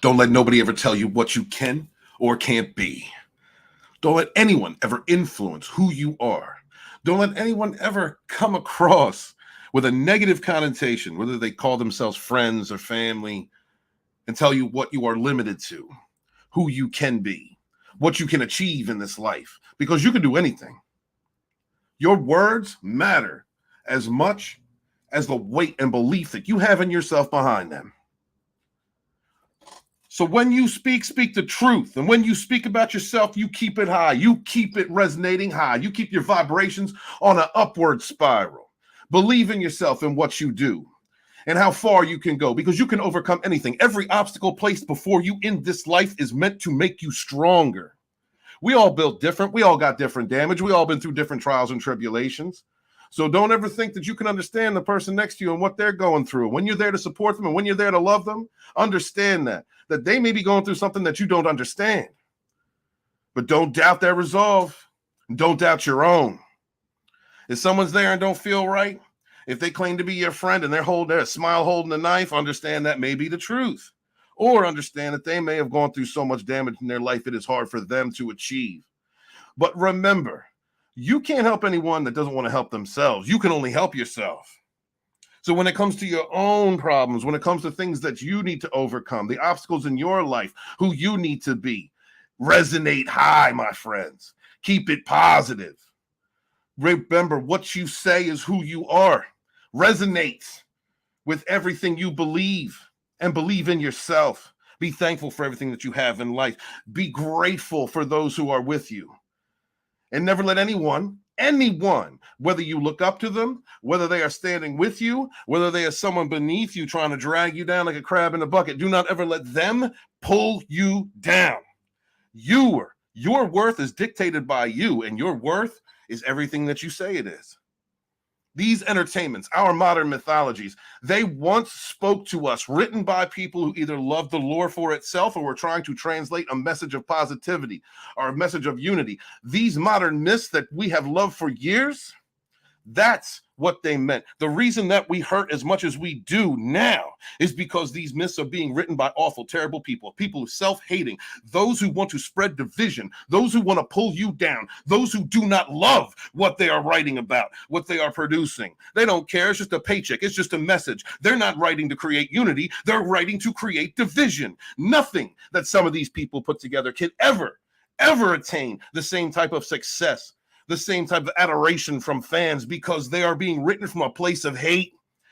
Don't let nobody ever tell you what you can or can't be. Don't let anyone ever influence who you are. Don't let anyone ever come across with a negative connotation, whether they call themselves friends or family, and tell you what you are limited to, who you can be, what you can achieve in this life, because you can do anything. Your words matter as much as the weight and belief that you have in yourself behind them. So when you speak the truth. And when you speak about yourself, you keep it high. You keep it resonating high. You keep your vibrations on an upward spiral. Believe in yourself and what you do and how far you can go, because you can overcome anything. Every obstacle placed before you in this life is meant to make you stronger. We all built different. We all got different damage. We all been through different trials and tribulations. So don't ever think that you can understand the person next to you and what they're going through. When you're there to support them and when you're there to love them, understand that they may be going through something that you don't understand. But don't doubt their resolve. Don't doubt your own. If someone's there and don't feel right, if they claim to be your friend and they're a smile holding a knife, understand that may be the truth. Or understand that they may have gone through so much damage in their life it is hard for them to achieve. But remember, you can't help anyone that doesn't want to help themselves. You can only help yourself. So when it comes to your own problems, when it comes to things that you need to overcome, the obstacles in your life, who you need to be, resonate high, my friends. Keep it positive. Remember, what you say is who you are. Resonate with everything you believe and believe in yourself. Be thankful for everything that you have in life. Be grateful for those who are with you. And never let anyone, whether you look up to them, whether they are standing with you, whether they are someone beneath you trying to drag you down like a crab in a bucket, do not ever let them pull you down. Your worth is dictated by you, and your worth is everything that you say it is. These entertainments, our modern mythologies, they once spoke to us, written by people who either loved the lore for itself or were trying to translate a message of positivity or a message of unity. These modern myths that we have loved for years, that's what they meant. The reason that we hurt as much as we do now is because these myths are being written by awful, terrible people who are self-hating, those who want to spread division, those who want to pull you down, those who do not love what they are writing about, what they are producing. They don't care. It's just a paycheck. It's just a message. They're not writing to create unity. They're writing to create division. Nothing that some of these people put together can ever attain the same type of success, the same type of adoration from fans, because they are being written from a place of hate.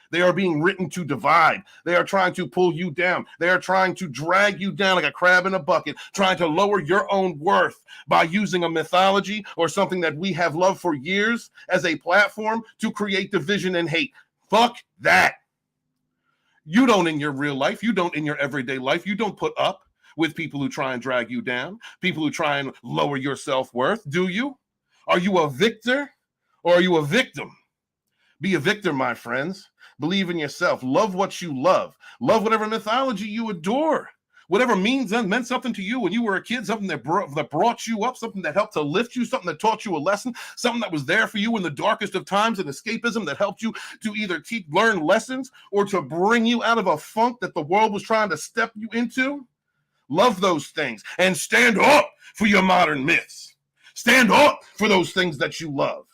They are being written to divide. They are trying to pull you down. They are trying to drag you down like a crab in a bucket, trying to lower your own worth by using a mythology or something that we have loved for years as a platform to create division and hate. Fuck that. You don't in your real life. You don't in your everyday life. You don't put up with people who try and drag you down, people who try and lower your self-worth, do you? Are you a victor or are you a victim? Be a victor, my friends. Believe in yourself. Love what you love. Love whatever mythology you adore. Whatever meant something to you when you were a kid, something that brought you up, something that helped to lift you, something that taught you a lesson, something that was there for you in the darkest of times, and escapism that helped you to either learn lessons or to bring you out of a funk that the world was trying to step you into. Love those things and stand up for your modern myths. Stand up for those things that you love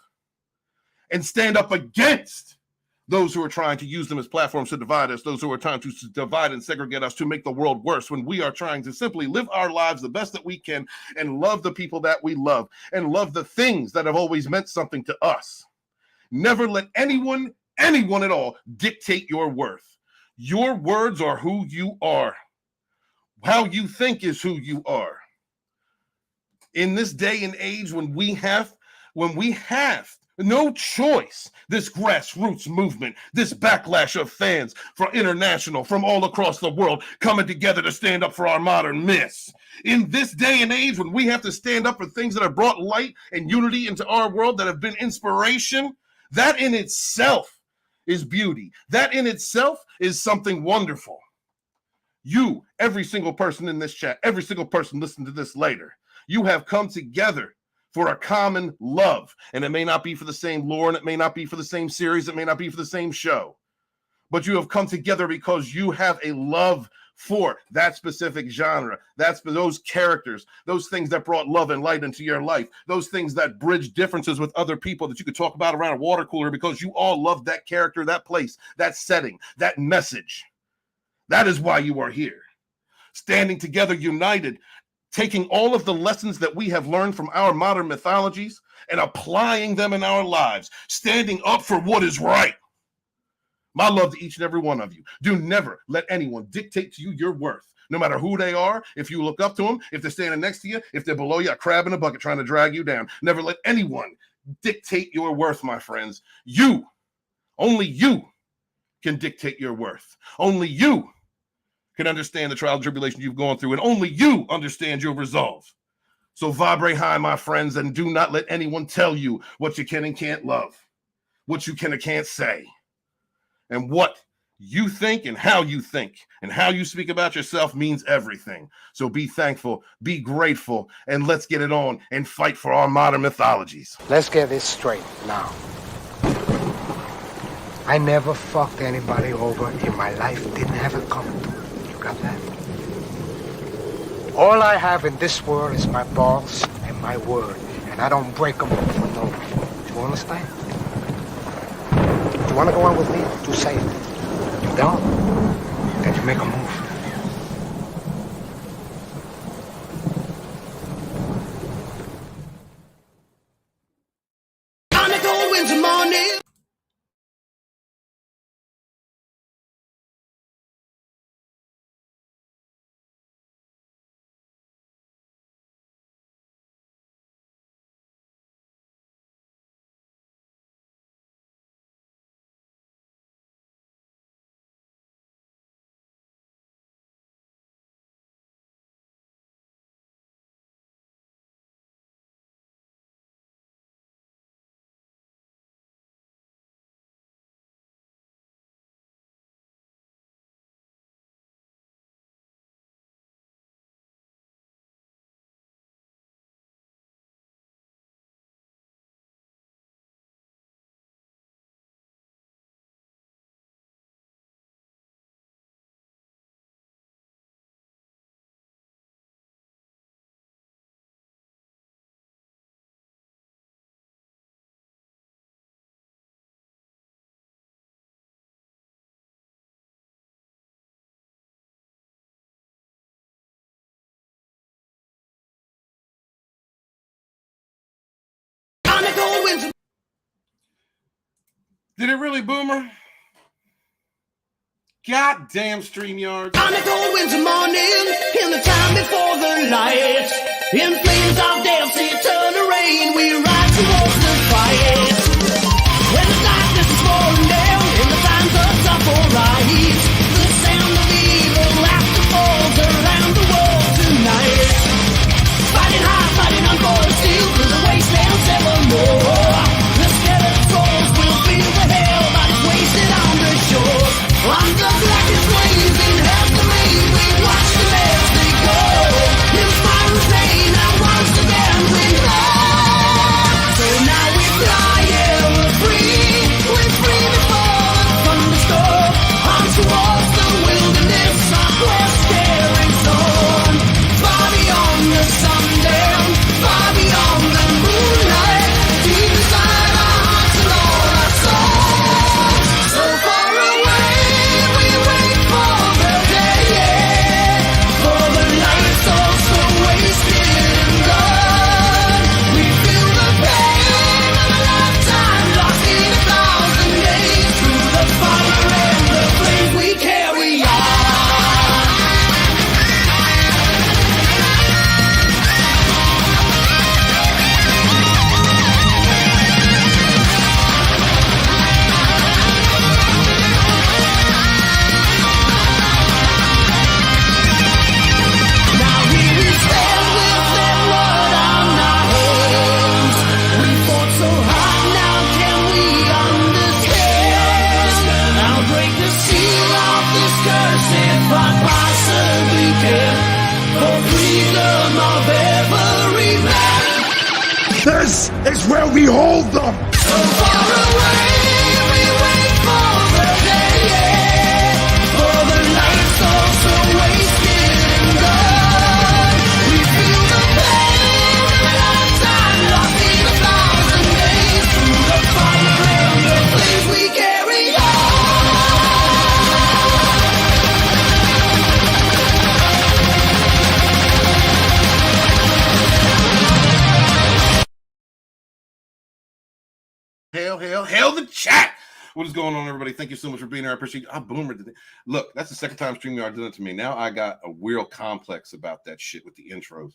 and stand up against those who are trying to use them as platforms to divide us, those who are trying to divide and segregate us to make the world worse, when we are trying to simply live our lives the best that we can and love the people that we love and love the things that have always meant something to us. Never let anyone at all dictate your worth. Your words are who you are. How you think is who you are. In this day and age when we have no choice, this grassroots movement, this backlash of fans from international, from all across the world, coming together to stand up for our modern myths. In this day and age when we have to stand up for things that have brought light and unity into our world, that have been inspiration, that in itself is beauty. That in itself is something wonderful. You, every single person in this chat, every single person listening to this later, you have come together for a common love. And it may not be for the same lore, and it may not be for the same series, it may not be for the same show. But you have come together because you have a love for that specific genre. That's for those characters, those things that brought love and light into your life, those things that bridge differences with other people that you could talk about around a water cooler because you all love that character, that place, that setting, that message. That is why you are here. Standing together, united, taking all of the lessons that we have learned from our modern mythologies and applying them in our lives, standing up for what is right. My love to each and every one of you. Do never let anyone dictate to you your worth, no matter who they are, if you look up to them, if they're standing next to you, if they're below you, a crab in a bucket trying to drag you down. Never let anyone dictate your worth, my friends. You, only you can dictate your worth. Only you can understand the trial and tribulation you've gone through, and only you understand your resolve. So vibrate high, my friends, and do not let anyone tell you what you can and can't love, what you can and can't say. And what you think and how you speak about yourself means everything. So be thankful, be grateful, and let's get it on and fight for our modern mythologies. Let's get this straight now. I never fucked anybody over in my life. Didn't have it coming to me. You got that? All I have in this world is my balls and my word. And I don't break them for no one. Do you understand? You want to go on with me? You say it. You don't? Then you make a move. On a cold winter morning. Did it really, Boomer? Goddamn StreamYard. On a cold winter morning, in the time before the light, in flames of death, eternal rain, we rise towards the fight. When the darkness is falling down, in the times of suffer rise, the sound of evil laughter falls around the world tonight. Fighting hard, fighting on for steel, through the wastelands evermore. The skeleton souls will feel the hell bodies wasted on the shore. On the blackest waves in hell domain, we watch the as they go. In spiral pain, now once again we love. So now we fly ever free. We're free before the thunderstorm. On towards the wilderness, where staring storm. Far beyond the sundown, far beyond the moonlight. Deep inside our hearts and all our souls. So far away. This is where we hold them! So far away, we wait for the day, for the lights also wait. hail the chat. What is going on, everybody? Thank you so much for being here. I appreciate you. I boomer today. Look, that's the second time StreamYard did it to me. Now I got a real complex about that shit with the intros.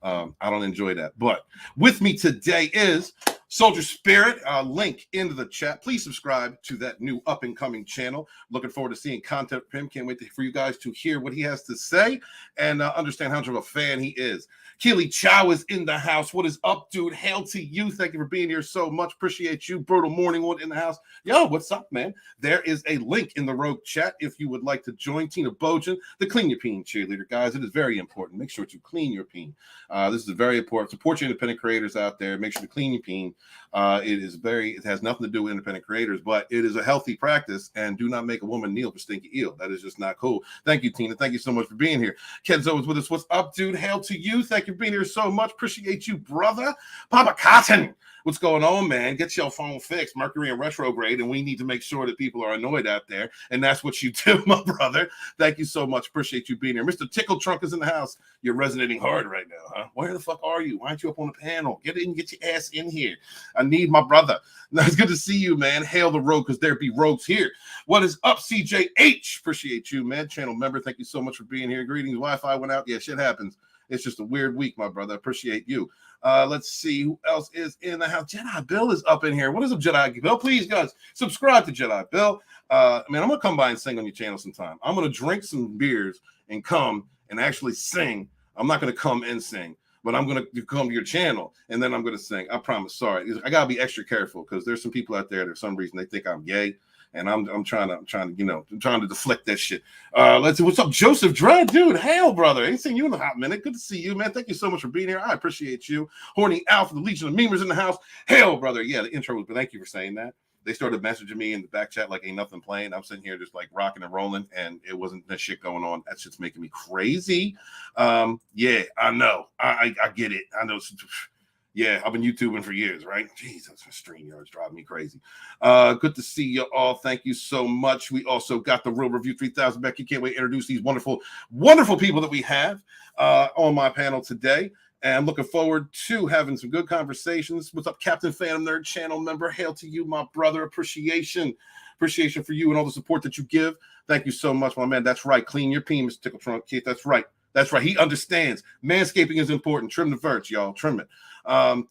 I don't enjoy that. But with me today is Soldier Spirit. Link into the chat. Please subscribe to that new up-and-coming channel. Looking forward to seeing content from him. Can't wait for you guys to hear what he has to say and understand how much of a fan he is. Keely Chow is in the house. What is up, dude? Hail to you. Thank you for being here so much. Appreciate you. Brutal Morning Wood in the house. Yo, what's up, man? There is a link in the Rogue chat if you would like to join Tina Bojan, the Clean Your Peen cheerleader. Guys, it is very important. Make sure to clean your peen. This is very important. Support your independent creators out there. Make sure to clean your peen. It has nothing to do with independent creators, but it is a healthy practice, and do not make a woman kneel for stinky eel. That is just not cool. Thank you, Tina. Thank you so much for being here. Kenzo is with us. What's up, dude? Hail to you. Thank you for being here so much. Appreciate you, brother. Papa Cotton. What's going on, man? Get your phone fixed. Mercury in retrograde, and we need to make sure that people are annoyed out there, and that's what you do, my brother. Thank you so much. Appreciate you being here. Mr. Tickle Trunk is in the house. You're resonating hard right now, huh? Where the fuck are you? Why aren't you up on the panel? Get in, get your ass in here. I need my brother. Now, it's good to see you, man. Hail the rogue, because there be rogues here. What is up, CJH? Appreciate you, man. Channel member, thank you so much for being here. Greetings. Wi-Fi went out. Yeah, shit happens. It's just a weird week, my brother. Appreciate you. Let's see who else is in the house. Jedi Bill is up in here. What is up, Jedi Bill? Please, guys, subscribe to Jedi Bill. Man, I'm going to come by and sing on your channel sometime. I'm going to drink some beers and come and actually sing. I'm not going to come and sing, but I'm going to come to your channel, and then I'm going to sing. I promise. Sorry. I got to be extra careful because there's some people out there that for some reason they think I'm gay. And I'm trying to deflect that shit. Let's see what's up, Joseph Dredd, dude. Hail, brother. Ain't seen you in a hot minute. Good to see you, man. Thank you so much for being here. I appreciate you. Horny Alpha, the Legion of Memers in the house. Hail, brother. Yeah, the intro was. But thank you for saying that. They started messaging me in the back chat like ain't nothing playing. I'm sitting here just like rocking and rolling, and it wasn't that shit going on. That shit's making me crazy. Yeah, I know. I get it. I know. Yeah, I've been YouTubing for years, right? Jesus, StreamYard's driving me crazy. Good to see you all. Thank you so much. We also got the Real Review 3000 back. You can't wait to introduce these wonderful, wonderful people that we have on my panel today. And I'm looking forward to having some good conversations. What's up, Captain Phantom Nerd channel member? Hail to you, my brother. Appreciation for you and all the support that you give. Thank you so much, my man. That's right. Clean your peen, Mr. Tickle Trunk Kid. That's right. That's right. He understands. Manscaping is important. Trim the verts, y'all. Trim it.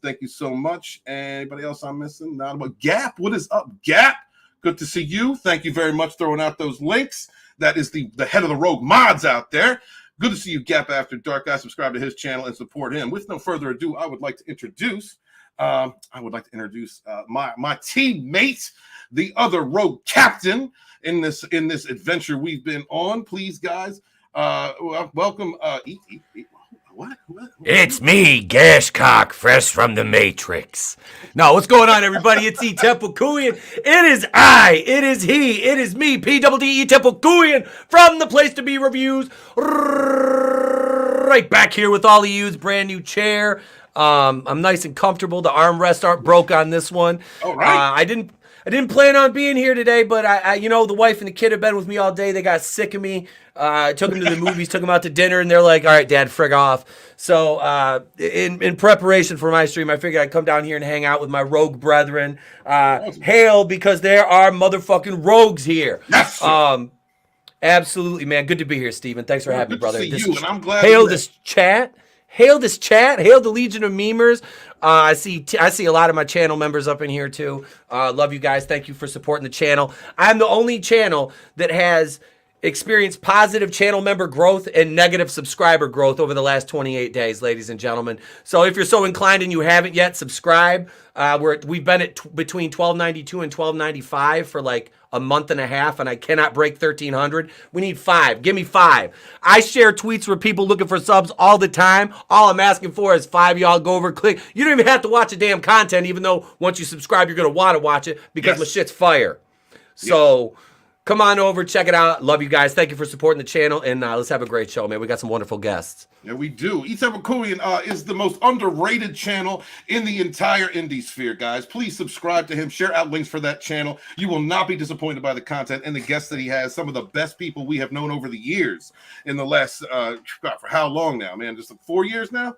Thank you so much. Anybody else I'm missing? Not about Gap. What is up, Gap? Good to see you. Thank you very much throwing out those links. That is the head of the Rogue mods out there. Good to see you, Gap After Dark. Guys, subscribe to his channel and support him. With no further ado, I would like to introduce my teammate, the other Rogue captain in this adventure we've been on. Please, guys, welcome. What? It's me, Gashcock, fresh from the Matrix. No, what's going on, everybody? It's E. Templecuian. It is I. It is he. It is me, P-double-D-E Templecuian, from the Place to Be Reviews. Right back here with all of you's brand new chair. I'm nice and comfortable. The armrests aren't broke on this one. All right. I didn't plan on being here today, but I the wife and the kid have been with me all day. They got sick of me. I took them to the movies, took them out to dinner, and they're like, all right, Dad, frig off. So in preparation for my stream, I figured I'd come down here and hang out with my rogue brethren. Hail, because there are motherfucking rogues here. Yes, absolutely, man. Good to be here, Steven. Thanks for having me, brother. Good to see you, and I'm glad hail this chat. Hail this chat. Hail the Legion of Memers. I see a lot of my channel members up in here, too. Love you guys. Thank you for supporting the channel. I'm the only channel that has experienced positive channel member growth and negative subscriber growth over the last 28 days, ladies and gentlemen. So if you're so inclined and you haven't yet, subscribe. We've been at between $12.92 and $12.95 for like a month and a half, and I cannot break 1,300. We need 5. Give me 5. I share tweets with people looking for subs all the time. All I'm asking for is 5. Y'all go over, click. You don't even have to watch the damn content, even though once you subscribe, you're going to want to watch it because my shit's fire. So come on over, check it out. Love you guys. Thank you for supporting the channel, and let's have a great show, man. We got some wonderful guests. Yeah, we do. Itabakuian is the most underrated channel in the entire indie sphere, guys. Please subscribe to him. Share out links for that channel. You will not be disappointed by the content and the guests that he has. Some of the best people we have known over the years in the last, for how long now, man? Just 4 years now?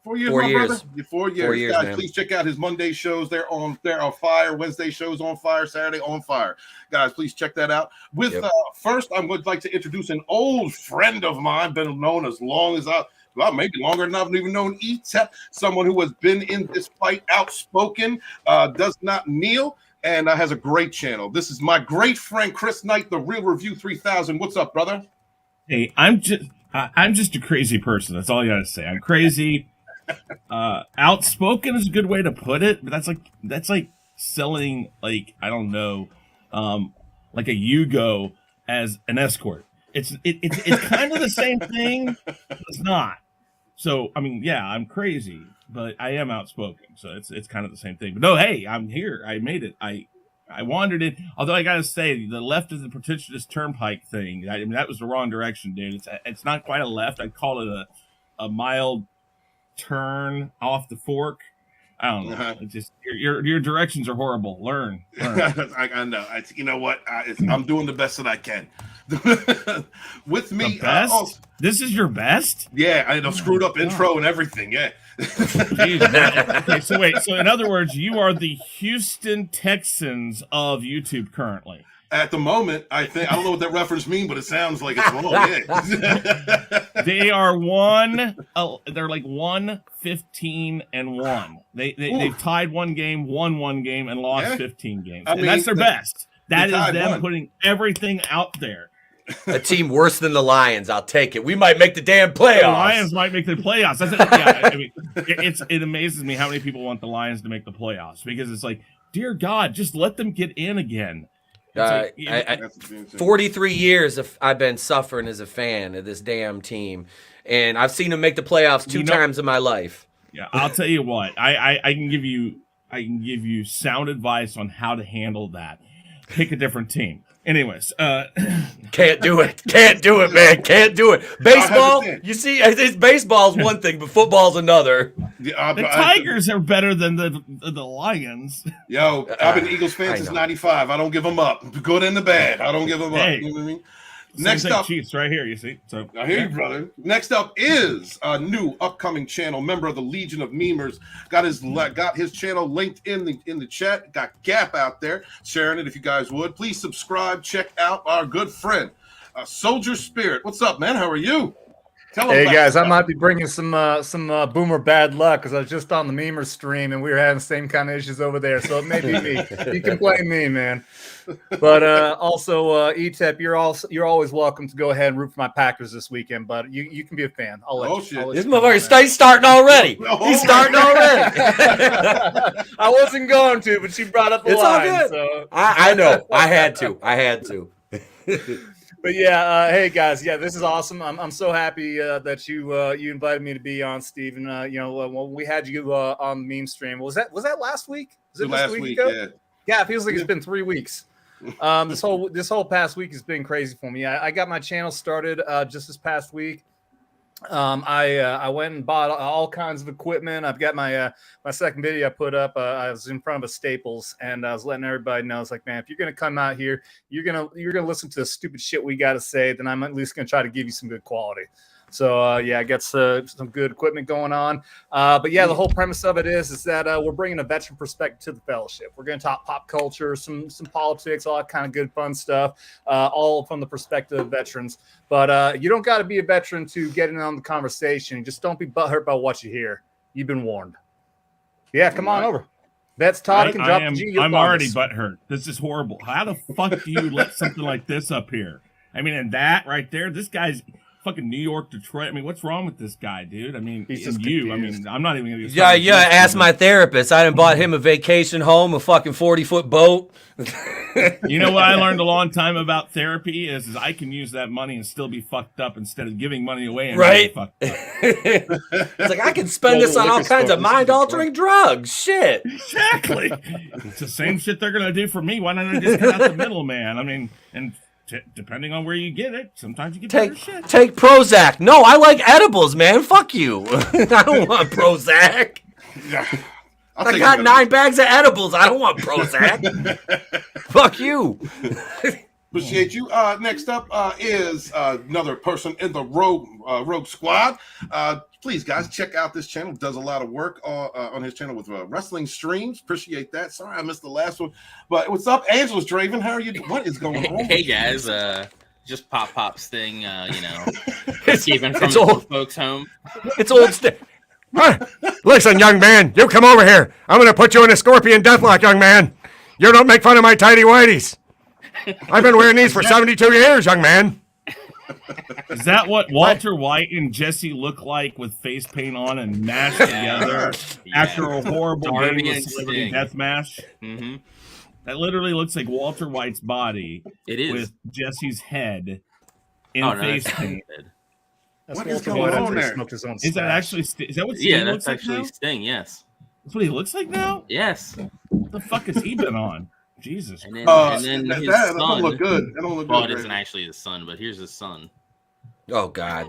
4 years, 4 my years. brother. 4 years. 4 years, Guys, man. please check out his Monday shows. They're on fire. Wednesday shows on fire. Saturday on fire. Guys, please check that out. With first, I would like to introduce an old friend of mine, been known as long as maybe longer than I've even known ETEP, someone who has been in this fight, outspoken, does not kneel, and has a great channel. This is my great friend Chris Knight, the Real Review 3000. What's up, brother? Hey, I'm just a crazy person. That's all I gotta say. I'm crazy. Outspoken is a good way to put it, but that's like selling, like, I don't know, like a Yugo as an escort. It's kind of the same thing, but it's not. So I mean, yeah, I'm crazy, but I am outspoken. So it's kind of the same thing. But no, hey, I'm here. I made it. I wandered it. Although I gotta say, the left of the pretentious turnpike thing, I mean, that was the wrong direction, dude. It's not quite a left. I'd call it a mild turn off the fork. I don't know. It's just your directions are horrible. Learn. I know. You know what? I'm doing the best that I can. With me, the best? This is your best? Yeah, I know. Screwed up intro and everything. Yeah. Jeez, okay, so wait. So in other words, you are the Houston Texans of YouTube currently. At the moment, I don't know what that reference means, but it sounds like it's wrong. Yeah. They are they're like 1-15-1. They've tied one game, won one game, and lost 15 games. And that's their best. That is them putting everything out there. A team worse than the Lions. I'll take it. We might make the damn playoffs. The Lions might make the playoffs. That's it. Yeah, I mean, it amazes me how many people want the Lions to make the playoffs, because it's like, dear God, just let them get in again. 43 years I've been suffering as a fan of this damn team, and I've seen them make the playoffs two times in my life. Yeah, I'll tell you what. I can give you sound advice on how to handle that. Pick a different team. Anyways, can't do it, man, can't do it. Baseball, you see, baseball's one thing, but football's another. The Tigers are better than the Lions. Yo, I've been an Eagles fan since '95. I don't give them up, the good and the bad. I don't give them up. You know what I mean? Next up, Chiefs right here. You see, so I hear you, brother. Next up is a new upcoming channel, member of the Legion of Memers. Got his channel linked in the chat. Got Gap out there sharing it. If you guys would, please subscribe. Check out our good friend, Soldier Spirit. What's up, man? How are you? Hey guys, I might be bringing some boomer bad luck, because I was just on the Memers stream and we were having the same kind of issues over there. So it may be me. You can blame me, man. But also, ETEP, you're always welcome to go ahead and root for my Packers this weekend. But you can be a fan. I'll let you. Shit! This motherfucker starting already. He's starting already. I wasn't going to, but she brought up the line. All good. So. I know. I had to. But yeah, hey guys, yeah, this is awesome. I'm so happy that you invited me to be on, Steven. When we had you on the meme stream, was that last week? Was it last week ago? Yeah, it feels like it's been 3 weeks. This whole past week has been crazy for me. I got my channel started just this past week. I went and bought all kinds of equipment. I've got my second video I put up. I was in front of a Staples, and I was letting everybody know. It's like, man, if you're gonna come out here, you're gonna listen to the stupid shit we got to say. Then I'm at least gonna try to give you some good quality. So I got some good equipment going on. But yeah, the whole premise of it is that we're bringing a veteran perspective to the fellowship. We're going to talk pop culture, some politics, all that kind of good fun stuff, all from the perspective of veterans. But you don't got to be a veteran to get in on the conversation. Just don't be butthurt by what you hear. You've been warned. Yeah, come on over. Vets talk and drop the G. I'm already butthurt. This is horrible. How the fuck do you let something like this up here? I mean, and that right there, this guy's fucking New York, Detroit. I mean, what's wrong with this guy, dude? I mean, I mean, I'm not even gonna. Yeah. Ask my therapist. I done bought him a vacation home, a fucking 40-foot boat. You know what I learned a long time about therapy is I can use that money and still be fucked up instead of giving money away and right. Fucked up. It's like I can spend this on all kinds of mind-altering drugs. Shit. Exactly. It's the same shit they're gonna do for me. Why don't I just cut out the middleman? I mean, and. Depending on where you get it, sometimes you get better shit. Take Prozac. No, I like edibles, man. Fuck you. I don't want Prozac. I got 9 bags of edibles. I don't want Prozac. Fuck you. Appreciate you. Next up is another person in the Rogue Squad. Please, guys, check out this channel. Does a lot of work on his channel with wrestling streams. Appreciate that. Sorry, I missed the last one. But what's up, Angelus Draven? How are you? What is going on? Hey guys, just Pop's thing. Escaping from It's the old. folks' home. It's old stick. Huh? Listen, young man, you come over here. I'm going to put you in a scorpion deathlock, young man. You don't make fun of my tidy whities. I've been wearing these for 72 years, young man. Is that what Walter White and Jesse look like with face paint on and mashed together after a horrible Darby game of and Celebrity Sting. Death Match? Mm-hmm. That literally looks like Walter White's body It is. with Jesse's head in Oh, no, face that's paint. That's What is Walter going White on after he there? smoked his own Is that stash. actually is that what Sting Yeah, looks that's like actually now? Sting. Yes. That's what he looks like now? Yes. What the fuck has he been on? Jesus. And then, That his don't son. look good. That don't look Well, good. it isn't Draven. actually his son, but here's his son. Oh God.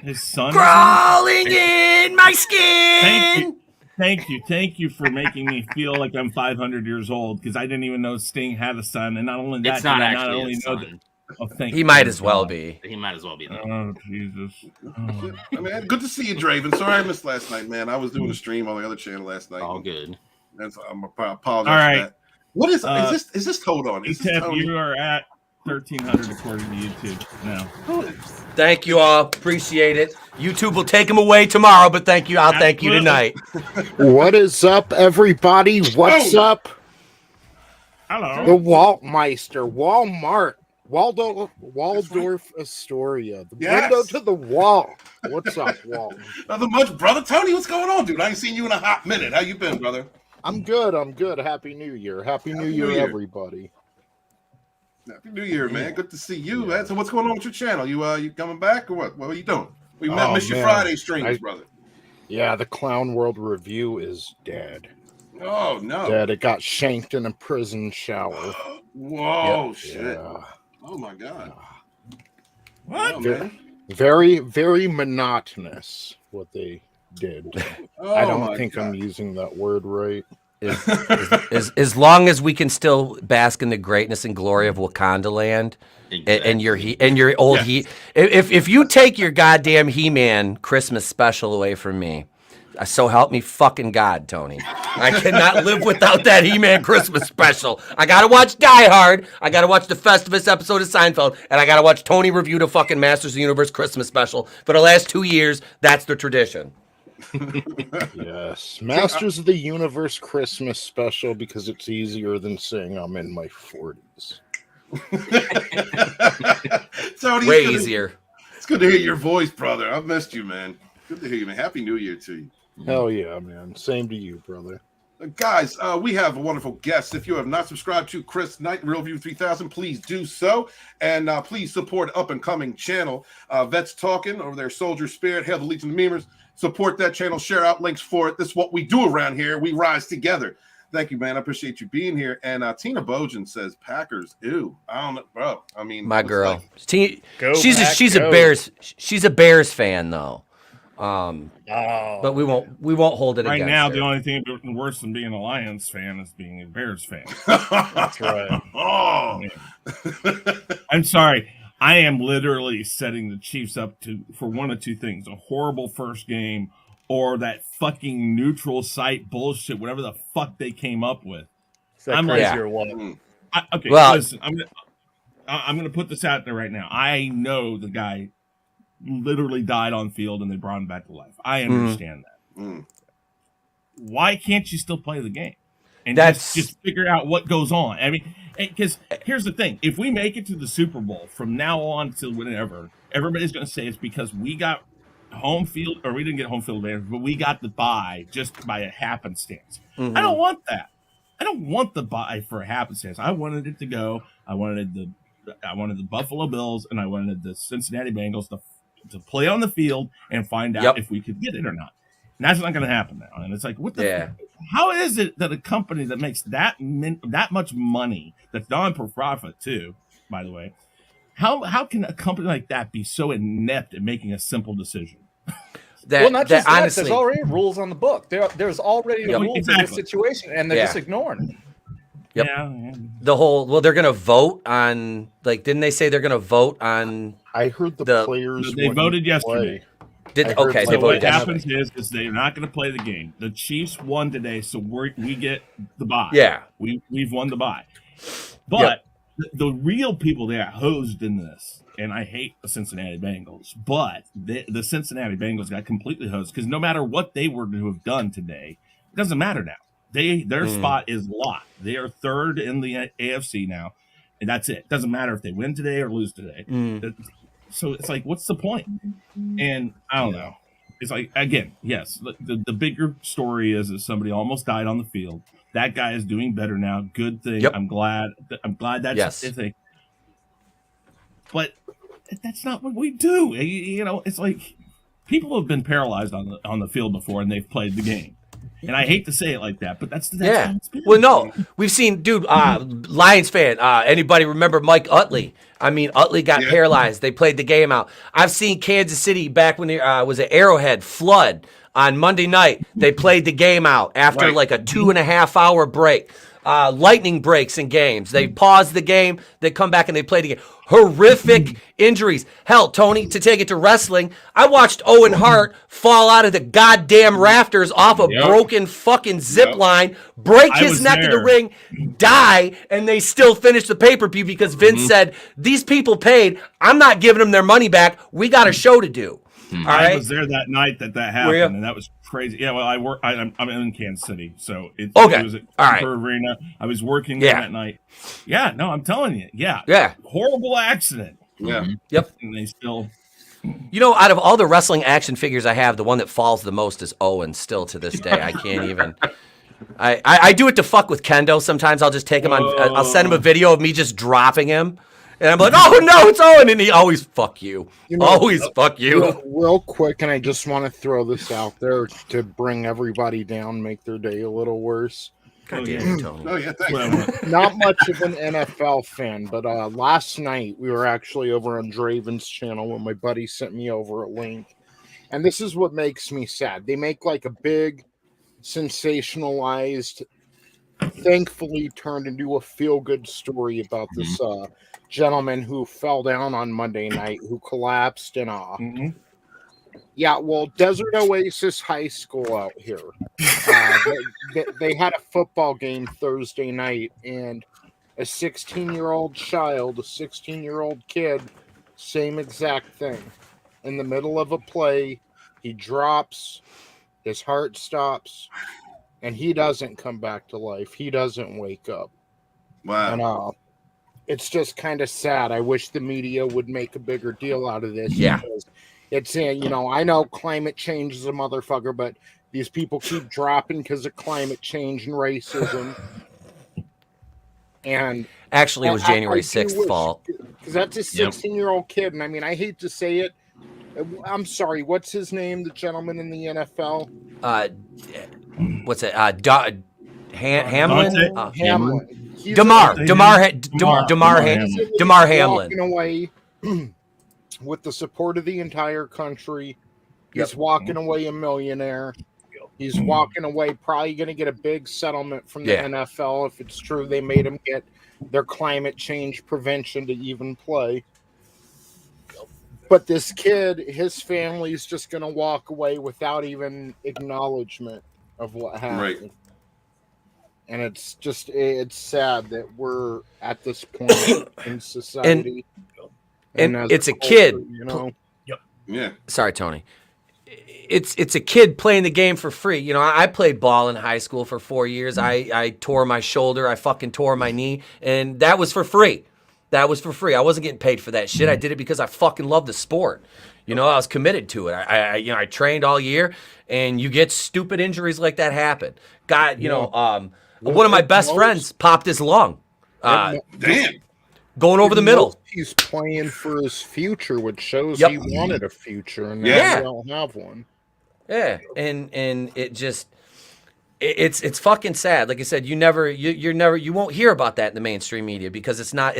His son. Crawling in my skin. Thank you for making me feel like I'm 500 years old because I didn't even know Sting had a son, and not only that, It's not did I actually only his know son. that. Oh, thank He you. might as well be. He might as well be. Though. Oh Jesus. Oh. I mean, good to see you, Draven. Sorry I missed last night, man. I was doing a stream on the other channel last night. All good. I apologize. All right. For that. What is Uh, is this? Hold on. Is this Tip, Tony? you are at 1,300 according to YouTube now. Thank you all. Appreciate it. YouTube will take him away tomorrow, but thank you. I'll thank you Absolutely. tonight. What is up, everybody? What's Oh. up? Hello. The Waltmeister, Walmart, Waldorf Astoria, the Yes. window to the wall. What's up, Walton? Nothing much, brother. Tony, what's going on, dude? I ain't seen you in a hot minute. How you been, brother? I'm good. I'm good. Happy New Year. Happy New Year, everybody. Happy New Year, man. Good to see you, man. So what's going on with your channel? You coming back or what? What are you doing? We missed your man. Friday streams, brother. Yeah, the Clown World Review is dead. Oh no. Dead. It got shanked in a prison shower. Whoa, shit. Yeah. Oh my god. What? Oh, man. Very, very monotonous what they did. Oh, I my don't think God. I'm using that word right. As long as we can still bask in the greatness and glory of Wakanda land, and your old if you take your goddamn He-Man Christmas special away from me, so help me fucking God, Tony. I cannot live without that He-Man Christmas special. I gotta watch Die Hard, I gotta watch the Festivus episode of Seinfeld, and I gotta watch Tony review the fucking Masters of the Universe Christmas special. For the last 2 years, that's the tradition. Yes. Masters of the Universe Christmas special because it's easier than saying I'm in my 40s. Tony, Way it's good to- easier. It's good to hear your voice, brother. I've missed you, man. Good to hear you, man. Happy New Year to you. Hell yeah, man. Same to you, brother. Guys, we have a wonderful guest. If you have not subscribed to Chris Knight, Real View 3000, please do so. And please support up-and-coming channel, Vets Talking, over there, Soldier Spirit, Hail the Legion of Memers. Support that channel, share out links for it. This is what we do around here. We rise together. Thank you, man. I appreciate you being here. And Tina Bojan says, Packers, ew. I don't know, bro. I mean, My looks girl. like- Go She's Pack, a go. Bears fan though. Oh. But we won't hold it Right against now, her. the only thing worse than being a Lions fan is being a Bears fan. That's right. Oh, I'm sorry. I am literally setting the Chiefs up for one of two things: a horrible first game, or that fucking neutral site bullshit, whatever the fuck they came up with. Is that I'm crazy ready. or what? Okay, Well- listen. I'm gonna put this out there right now. I know the guy literally died on field and they brought him back to life. I understand that. Mm. Why can't you still play the game and That's- just figure out what goes on? I mean, because here's the thing: if we make it to the Super Bowl from now on till whenever, everybody's going to say it's because we got home field, or we didn't get home field advantage, but we got the bye just by a happenstance. I don't want that. I don't want the bye for a happenstance. I wanted it to go. I wanted the Buffalo Bills and I wanted the Cincinnati Bengals to play on the field and find out if we could get it or not. And that's not going to happen now. And it's like, what the? How is it that a company that makes that much money, that's non-profit too, by the way, how can a company like that be so inept at making a simple decision? Well, not just that. Honestly, There's already rules on the book. There's already Yep, rules in exactly. this situation, and they're just ignoring it. Yep. Yeah. The whole they're gonna vote on didn't they say they're gonna vote on? I heard the players. They voted wouldn't yesterday. play. They So voted what yesterday. happens is they're not going to play the game. The Chiefs won today, so we get the bye. Yeah. We've won the bye. But the real people that hosed in this, and I hate the Cincinnati Bengals, but the Cincinnati Bengals got completely hosed because no matter what they were to have done today, it doesn't matter now. Their spot is locked. They are third in the AFC now, and that's it. Doesn't matter if they win today or lose today. So it's like, what's the point? And I don't know. It's like, again, yes, the bigger story is that somebody almost died on the field. That guy is doing better now. Good thing. Yep. I'm glad that's the thing. But that's not what we do. It's like people have been paralyzed on the field before, and they've played the game. And I hate to say it like that, but that's how it's been. Well, no, we've seen, dude, Lions fan. Anybody remember Mike Utley? I mean, Utley got paralyzed. They played the game out. I've seen Kansas City back when there was an Arrowhead flood on Monday night. They played the game out after like a 2.5 hour break. Lightning breaks in games. They pause the game, they come back and they play the game. Horrific injuries. Hell, Tony, to take it to wrestling, I watched Owen Hart fall out of the goddamn rafters off a broken fucking zip line, break his neck in the ring, die, and they still finished the pay-per-view because Vince said, these people paid, I'm not giving them their money back, we got a show to do. All right? I was there that night that happened, and that was crazy. Yeah, well, I'm in Kansas City, so it was at Cooper Arena. I was working there that night. Yeah, no, I'm telling you. Yeah. Horrible accident. Yeah. Yep. And they still... You know, out of all the wrestling action figures I have, the one that falls the most is Owen still to this day. I can't even... I do it to fuck with Kendo sometimes. I'll just take him on... I'll send him a video of me just dropping him. And I'm like, oh, no, it's Owen. And he always, fuck you. Fuck you. Real quick, and I just want to throw this out there to bring everybody down, make their day a little worse. God damn it, Tony. Oh, yeah, thanks. Not much of an NFL fan, but last night we were actually over on Draven's channel when my buddy sent me over a link. And this is what makes me sad. They make like a big, sensationalized, thankfully turned into a feel-good story about this gentleman who fell down on Monday night, who collapsed in yeah, well, Desert Oasis High School out here. They had a football game Thursday night, and a 16-year-old child, a 16-year-old kid, same exact thing. In the middle of a play, he drops, his heart stops, and he doesn't come back to life. He doesn't wake up. Wow. And it's just kind of sad. I wish the media would make a bigger deal out of this. Yeah. Because it's, I know climate change is a motherfucker, but these people keep dropping because of climate change and racism. And actually, it was January 6th fault. Because that's a 16-year-old kid. And I mean, I hate to say it. I'm sorry. What's his name? The gentleman in the NFL? What's it? Hamlin? Hamlin. Damar Hamlin. Walking away with the support of the entire country. He's walking away a millionaire. He's walking away probably going to get a big settlement from the NFL if it's true they made him get their climate change prevention to even play. But this kid, his family's just going to walk away without even acknowledgement of what happened. Right. And it's sad that we're at this point in society. And it's a kid. Yeah. Sorry, Tony. It's a kid playing the game for free. I played ball in high school for 4 years. I tore my shoulder. I fucking tore my knee. And that was for free. I wasn't getting paid for that shit. I did it because I fucking love the sport. I was committed to it. I trained all year, and you get stupid injuries like that happen. God, one of my best friends popped his lung. Damn. Going over the middle. He's playing for his future, which shows he wanted a future, and now he don't have one. Yeah, and it just it's fucking sad. Like I said, you won't hear about that in the mainstream media because it's not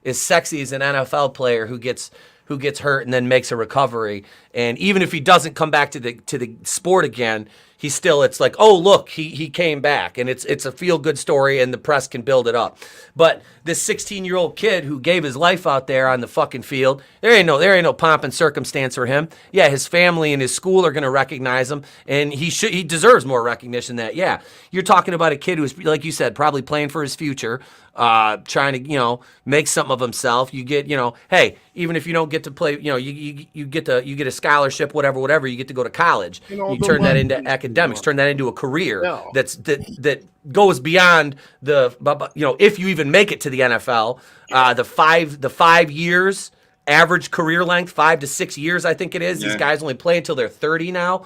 as sexy as an NFL player who gets who gets hurt and then makes a recovery. And even if he doesn't come back to the sport again, he's still, it's like, oh, look, he came back. And it's a feel-good story, and the press can build it up. But this 16-year-old kid who gave his life out there on the fucking field, there ain't no pomp and circumstance for him. Yeah, his family and his school are going to recognize him, and he deserves more recognition than that. Yeah, you're talking about a kid who's, like you said, probably playing for his future, trying to, make something of himself. You get, hey, even if you don't get to play, you get a scholarship, whatever, you get to go to college. You turn that into academics, turn that into a career that goes beyond if you even make it to the NFL, the 5 years average career length, 5 to 6 years, I think it is. Yeah. These guys only play until they're 30 now.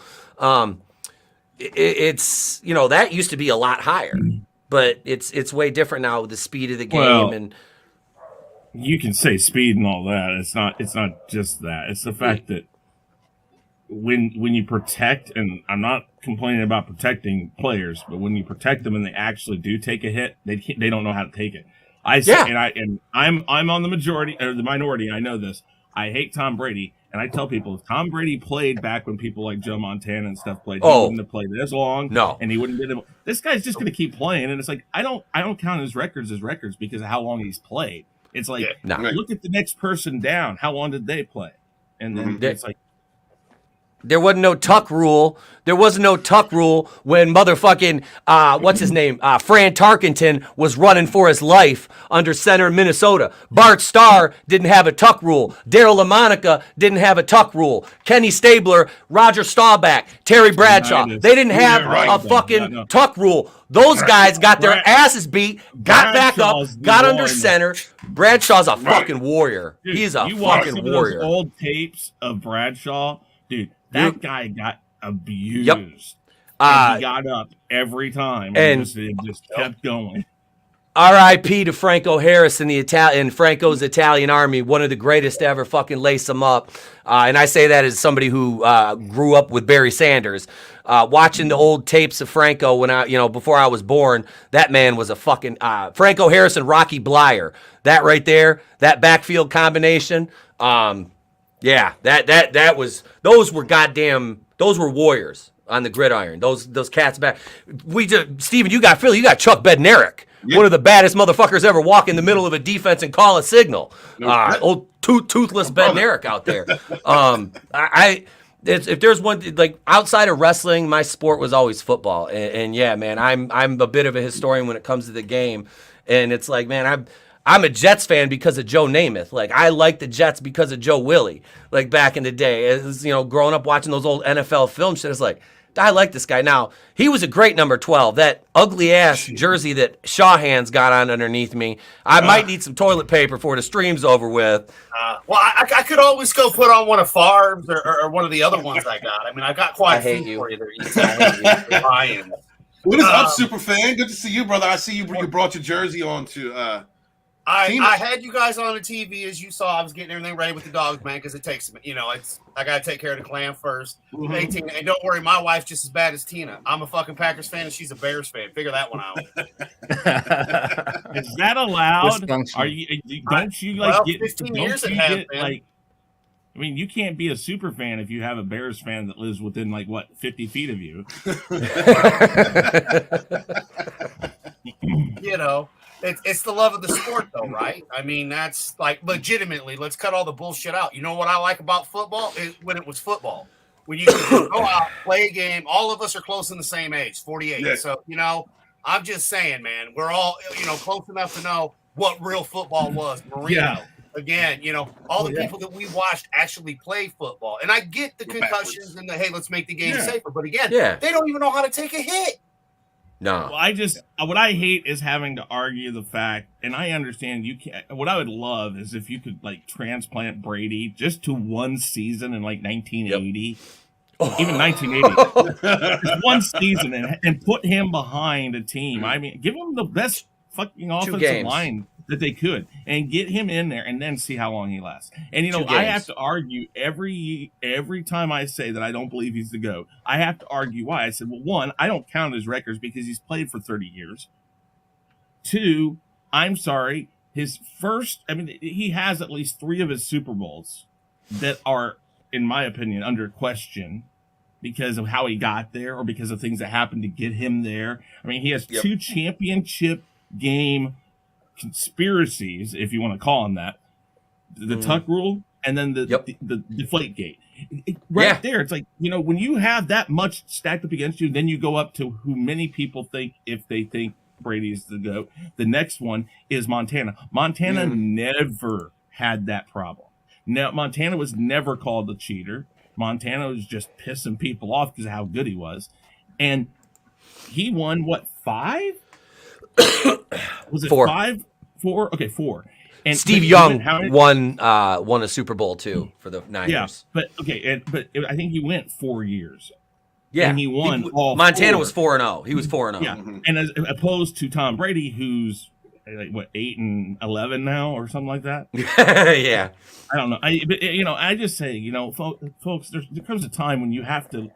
It's that used to be a lot higher, but it's way different now with the speed of the game. And you can say speed and all that. It's not just that. It's the fact that when you protect, and I'm not complaining about protecting players, but when you protect them and they actually do take a hit, they don't know how to take it. I'm on the majority or the minority. I know this. I hate Tom Brady, and I tell people if Tom Brady played back when people like Joe Montana and stuff played, he wouldn't have played this long. No, and he wouldn't have been able. This guy's just going to keep playing, and it's like I don't count his records as records because of how long he's played. It's like look at the next person down. How long did they play? And then it's like. There wasn't no tuck rule. There wasn't no tuck rule when motherfucking, what's his name? Fran Tarkenton was running for his life under center in Minnesota. Bart Starr didn't have a tuck rule. Daryl LaMonica didn't have a tuck rule. Kenny Stabler, Roger Staubach, Terry Bradshaw. They didn't have a fucking tuck rule. Those guys got their asses beat, got back up, got under center. Bradshaw's a fucking warrior. Dude, He's a fucking warrior. Those old tapes of Bradshaw, dude. That guy got abused. Yep. And he got up every time and just kept going. R.I.P. to Franco Harris in Franco's Italian Army, one of the greatest to ever fucking lace him up. And I say that as somebody who grew up with Barry Sanders. Watching the old tapes of Franco when before I was born, that man was a fucking Franco Harris and Rocky Blyer. That right there, that backfield combination. Yeah, that was those were warriors on the gridiron. Those cats back. Steven, you got Chuck Bednarik, one of the baddest motherfuckers ever walk in the middle of a defense and call a signal. Old toothless Bednarik out there. If there's one like outside of wrestling, my sport was always football. And yeah, man, I'm a bit of a historian when it comes to the game. And it's like, man, I'm a Jets fan because of Joe Namath. Like, I like the Jets because of Joe Willie. Like, back in the day, as, growing up watching those old NFL film shit, it's like, I like this guy. Now, he was a great number 12. That ugly-ass jersey that Shawhan's got on underneath me, I might need some toilet paper before the stream's over with. Well, I could always go put on one of Favre's or one of the other ones I got. I mean, I got quite a few for you there. I hate you. What is up, super fan? Good to see you, brother. I see you brought your jersey on to I had you guys on the TV, as you saw. I was getting everything ready with the dogs, man, because it takes, I got to take care of the clan first. Mm-hmm. 18, and don't worry, my wife's just as bad as Tina. I'm a fucking Packers fan, and she's a Bears fan. Figure that one out. Is that allowed? Are you? Don't you like get? 15 years it has been. Like, I mean, you can't be a super fan if you have a Bears fan that lives within 50 feet of you. It's the love of the sport, though, right? I mean, that's like legitimately. Let's cut all the bullshit out. You know what I like about football? When it was football, when you could go out, play a game. All of us are close in the same age, 48. Yeah. So I'm just saying, man, we're all close enough to know what real football was. Marino. Yeah. Again, all the people that we watched actually play football. And I get the concussions and the, hey, let's make the game safer. But again, they don't even know how to take a hit. No. Well, what I hate is having to argue the fact, and I understand you can't. What I would love is if you could transplant Brady just to one season in 1980. Even 1980. Just one season and put him behind a team. I mean, give him the best fucking offensive line that they could and get him in there and then see how long he lasts. And I have to argue every time I say that I don't believe he's the GOAT, I have to argue why. I said, well, one, I don't count his records because he's played for 30 years. Two, I'm sorry, he has at least 3 of his Super Bowls that are, in my opinion, under question because of how he got there or because of things that happened to get him there. I mean, he has Yep. 2 championship game conspiracies, if you want to call them that. The Tuck rule and then the deflate gate. Right there, it's like, you know, when you have that much stacked up against you, then you go up to who many people think, if they think Brady's the GOAT. The next one is Montana. Montana never had that problem. Now, Montana was never called a cheater. Montana was just pissing people off because of how good he was. And he won, what, 5? Was it 4? 5? 4? Okay, 4. And Steve Young won a Super Bowl too for the Niners. Yeah, but okay, I think he went 4 years. Yeah, and he won all Montana 4. was 4-0. He was 4-0. Yeah, and as opposed to Tom Brady, who's like what 8-11 now or something like that. Yeah, I don't know. I just say, folks, there comes a time when you have to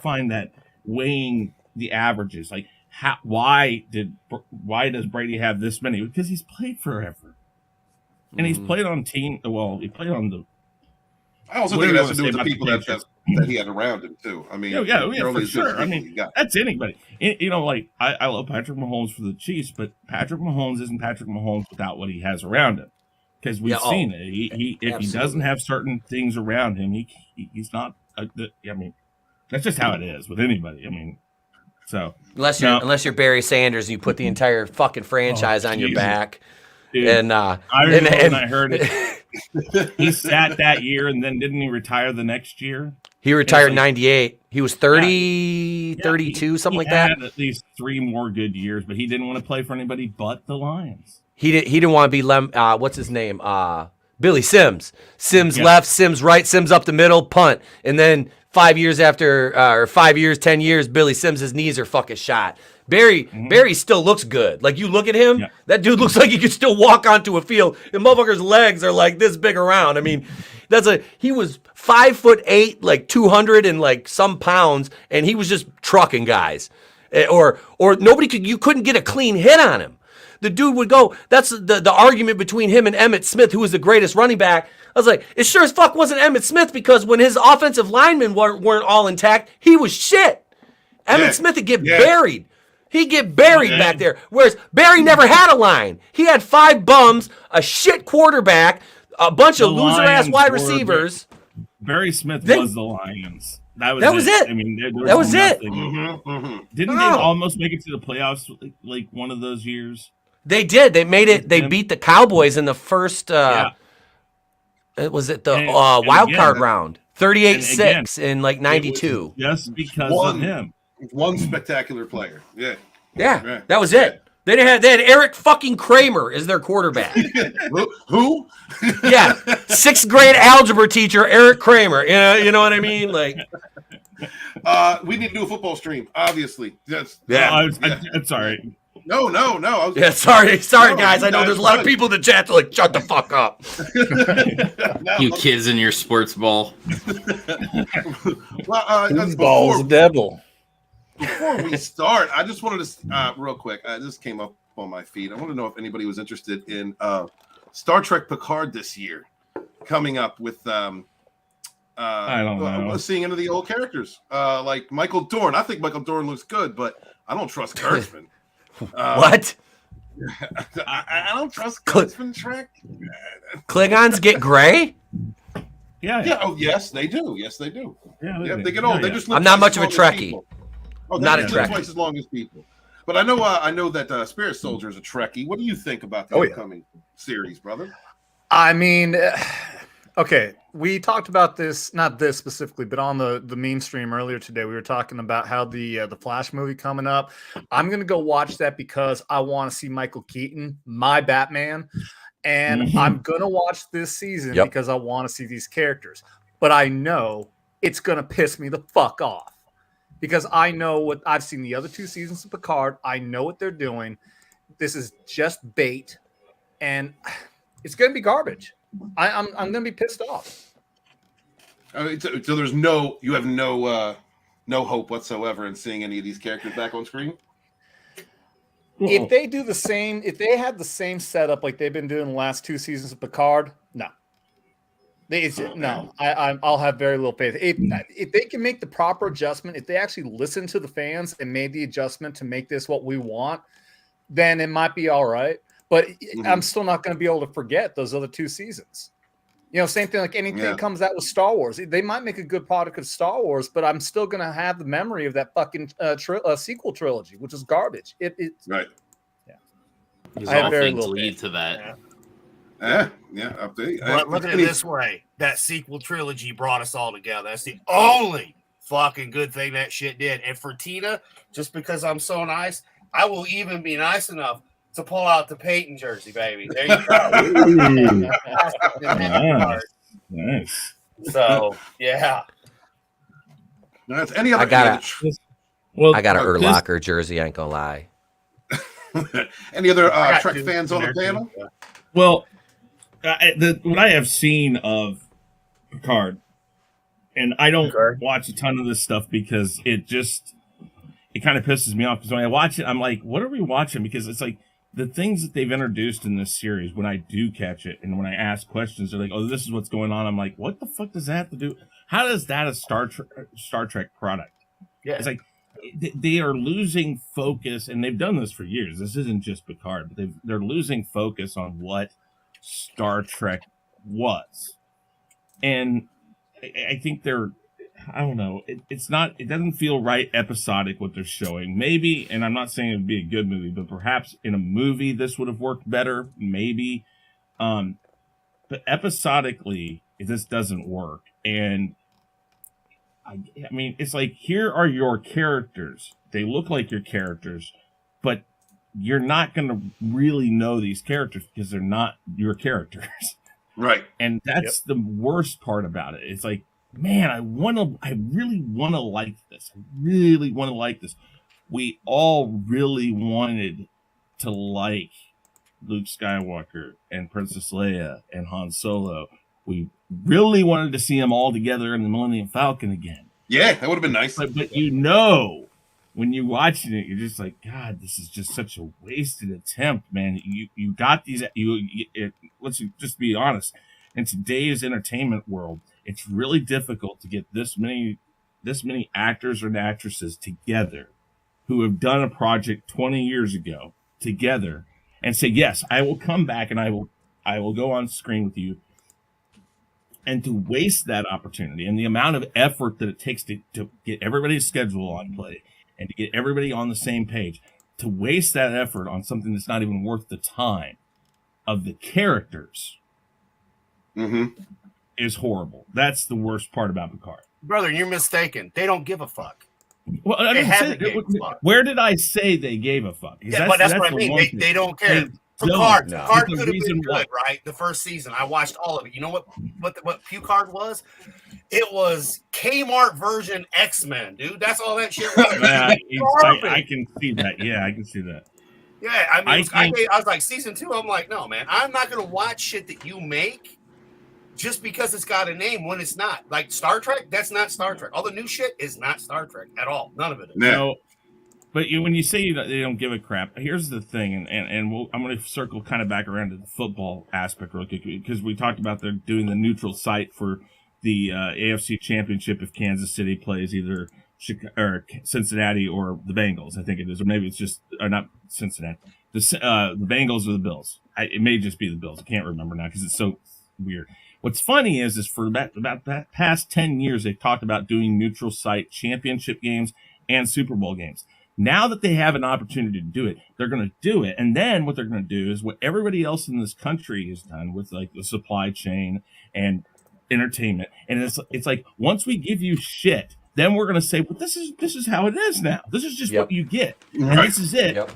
find that weighing the averages. Like, why does Brady have this many? Because he's played forever. And he's played on team. Well, he played on the. I also think it has to do with the people that he had around him too. I mean, yeah, for sure. I mean, that's anybody. Like I love Patrick Mahomes for the Chiefs, but Patrick Mahomes isn't Patrick Mahomes without what he has around him. Because we've seen it. If he doesn't have certain things around him, he's not. I mean, that's just how it is with anybody. I mean, so unless you're Barry Sanders, and you put the entire fucking franchise on your back. Dude, and I remember when I heard it. He sat that year, and then didn't he retire the next year? He retired in 98. He was 30, 32, something like that. He had at least 3 more good years, but he didn't want to play for anybody but the Lions. He didn't want to be what's his name? Billy Sims. Sims left, Sims right, Sims up the middle, punt. And then 5 years after, or 5 years, 10 years, Billy Sims' knees are fucking shot. Barry still looks good. Like, you look at him, that dude looks like he could still walk onto a field. And motherfucker's legs are like this big around. I mean, he was 5'8", like 200 and like some pounds, and he was just trucking guys. Or you couldn't get a clean hit on him. The dude would go, that's the argument between him and Emmitt Smith, who was the greatest running back. I was like, it sure as fuck wasn't Emmitt Smith, because when his offensive linemen weren't all intact, he was shit. Emmitt Smith would get buried. He'd get buried back there. Whereas Barry never had a line. He had 5 bums, a shit quarterback, a bunch of loser-ass wide receivers. Barry Smith was the Lions. That was it. I mean, that was it. Didn't they almost make it to the playoffs like one of those years? They did. They made it. They beat the Cowboys in the first. Was it the wild card round? 38-6 in like 92. Just because of him. One spectacular player. Yeah, that was it. They had Eric fucking Kramer as their quarterback. Who? Yeah, 6th grade algebra teacher Eric Kramer. You know what I mean? Like, we need to do a football stream. Obviously, I'm sorry. No. Sorry, guys. I know there's a lot of people in the chat that like, shut the fuck up. You kids in your sports ball. Balls devil. Before we start, I just wanted to real quick. This came up on my feed. I want to know if anybody was interested in Star Trek Picard this year, coming up with I don't know, seeing into the old characters like Michael Dorn. I think Michael Dorn looks good, but I don't trust Kurtzman. What? I don't trust Kurtzman Trek. Klingons get gray? Yeah. Oh, yes, they do. Yeah, they get old. They just. I'm not much of a Trekkie. Oh, not a Trekkie. Twice as long as people. But I know that Spirit Soldier is a Trekkie. What do you think about the upcoming series, brother? I mean, okay, we talked about this, not this specifically, but on the meme stream earlier today, we were talking about how the Flash movie coming up. I'm gonna go watch that because I want to see Michael Keaton, my Batman, and I'm gonna watch this season because I want to see these characters. But I know it's gonna piss me the fuck off. Because I know what I've seen the other 2 seasons of Picard. I know what they're doing. This is just bait, and it's going to be garbage. I'm going to be pissed off. So there's you have no hope whatsoever in seeing any of these characters back on screen. If they do the same, if they had the same setup like they've been doing the last 2 seasons of Picard, no. I'll have very little faith. If they can make the proper adjustment, if they actually listen to the fans and made the adjustment to make this what we want, then it might be all right. But I'm still not going to be able to forget those other 2 seasons. Same thing like anything comes out with Star Wars. They might make a good product of Star Wars, but I'm still going to have the memory of that fucking sequel trilogy, which is garbage. Right. These I have all very things little lead to that. Up there. But look at it this way: that sequel trilogy brought us all together. That's the only fucking good thing that shit did. And for Tina, just because I'm so nice, I will even be nice enough to pull out the Peyton jersey, baby. There you go. Nice. So yeah. That's any other. I got Well, I got an this- Urlacher jersey. I ain't gonna lie. Any other I got Trek 2 fans on the there, too. panel? Well, what I have seen of Picard, and I don't watch a ton of this stuff because it kind of pisses me off. Because when I watch it, I'm like, what are we watching? Because it's like the things that they've introduced in this series, when I do catch it and when I ask questions, they're like, oh, this is what's going on. I'm like, what the fuck does that have to do? How does that a Star Trek product? Yeah. It's like they are losing focus, and they've done this for years. This isn't just Picard, but they're losing focus on what Star Trek was. And I think I don't know, it doesn't feel right episodic what they're showing. Maybe, and I'm not saying it would be a good movie, but perhaps in a movie this would have worked better, maybe. But episodically, this doesn't work. And I mean, it's like, here are your characters. They look like your characters, but you're not going to really know these characters because they're not your characters. Right. And that's the worst part about it. It's like, man, I really want to like this. I really want to like this. We all really wanted to like Luke Skywalker and Princess Leia and Han Solo. We really wanted to see them all together in the Millennium Falcon again. Yeah, that would have been nice. But when you're watching it, you're just like, God, this is just such a wasted attempt, man. You got these. Let's just be honest. In today's entertainment world, it's really difficult to get this many actors and actresses together who have done a project 20 years ago together and say, yes, I will come back and I will go on screen with you. And to waste that opportunity and the amount of effort that it takes to get everybody's schedule on play and to get everybody on the same page, to waste that effort on something that's not even worth the time of the characters is horrible. That's the worst part about Picard. Brother, you're mistaken. They don't give a fuck. Well, I They didn't haven't say, gave a fuck. where did I say they gave a fuck? Yeah, but that's what I the mean. one thing. They don't care. They Picard don't. could It's the have reason been why. good, right? The first season, I watched all of it. You know what Picard was? It was Kmart version X-Men, dude. That's all that shit was. I can see that. Yeah, I can see that. Yeah, I mean, I I was like, season 2, I'm like, no, man, I'm not going to watch shit that you make just because it's got a name when it's not. Like Star Trek, that's not Star Trek. All the new shit is not Star Trek at all. None of it is. No. But when you say they don't give a crap, here's the thing, and I'm going to circle kind of back around to the football aspect real quick, because we talked about they're doing the neutral site for the AFC Championship if Kansas City plays either Cincinnati or the Bengals, I think it is, or maybe it's just not Cincinnati. The Bengals or the Bills. It may just be the Bills. I can't remember now because it's so weird. What's funny is for about that past 10 years, they've talked about doing neutral site championship games and Super Bowl games. Now that they have an opportunity to do it, they're going to do it. And then what they're going to do is what everybody else in this country has done with like the supply chain and entertainment. And it's like, once we give you shit, then we're going to say, well, this is how it is now. This is just what you get. And this is it. Yep.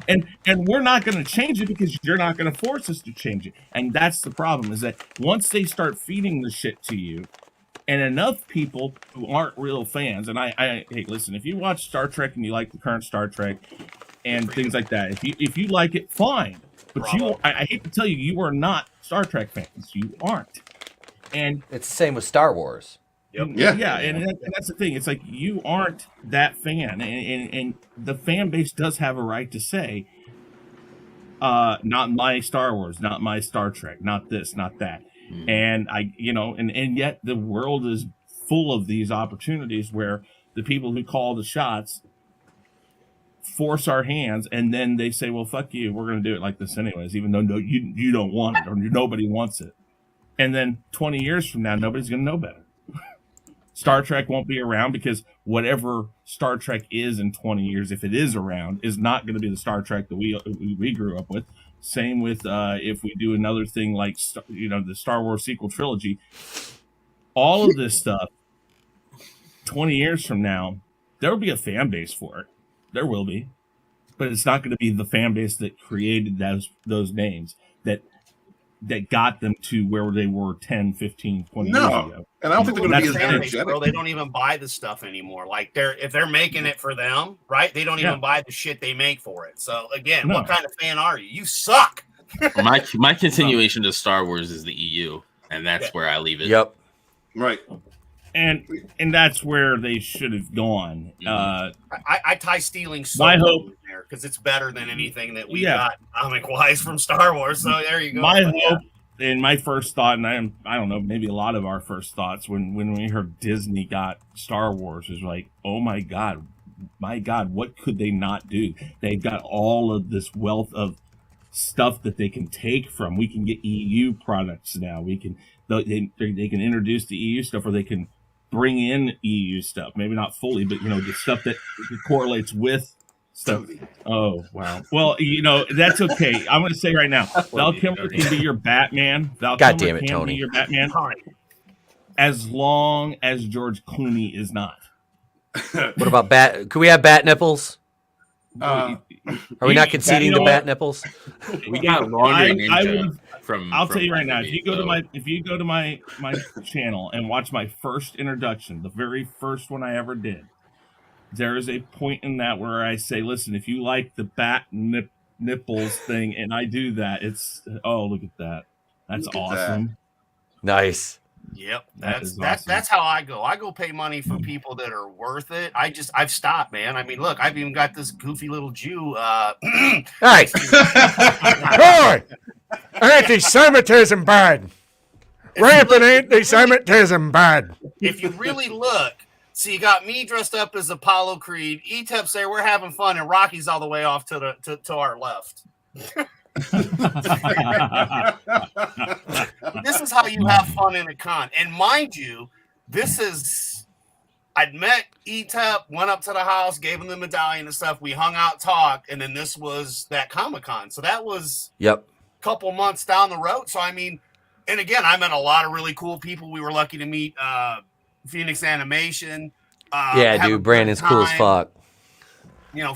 And we're not going to change it because you're not going to force us to change it. And that's the problem, is that once they start feeding the shit to you, and enough people who aren't real fans, and hey, listen, if you watch Star Trek and you like the current Star Trek and things like that, if you like it, fine. But I hate to tell you, you are not Star Trek fans. You aren't. And it's the same with Star Wars. Yep. Yeah, and that's the thing. It's like you aren't that fan, and the fan base does have a right to say, not my Star Wars, not my Star Trek, not this, not that. And and yet the world is full of these opportunities where the people who call the shots force our hands, and then they say, well, fuck you, we're going to do it like this anyways, even though you don't want it, or nobody wants it. And then 20 years from now, nobody's going to know better. Star Trek won't be around because whatever Star Trek is in 20 years, if it is around, is not going to be the Star Trek that we grew up with. Same with if we do another thing like the Star Wars sequel trilogy. All of this stuff, 20 years from now, there will be a fan base for it. There will be, but it's not going to be the fan base that created those names that got them to where they were 10, 15, 20 years ago. And I don't think they're going to be as energetic. Bro, they don't even buy the stuff anymore. Like if they're making it for them, right? They don't even buy the shit they make for it. So again, what kind of fan are you? You suck. my continuation to Star Wars is the EU, and that's where I leave it. Yep. Right. And that's where they should have gone. I tie stealing my hope in there because it's better than anything that we got comic wise from Star Wars. So there you go. My hope and my first thought, and I don't know, maybe a lot of our first thoughts when we heard Disney got Star Wars was like, oh my God, what could they not do? They've got all of this wealth of stuff that they can take from. We can get EU products now. They can introduce the EU stuff, or they can bring in EU stuff. Maybe not fully, but the stuff that correlates with stuff. Oh wow. Well, that's okay. I'm going to say right now, Val Kilmer can be your Batman. God damn it, Tony. Be your Batman, as long as George Clooney is not. What about bat? Could we have bat nipples? Are we not conceding the bat nipples? We got Laundry Ninja I'll tell you right now, if you go to my channel and watch my first introduction, the very first one I ever did, there is a point in that where I say, listen, if you like the bat nipples thing and I do that, look at that. That's awesome. Nice. Yep, that's how I go. I go pay money for people that are worth it. I've stopped, man. I mean, look, I've even got this goofy little Jew. Hey, boy, anti-Semitism bad. Rampant anti-Semitism bad. If you really look, so you got me dressed up as Apollo Creed. Etep say we're having fun, and Rocky's all the way off to our left. This is how you have fun in a con. And mind you, I'd met Etep, went up to the house, gave him the medallion and stuff. We hung out, talked, and then this was that Comic-Con. So that was a couple months down the road. So I mean, and again, I met a lot of really cool people. We were lucky to meet Phoenix Animation. Dude, Brandon's cool as fuck.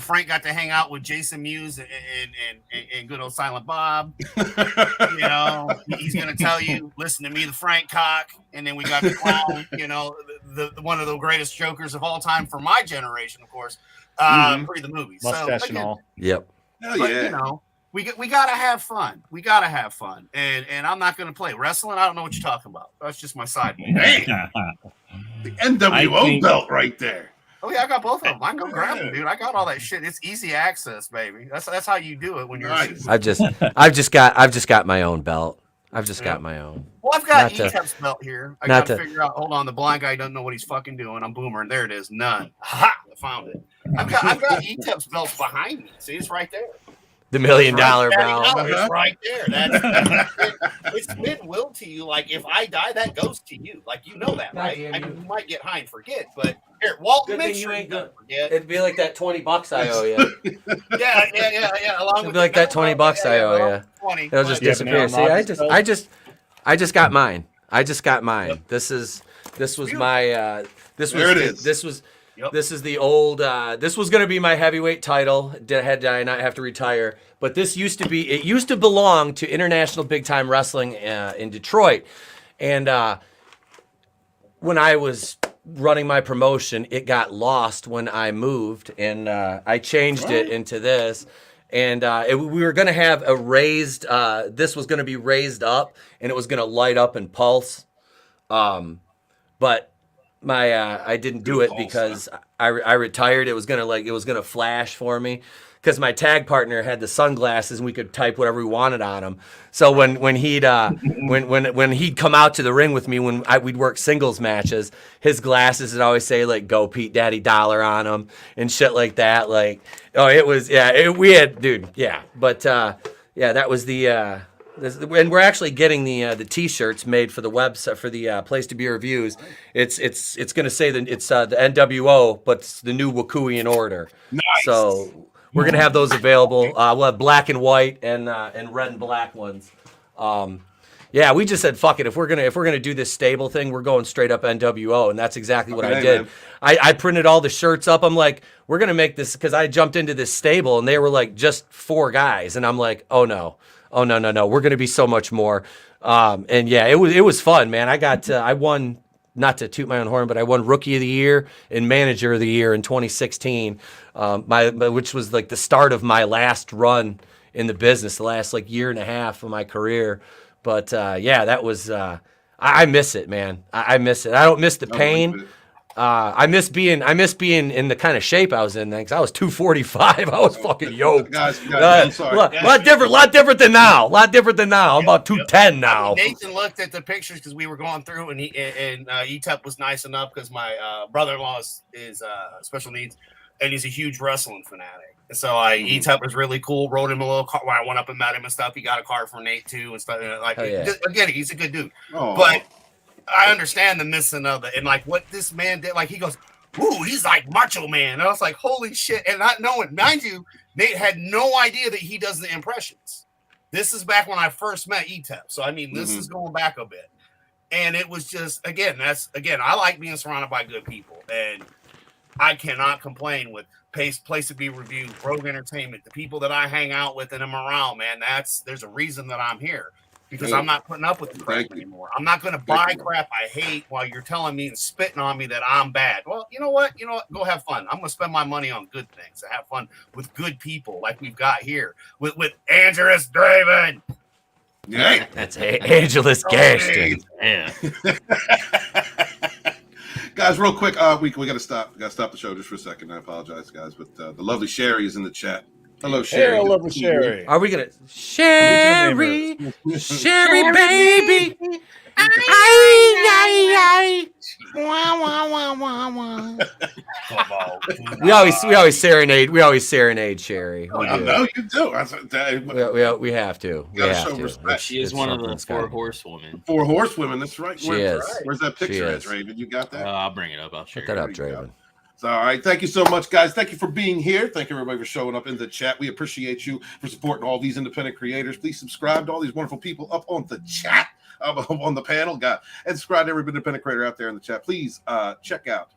Frank got to hang out with Jason Mewes and good old Silent Bob. He's going to tell you, listen to me, the Frank cock. And then we got the clown, the one of the greatest jokers of all time for my generation, of course, pre the movies. Mustache and all. Yep. Hell yeah. We got to have fun. We got to have fun. And I'm not going to play wrestling. I don't know what you're talking about. That's just my side. The NWO belt right there. Oh yeah, I got both of them. I can go grab them, dude. I got all that shit. It's easy access, baby. That's how you do it when you're. Nice. I've just got my own belt. I've just got my own. Well, I've got Etep's belt here. I got to figure out. Hold on, the blind guy doesn't know what he's fucking doing. I'm Boomer, and there it is. None. Ha! I found it. I've got Etep's belt behind me. See, it's right there. The $1 million belt. It's right there. It's mid-will to you. Like, if I die, that goes to you. Like, you know that, right? I mean, you might get high and forget, but here, Walton, make sure you don't forget. It'd be like that $20 I owe you. Yeah. It'd be like that $20 I owe you. 20. It'll just disappear. See, I just got mine. This was my. This is the old. This was going to be my heavyweight title. Had I not have to retire, but this used to belong to International Big Time Wrestling in Detroit, and when I was running my promotion, it got lost when I moved, and I changed it into this. And we were going to have a raised. This was going to be raised up, and it was going to light up and pulse. But I didn't do it because I retired. It was gonna flash for me because my tag partner had the sunglasses and we could type whatever we wanted on them. So when he'd when he'd come out to the ring with me when we'd work singles matches, his glasses would always say like "Go Pete Daddy Dollar" on them and shit like that. Like, oh, it was we had but that was the. And we're actually getting the T-shirts made for the website for the place to be reviews. It's going to say that it's the NWO, but it's the new Wakuian Order. Nice. So we're going to have those available. We'll have black and white and red and black ones. We just said fuck it. If we're gonna do this stable thing, we're going straight up NWO, and that's exactly what I did. I printed all the shirts up. I'm like, we're gonna make this because I jumped into this stable and they were like just 4 guys, and I'm like, oh no. We're going to be so much more. It was fun, man. I won, not to toot my own horn, but I won Rookie of the Year and Manager of the Year in 2016, which was like the start of my last run in the business, the last like year and a half of my career. But that was, I miss it, man. I miss it. I don't miss the pain. I miss being in the kind of shape I was in then, because I was 245. I was fucking yoked. Guys, I'm sorry. Lot different than now. I'm about 210 now. Nathan looked at the pictures because we were going through, and ETEP was nice enough because my brother-in-law is special needs, and he's a huge wrestling fanatic. And so ETEP was really cool. Wrote him a little card when I went up and met him and stuff. He got a card for Nate too and stuff. Again, he's a good dude, but I understand the missing of it and like what this man did. Like he goes, "Ooh, he's like Macho Man." And I was like, "Holy shit!" And not knowing, mind you, Nate had no idea that he does the impressions. This is back when I first met ETEP, so I mean, this is going back a bit. And it was just I like being surrounded by good people, and I cannot complain with place to be reviewed, Rogue Entertainment, the people that I hang out with and am around. Man, there's a reason that I'm here. Because I'm not putting up with the crap anymore. I'm not going to buy crap I hate while you're telling me and spitting on me that I'm bad. Well, you know what? Go have fun. I'm going to spend my money on good things. Have fun with good people like we've got here with Angelus Draven. Yeah, that's Angelus Gaston. Yeah. Guys, real quick, we got to stop. We got to stop the show just for a second. I apologize, guys, but the lovely Sherry is in the chat. Hello, Sherry. Hey, lovely Sherry. Are we gonna Sherry, baby? We always serenade Sherry. I know you do. We have to. She is one of the 4 horsewomen. 4 horsewomen. That's right. She is. Where's that picture at, Draven? You got that? I'll bring it up. I'll share Put that up, Draven. All right. Thank you so much, guys. Thank you for being here. Thank you, everybody, for showing up in the chat. We appreciate you for supporting all these independent creators. Please subscribe to all these wonderful people up on the chat, on the panel, and subscribe to every independent creator out there in the chat. Please check out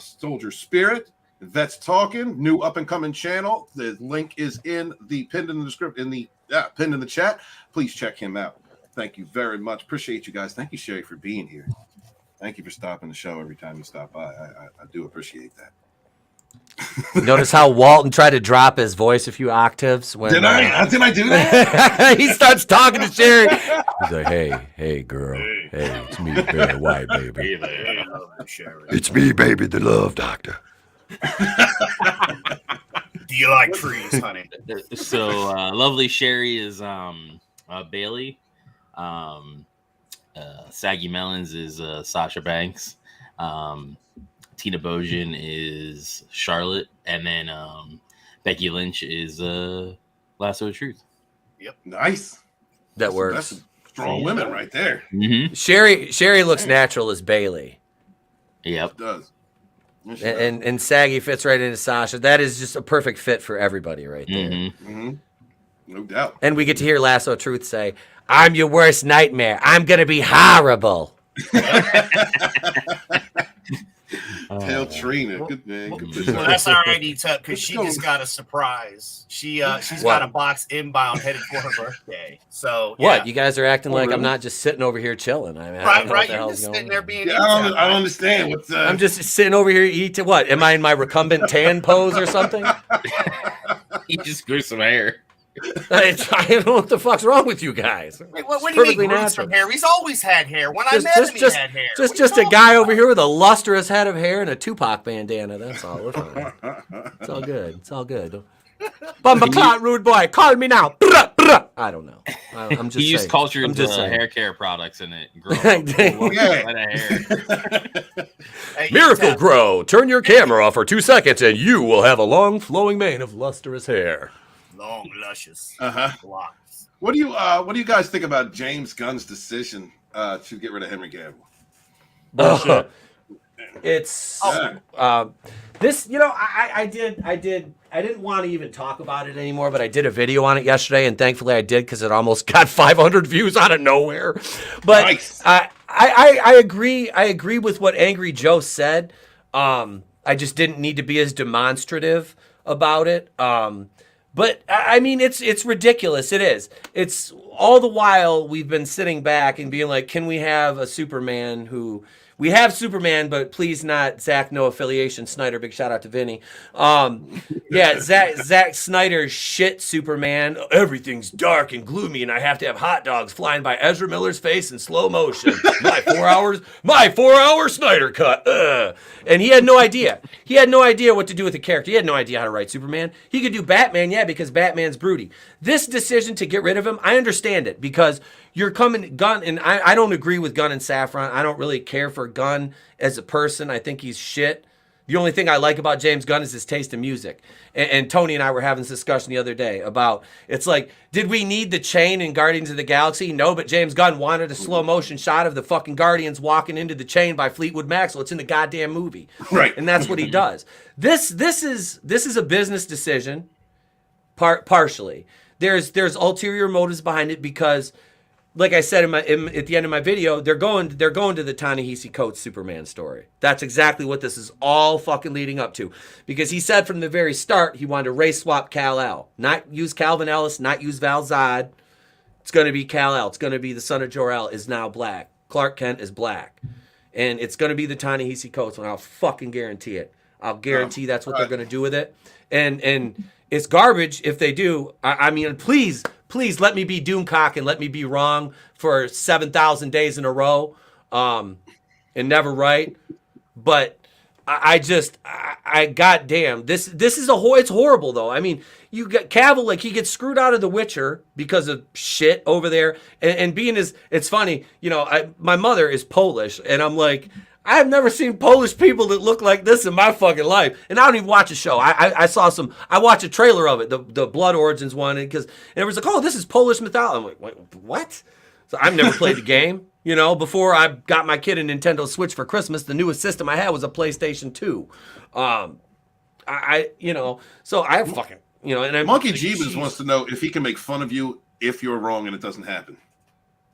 Soldier Spirit. That's Talking, new up and coming channel. The link is pinned in the description, pinned in the chat. Please check him out. Thank you very much. Appreciate you guys. Thank you, Sherry, for being here. Thank you for stopping the show every time you stop by. I do appreciate that. Notice how Walton tried to drop his voice a few octaves when Did I do that? he starts talking to Sherry. He's like, "Hey, girl. Hey, it's me, Barry White, baby. It's me, baby, the love doctor." Do you like trees, honey? So lovely Sherry is Bailey. Saggy Melons is Sasha Banks. Tina Bojan is Charlotte, and then Becky Lynch is Lasso of Truth. Yep, nice. That works. That's strong women right there. Mm-hmm. Sherry looks natural as Bailey. Yep, it does. And Saggy fits right into Sasha. That is just a perfect fit for everybody right there. Mm-hmm. No doubt. And we get to hear Lasso of Truth say, "I'm your worst nightmare. I'm gonna be horrible." Tell Trina, good man. Well, that's all right, ETEP, because she just got a surprise. She's got a box inbound headed for her birthday. So what? You guys are acting like I'm not just sitting over here chilling. I mean, right. You're just sitting there being. I don't understand what's. I'm just sitting over here eating. What? Am I in my recumbent tan pose or something? He just grew some hair. I don't know what the fuck's wrong with you guys. Wait, what do It's you mean perfectly grew natural. some hair? He's always had hair. When I met him, he had hair. What Just are a you guy talking over here with a lustrous head of hair and a Tupac bandana. That's all. We're fine. It's all good. It's all good. Bumba clout, rude boy. Call me now. I don't know. I'm just He used saying. cultured I'm just saying. hair care products in it. Hey, Miracle Grow. Turn your camera off for 2 seconds and you will have a long flowing mane of lustrous hair. long, luscious locks. What do you guys think about James Gunn's decision to get rid of Henry Cavill? Bullshit. It's this, I didn't want to even talk about it anymore, but I did a video on it yesterday, and thankfully I did because it almost got 500 views out of nowhere. But Nice. I agree with what Angry Joe said. I just didn't need to be as demonstrative about it. But I mean, it's ridiculous. It is. It's all the while we've been sitting back and being like, can we have a Superman who... We have Superman, but please not Zack, no affiliation. Snyder, big shout out to Vinny. Yeah, Zack Snyder's shit Superman. Everything's dark and gloomy, and I have to have hot dogs flying by Ezra Miller's face in slow motion. My 4-hour Snyder cut. And he had no idea. He had no idea what to do with the character. He had no idea how to write Superman. He could do Batman, yeah, because Batman's broody. This decision to get rid of him, I understand it, because you're coming, Gunn, and I don't agree with Gunn and Saffron. I don't really care for Gunn as a person. I think he's shit. The only thing I like about James Gunn is his taste in music. And Tony and I were having this discussion the other day about, it's like, did we need the chain in Guardians of the Galaxy? No, but James Gunn wanted a slow motion shot of the fucking Guardians walking into the chain by Fleetwood Mac, so it's in the goddamn movie. Right. And that's what he does. This is a business decision, partially. There's ulterior motives behind it because, like I said at the end of my video, they're going to the Ta-Nehisi Coates Superman story. That's exactly what this is all fucking leading up to. Because he said from the very start he wanted to race swap Kal-El. Not use Calvin Ellis, not use Val Zod. It's going to be Kal-El. It's going to be the son of Jor-El is now black. Clark Kent is black. And it's going to be the Ta-Nehisi Coates one. I'll fucking guarantee it. I'll guarantee that's what they're going to do with it. And it's garbage if they do. I mean, please let me be Doomcock and let me be wrong for 7,000 days in a row and never right. But I goddamn, this is it's horrible though. I mean, you got Cavill, like he gets screwed out of The Witcher because of shit over there. And being it's funny, my mother is Polish and I'm like, I've never seen Polish people that look like this in my fucking life. And I don't even watch a show. I watched a trailer of it, the Blood Origins one, and it was like, oh, this is Polish mythology. I'm like, wait, what? So I've never played the game. Before I got my kid a Nintendo Switch for Christmas, the newest system I had was a PlayStation 2. So I fucking, and I'm Monkey Jeebus wants to know if he can make fun of you if you're wrong and it doesn't happen.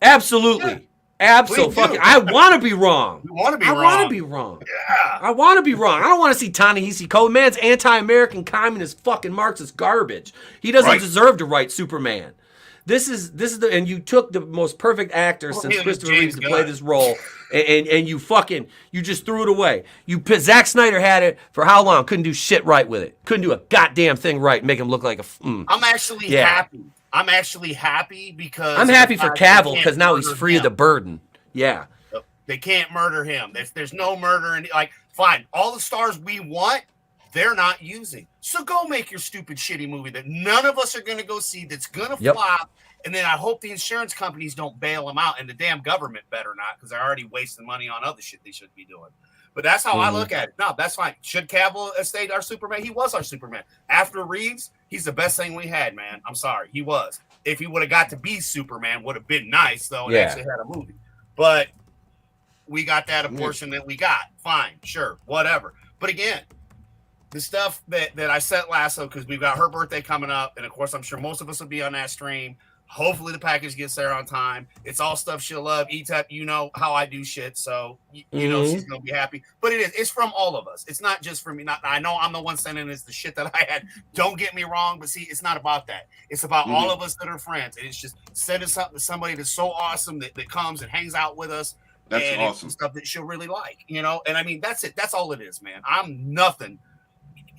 Absolutely. Yeah. Absolutely. I want to be wrong. You want to be wrong. I want to be wrong. Yeah. I want to be wrong. I don't want to see Ta-Nehisi Coates. Man's anti-American, communist, fucking Marxist garbage. He doesn't deserve to write Superman. This is and you took the most perfect actor since Christopher Reeves to play this role, and you just threw it away. Zack Snyder had it for how long? Couldn't do shit right with it. Couldn't do a goddamn thing right. Make him look like a. I'm actually happy. I'm actually happy because I'm happy for Cavill because now he's free of the burden. Yeah. They can't murder him. There's no murder. And fine. All the stars we want, they're not using. So go make your stupid, shitty movie that none of us are going to go see that's going to flop. And then I hope the insurance companies don't bail them out and the damn government better not because they're already wasting money on other shit they should be doing. But that's how I look at it. No, that's fine. Should Cavill have stayed our Superman? He was our Superman. After Reeves, he's the best thing we had, man. I'm sorry. He was. If he would have got to be Superman, would have been nice, though, and actually had a movie. But we got that abortion that we got. Fine. Sure. Whatever. But again, the stuff that I sent last, because we've got her birthday coming up, and of course, I'm sure most of us will be on that stream. Hopefully the package gets there on time. It's all stuff she'll love. E-Tap, you know how I do shit, so you know she's gonna be happy. But it's from all of us. It's not just for me. I know I'm the one sending this the shit that I had. Don't get me wrong, but see, it's not about that. It's about all of us that are friends. And it's just sending something to somebody that's so awesome that comes and hangs out with us. That's and awesome. It's stuff that she'll really like, And I mean, that's it. That's all it is, man. I'm nothing.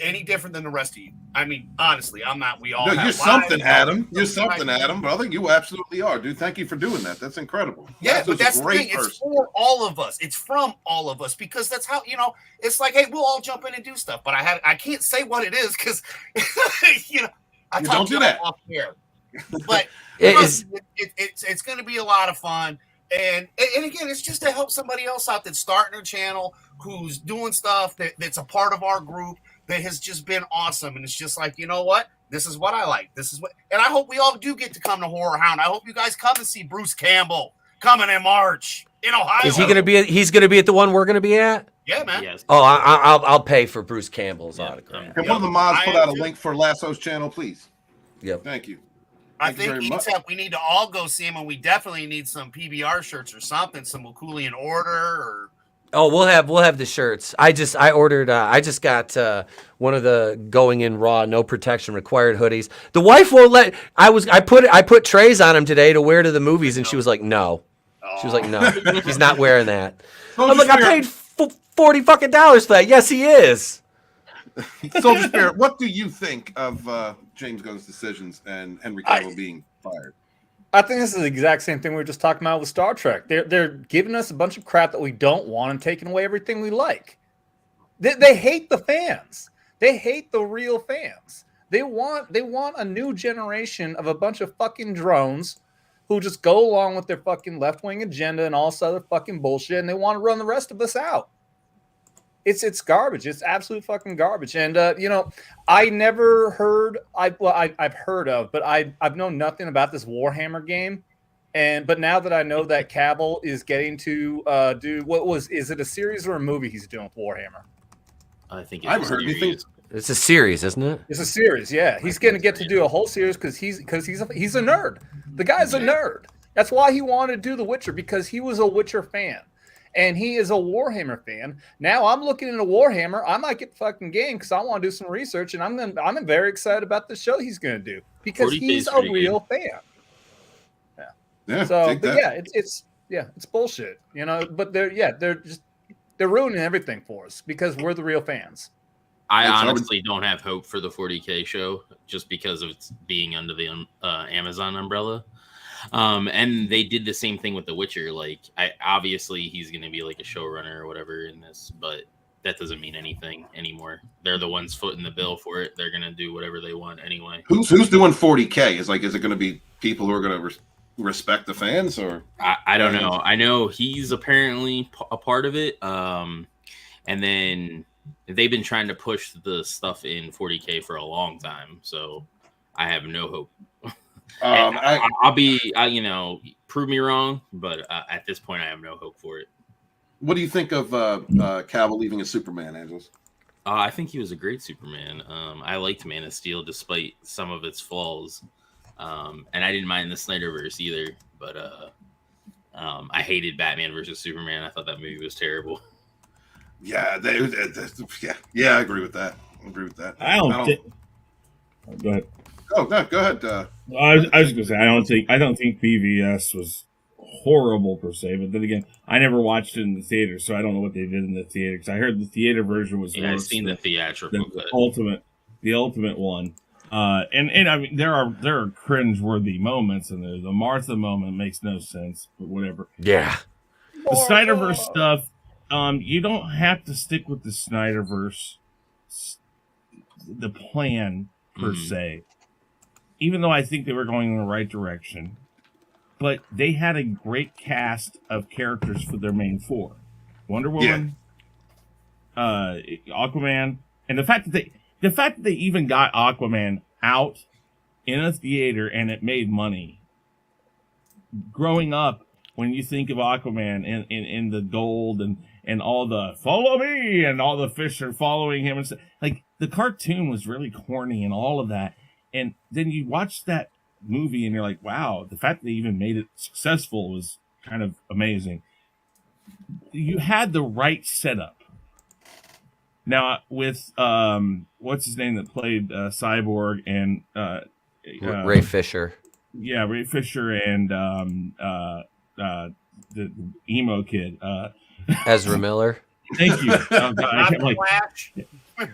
any different than the rest of you. I mean, honestly, I'm not. We all. No, have you're lives, something, we all Adam. have You're stuff, something, right? Adam, brother. You absolutely are, dude. Thank you for doing that. That's incredible. Yeah, That's but that's a the great thing. It's person. for all of us. It's from all of us because that's how it's like, hey, we'll all jump in and do stuff. But I can't say what it is because I You talk don't to do you that. off air. But It's it's going to be a lot of fun. And again, it's just to help somebody else out that's starting their channel, who's doing stuff that's a part of our group that has just been awesome. And it's just like, you know what? This is what I like. This is what, and I hope we all do get to come to Horror Hound. I hope you guys come and see Bruce Campbell coming in March in Ohio. is he gonna be? He's gonna be at the one we're gonna be at. Yeah, man. Yes. Oh, I'll pay for Bruce Campbell's autograph. Can one of the mods I put am out a too. link for Lasso's channel, please? Yep. Thank you. I Thank you think very much. ETEP, we need to all go see him, and we definitely need some PBR shirts or something, some Wakulian order or. Oh, we'll have the shirts. I just got one of the going in raw, no protection required hoodies. The wife won't let. I put trays on him today to wear to the movies, and she was like, no. She was like, no, he's not wearing that. I'm like, I paid $40 fucking for that. Yes, he is. Soldier Spirit, what do you think of James Gunn's decisions and Henry Cavill being fired? I think this is the exact same thing we were just talking about with Star Trek. They're giving us a bunch of crap that we don't want and taking away everything we like. They hate the fans. They hate the real fans. They want a new generation of a bunch of fucking drones who just go along with their fucking left-wing agenda and all this other fucking bullshit, and they want to run the rest of us out. It's garbage. It's absolute fucking garbage. And I never heard. I've heard of, but I've known nothing about this Warhammer game. But now that I know that Cavill is getting to do is it a series or a movie he's doing with Warhammer? I think I haven't heard anything. It's a series, isn't it? It's a series. Yeah, he's going to get to do a whole series because he's a nerd. The guy's a nerd. That's why he wanted to do The Witcher, because he was a Witcher fan. And he is a Warhammer fan. Now I'm looking into Warhammer. I might get the fucking game because I want to do some research, and I'm very excited about the show he's going to do because 40K he's is a pretty real fan. Yeah, So, take but that. yeah, it's bullshit, But they're ruining everything for us because we're the real fans. I It's honestly don't have hope for the 40K show just because of its being under the Amazon umbrella. And they did the same thing with The Witcher. Like, obviously he's going to be like a showrunner or whatever in this, but that doesn't mean anything anymore. They're the ones footing the bill for it. They're going to do whatever they want anyway. Who's doing 40K? Is it going to be people who are going to respect the fans, or I don't know. I know he's apparently a part of it. And then they've been trying to push the stuff in 40K for a long time. So I have no hope. I'll be, prove me wrong, but at this point, I have no hope for it. What do you think of Cavill leaving as Superman, Angeles? I think he was a great Superman. I liked Man of Steel despite some of its flaws, and I didn't mind the Snyderverse either. But I hated Batman versus Superman. I thought that movie was terrible. Yeah, I agree with that. I don't. Go ahead. Oh, no, go ahead. I was just gonna say I don't think BVS was horrible per se, but then again, I never watched it in the theater, so I don't know what they did in the theater. Because I heard the theater version was Yeah, I've worse seen the than theatrical cut. the ultimate one. And I mean there are cringe-worthy moments, and the Martha moment makes no sense, but whatever. Yeah. The Snyderverse stuff, you don't have to stick with the Snyderverse, the plan per se. Even though I think they were going in the right direction, but they had a great cast of characters for their main four: Wonder Woman, Aquaman, and the fact that they even got Aquaman out in a theater and it made money. Growing up, when you think of Aquaman in the gold and all the follow me and all the fish are following him and stuff, like the cartoon was really corny and all of that. And then you watch that movie and you're like, wow, the fact that they even made it successful was kind of amazing. You had the right setup. Now, with, what's his name that played Cyborg and Ray Fisher. Yeah, Ray Fisher and the emo kid. Ezra Miller. Thank you. Oh, God, I Not can't, the like, Flash.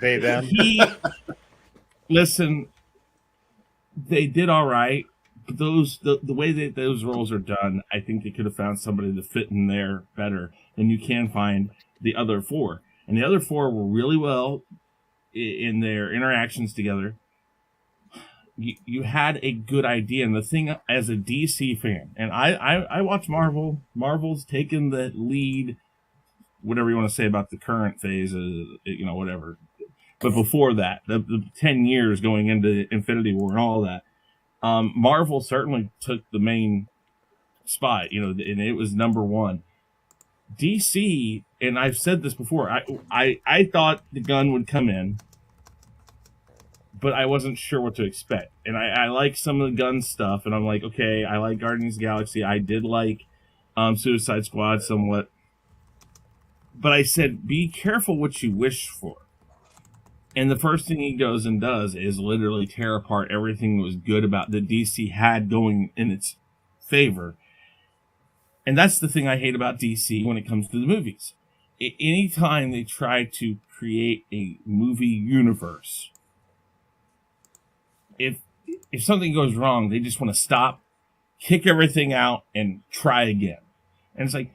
They them. listen, they did all right. But the way that those roles are done, I think they could have found somebody to fit in there better than you can find the other four. And the other four were really well in their interactions together. You had a good idea. And the thing, as a DC fan, and I watch Marvel. Marvel's taken the lead, whatever you want to say about the current phase, whatever. But before that, the 10 years going into Infinity War and all that, Marvel certainly took the main spot, and it was number one. DC, and I've said this before, I thought the Gunn would come in, but I wasn't sure what to expect. And I like some of the Gunn stuff, and I'm like, okay, I like Guardians of the Galaxy. I did like Suicide Squad somewhat. But I said, be careful what you wish for. And the first thing he goes and does is literally tear apart everything that was good about that DC had going in its favor. And that's the thing I hate about DC when it comes to the movies. Anytime they try to create a movie universe, if something goes wrong, they just want to stop, kick everything out, and try again. And it's like,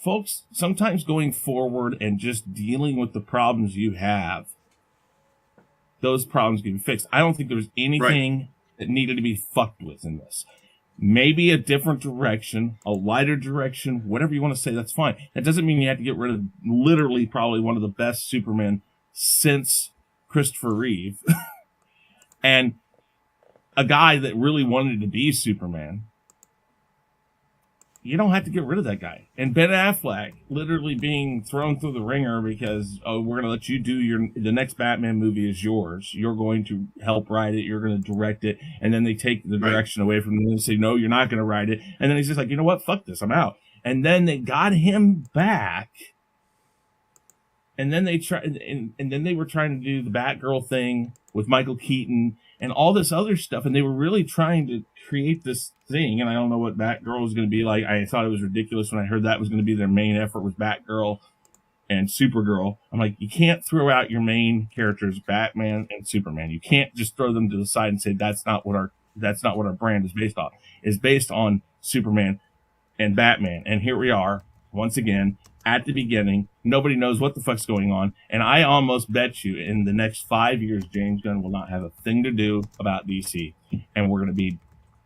folks, sometimes going forward and just dealing with the problems you have, those problems can be fixed. I don't think there was anything that needed to be fucked with in this. Maybe a different direction, a lighter direction, whatever you want to say, that's fine. That doesn't mean you have to get rid of literally probably one of the best Supermen since Christopher Reeve. And a guy that really wanted to be Superman. You don't have to get rid of that guy. And Ben Affleck literally being thrown through the ringer because, we're going to let you do the next Batman movie is yours. You're going to help write it. You're going to direct it. And then they take the direction away from him and say, no, you're not going to write it. And then he's just like, you know what? Fuck this. I'm out. And then they got him back. And then they tried, and then they were trying to do the Batgirl thing with Michael Keaton and all this other stuff. And they were really trying to create this thing. And I don't know what Batgirl was going to be like. I thought it was ridiculous when I heard that was going to be their main effort was Batgirl and Supergirl. I'm like, you can't throw out your main characters, Batman and Superman. You can't just throw them to the side and say, that's not what our brand is based on. It's based on Superman and Batman. And here we are once again at the beginning. Nobody knows what the fuck's going on. And I almost bet you in the next 5 years, James Gunn will not have a thing to do about DC. And we're going to be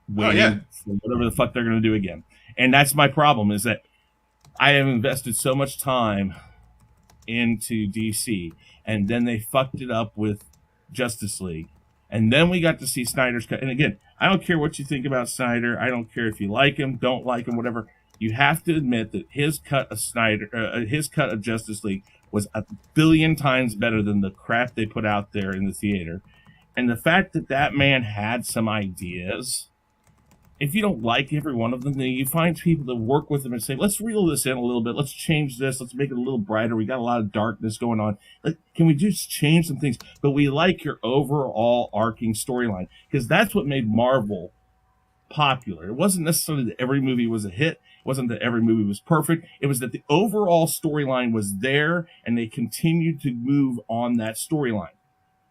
waiting for whatever the fuck they're going to do again. And that's my problem, is that I have invested so much time into DC, and then they fucked it up with Justice League. And then we got to see Snyder's cut. And again, I don't care what you think about Snyder. I don't care if you like him, don't like him, whatever. You have to admit that his cut of Justice League was 1,000,000,000 times better than the crap they put out there in the theater. And the fact that man had some ideas, if you don't like every one of them, then you find people that work with them and say, let's reel this in a little bit. Let's change this. Let's make it a little brighter. We got a lot of darkness going on. Can we just change some things? But we like your overall arcing storyline, because that's what made Marvel popular. It wasn't necessarily that every movie was a hit. It wasn't that every movie was perfect. It was that the overall storyline was there, and they continued to move on that storyline.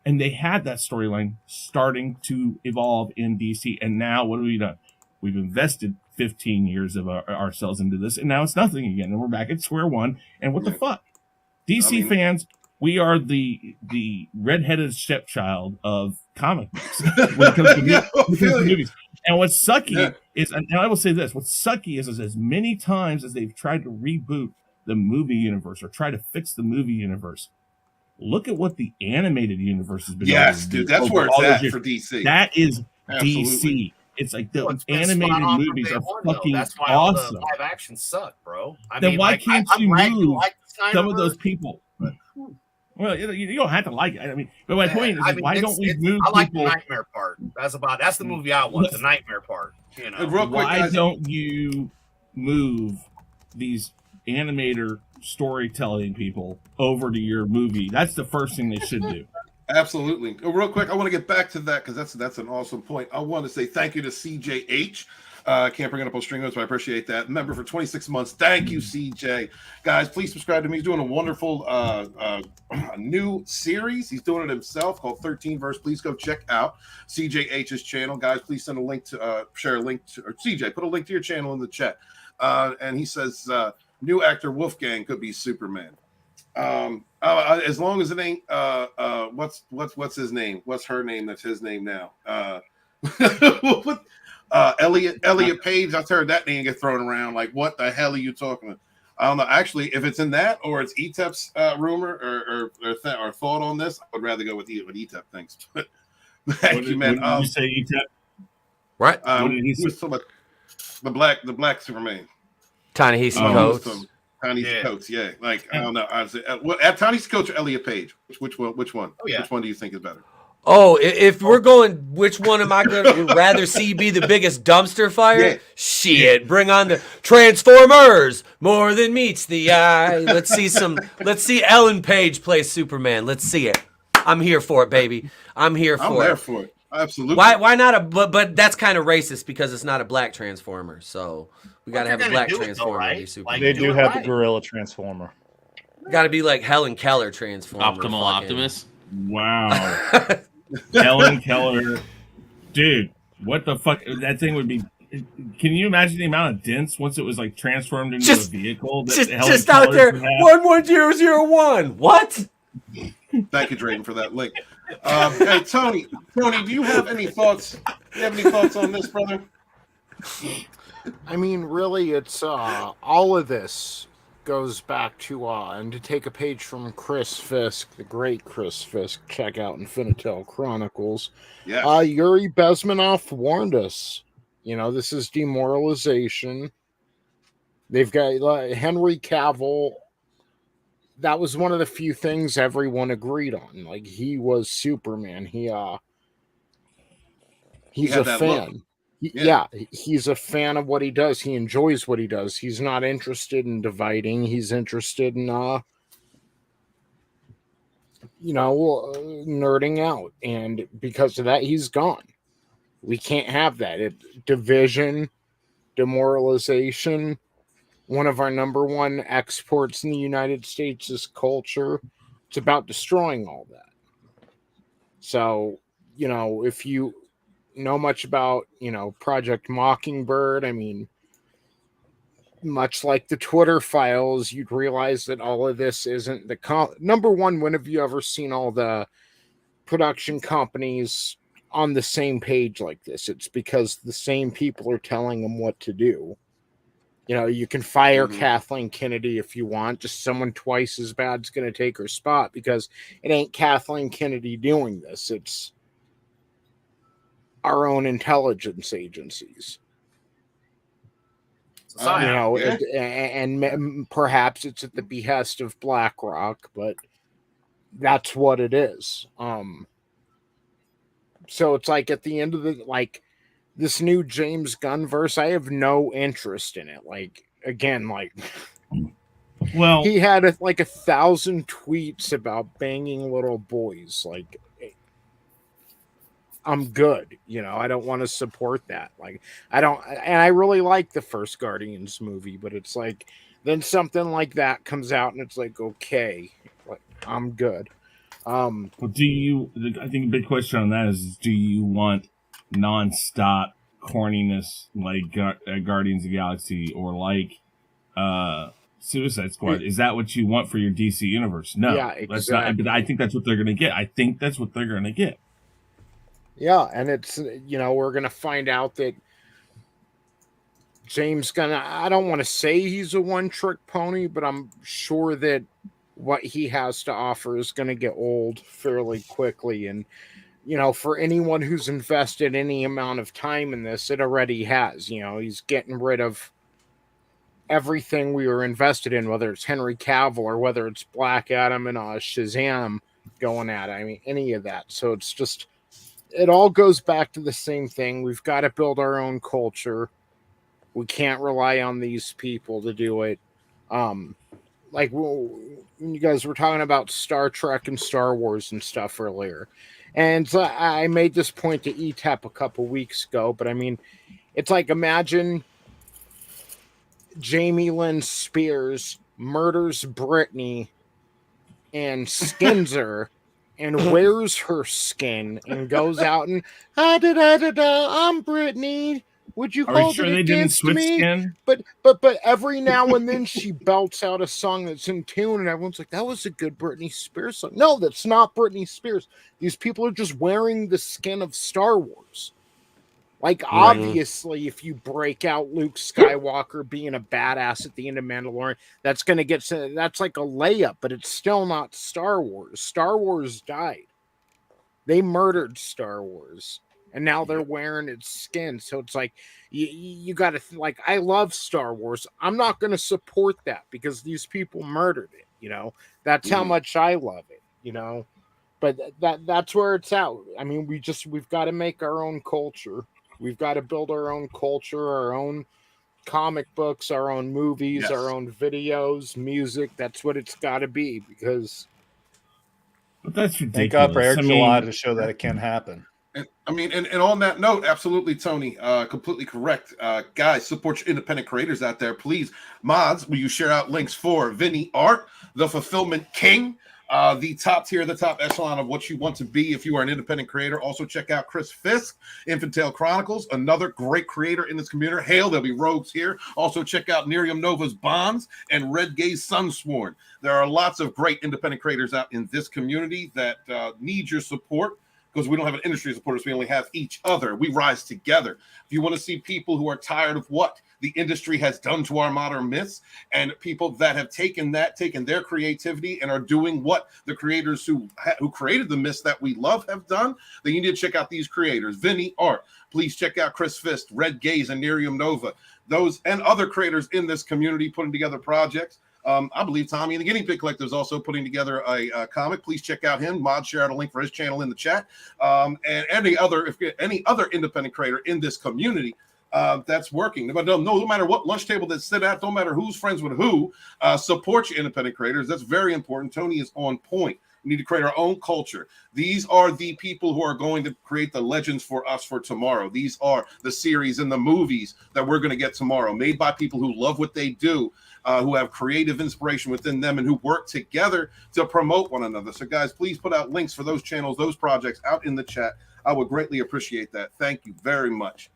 And they had that storyline starting to evolve in DC. And now what have we done? We've invested 15 years of ourselves into this, and now it's nothing again. And we're back at square one. And what the fuck? DC fans, we are the redheaded stepchild of comic books when it comes to movies. And what's sucky is, and I will say this, what's sucky is as many times as they've tried to reboot the movie universe or try to fix the movie universe, look at what the animated universe has been. Yes, dude, that's where it's at for DC. That is Absolutely. DC. It's like the Well, animated movies are fucking That's why all awesome. the live action suck, bro. Then why can't you move some of Snyderverse. those people? Well, you don't have to like it. I mean, but my point is, why don't we move I like people? the nightmare part. That's the movie I want. The nightmare part. You know. Real quick, Why guys, don't you move these animator storytelling people over to your movie? That's the first thing they should do. Absolutely. Real quick, I want to get back to that because that's an awesome point. I want to say thank you to CJH Can't bring it up on String Notes, but I appreciate that. Member for 26 months. Thank you, CJ. Guys, please subscribe to me. He's doing a wonderful new series. He's doing it himself called 13 Verse. Please go check out CJH's channel. Guys, please send a link to, share a link to, or CJ, put a link to your channel in the chat. And he says, new actor Wolfgang could be Superman. As long as it ain't, what's his name? What's her name? That's his name now. Elliot Page. I've heard that name get thrown around. Like, what the hell are you talking about? I don't know. Actually, if it's in that or it's ETEP's rumor or thought on this, I would rather go with what ETEP thinks. But thank you, man. What did you say, ETEP? What? What did he He was talking about the black Superman. Ta-Nehisi Coates. Ta-Nehisi Coates, yeah. Like, I don't know. I was Ta-Nehisi Coates or Elliot Page? Which one? Oh, yeah. Which one do you think is better? Oh, if we're going, which one am I going to rather see be the biggest dumpster fire? Yeah. Shit, bring on the Transformers, more than meets the eye. Let's see Ellen Page play Superman. Let's see it. I'm here for it, baby. I'm there for it. Absolutely. Why not but that's kind of racist because it's not a black Transformer. So we got to have a black Transformer be Superman. They do have the gorilla Transformer. Got to be like Helen Keller Transformer. Optimal Optimus. Wow. Helen Keller, dude, what the fuck? That thing would be. Can you imagine the amount of dents once it was like transformed into a vehicle? Just out there, 11001. What? Thank you, Drayden, for that link. Hey, Tony, do you have any thoughts? Do you have any thoughts on this, brother? I mean, really, it's all of this goes back to and to take a page from Chris Fisk, the great Chris Fisk. Check out Infinitel Chronicles. Yes. Yuri Bezmenov warned us. You know, this is demoralization. They've got Henry Cavill. That was one of the few things everyone agreed on. Like, he was Superman. He's a fan. He's a fan of what he does. He enjoys what he does. He's not interested in dividing. He's interested in, nerding out. And because of that, he's gone. We can't have that. Division, demoralization. One of our number one exports in the United States is culture. It's about destroying all that. So, if you know much about, Project Mockingbird, I mean, much like the Twitter files, you'd realize that all of this isn't number one. When have you ever seen all the production companies on the same page like this? It's because the same people are telling them what to do. You can fire Kathleen Kennedy if you want. Just someone twice as bad is going to take her spot because it ain't Kathleen Kennedy doing this. It's our own intelligence agencies. And perhaps it's at the behest of BlackRock, but that's what it is. So it's like at the end of this new James Gunn verse, I have no interest in it. Well, he had 1,000 tweets about banging little boys. I'm good. I don't want to support that. I really like the first Guardians movie, but it's then something like that comes out and it's okay, I'm good. I think the big question on that is, do you want nonstop corniness like Guardians of the Galaxy or Suicide Squad? Is that what you want for your DC universe? No, yeah, exactly. That's not. But I think that's what they're going to get. Yeah, and it's, we're going to find out that James Gunn, I don't want to say he's a one-trick pony, but I'm sure that what he has to offer is going to get old fairly quickly. And, for anyone who's invested any amount of time in this, it already has. He's getting rid of everything we were invested in, whether it's Henry Cavill or whether it's Black Adam and Shazam going at it. I mean, any of that. So it's just... it all goes back to the same thing. We've got to build our own culture. We can't rely on these people to do it. You guys were talking about Star Trek and Star Wars and stuff earlier. And I made this point to ETAP a couple weeks ago, but I mean, It's like, imagine Jamie Lynn Spears murders Britney and skins her and wears her skin and goes out and I'm Britney. Would you Are we hold sure it they didn't against switch me? skin? But every now and then she belts out a song that's in tune, and everyone's like, "That was a good Britney Spears song." No, that's not Britney Spears. These people are just wearing the skin of Star Wars. Like, obviously, if you break out Luke Skywalker being a badass at the end of Mandalorian, that's going to that's like a layup, but it's still not Star Wars. Star Wars died. They murdered Star Wars, and now they're wearing its skin. So it's like, you got to, like, I love Star Wars. I'm not going to support that because these people murdered it, you know? That's how much I love it, you know? But that's where it's at. I mean, we've got to make our own culture. We've got to build our own culture, our own comic books, our own movies, our own videos, music. That's what it's got to be, because. But that's ridiculous. Thank God for Eric July to show that it can happen. And on that note, absolutely, Tony, completely correct. Guys, support your independent creators out there, please. Mods, will you share out links for Vinny Art, the Fulfillment King, the top tier, the top echelon of what you want to be if you are an independent creator? Also, check out Chris Fisk, Infantile Chronicles, another great creator in this community. Hail, there'll be rogues here. Also, check out Miriam Nova's Bonds and Red Gaze Sunsworn. There are lots of great independent creators out in this community that need your support, because we don't have an industry supporters. We only have each other. We rise together. If you want to see people who are tired of what the industry has done to our modern myths, and people that have taken their creativity and are doing what the creators who created the myths that we love have done, then you need to check out these creators. Vinny Art, please check out Chris Fist, Red Gaze, and Miriam Nova. Those and other creators in this community putting together projects. I believe Tommy and the Guinea Pig Collective is also putting together a comic. Please check out him. Mod, share out a link for his channel in the chat. And any other independent creator in this community that's working. But no matter what lunch table they sit at, don't matter who's friends with who, support your independent creators. That's very important. Tony is on point. We need to create our own culture. These are the people who are going to create the legends for us for tomorrow. These are the series and the movies that we're going to get tomorrow, made by people who love what they do, who have creative inspiration within them, and who work together to promote one another. So, guys, please put out links for those channels, those projects out in the chat. I would greatly appreciate that. Thank you very much.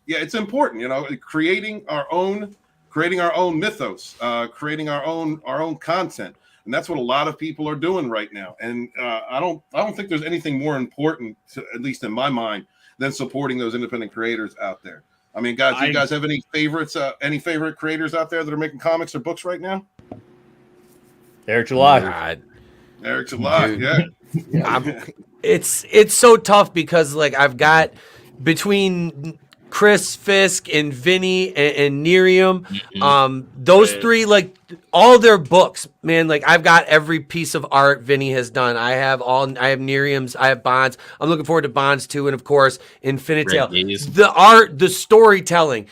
It's important, creating our own mythos, creating our own content. And that's what a lot of people are doing right now. And I don't think there's anything more important, at least in my mind, than supporting those independent creators out there. I mean, guys, do you guys have any favorites, any favorite creators out there that are making comics or books right now? Eric July. Eric July, yeah. It's so tough because, like, I've got between Chris Fisk and Vinny and Miriam, those three, like, all their books, man, like, I've got every piece of art Vinny has done. I have Miriam's, I have Bonds. I'm looking forward to Bonds too, and of course Infinitel. The art, the storytelling.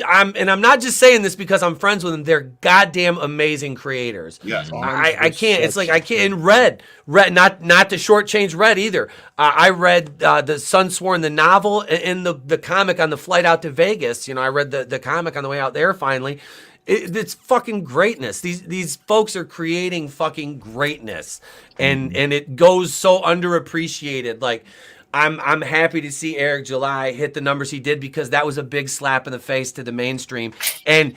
I'm not just saying this because I'm friends with them. They're goddamn amazing creators. Yes, I can't. It's like I can't. And Red, not to shortchange Red either. I read the Sunsworn, the novel, and the comic on the flight out to Vegas. I read the comic on the way out there. Finally, it's fucking greatness. These folks are creating fucking greatness, and it goes so underappreciated. Like, I'm happy to see Eric July hit the numbers he did, because that was a big slap in the face to the mainstream. And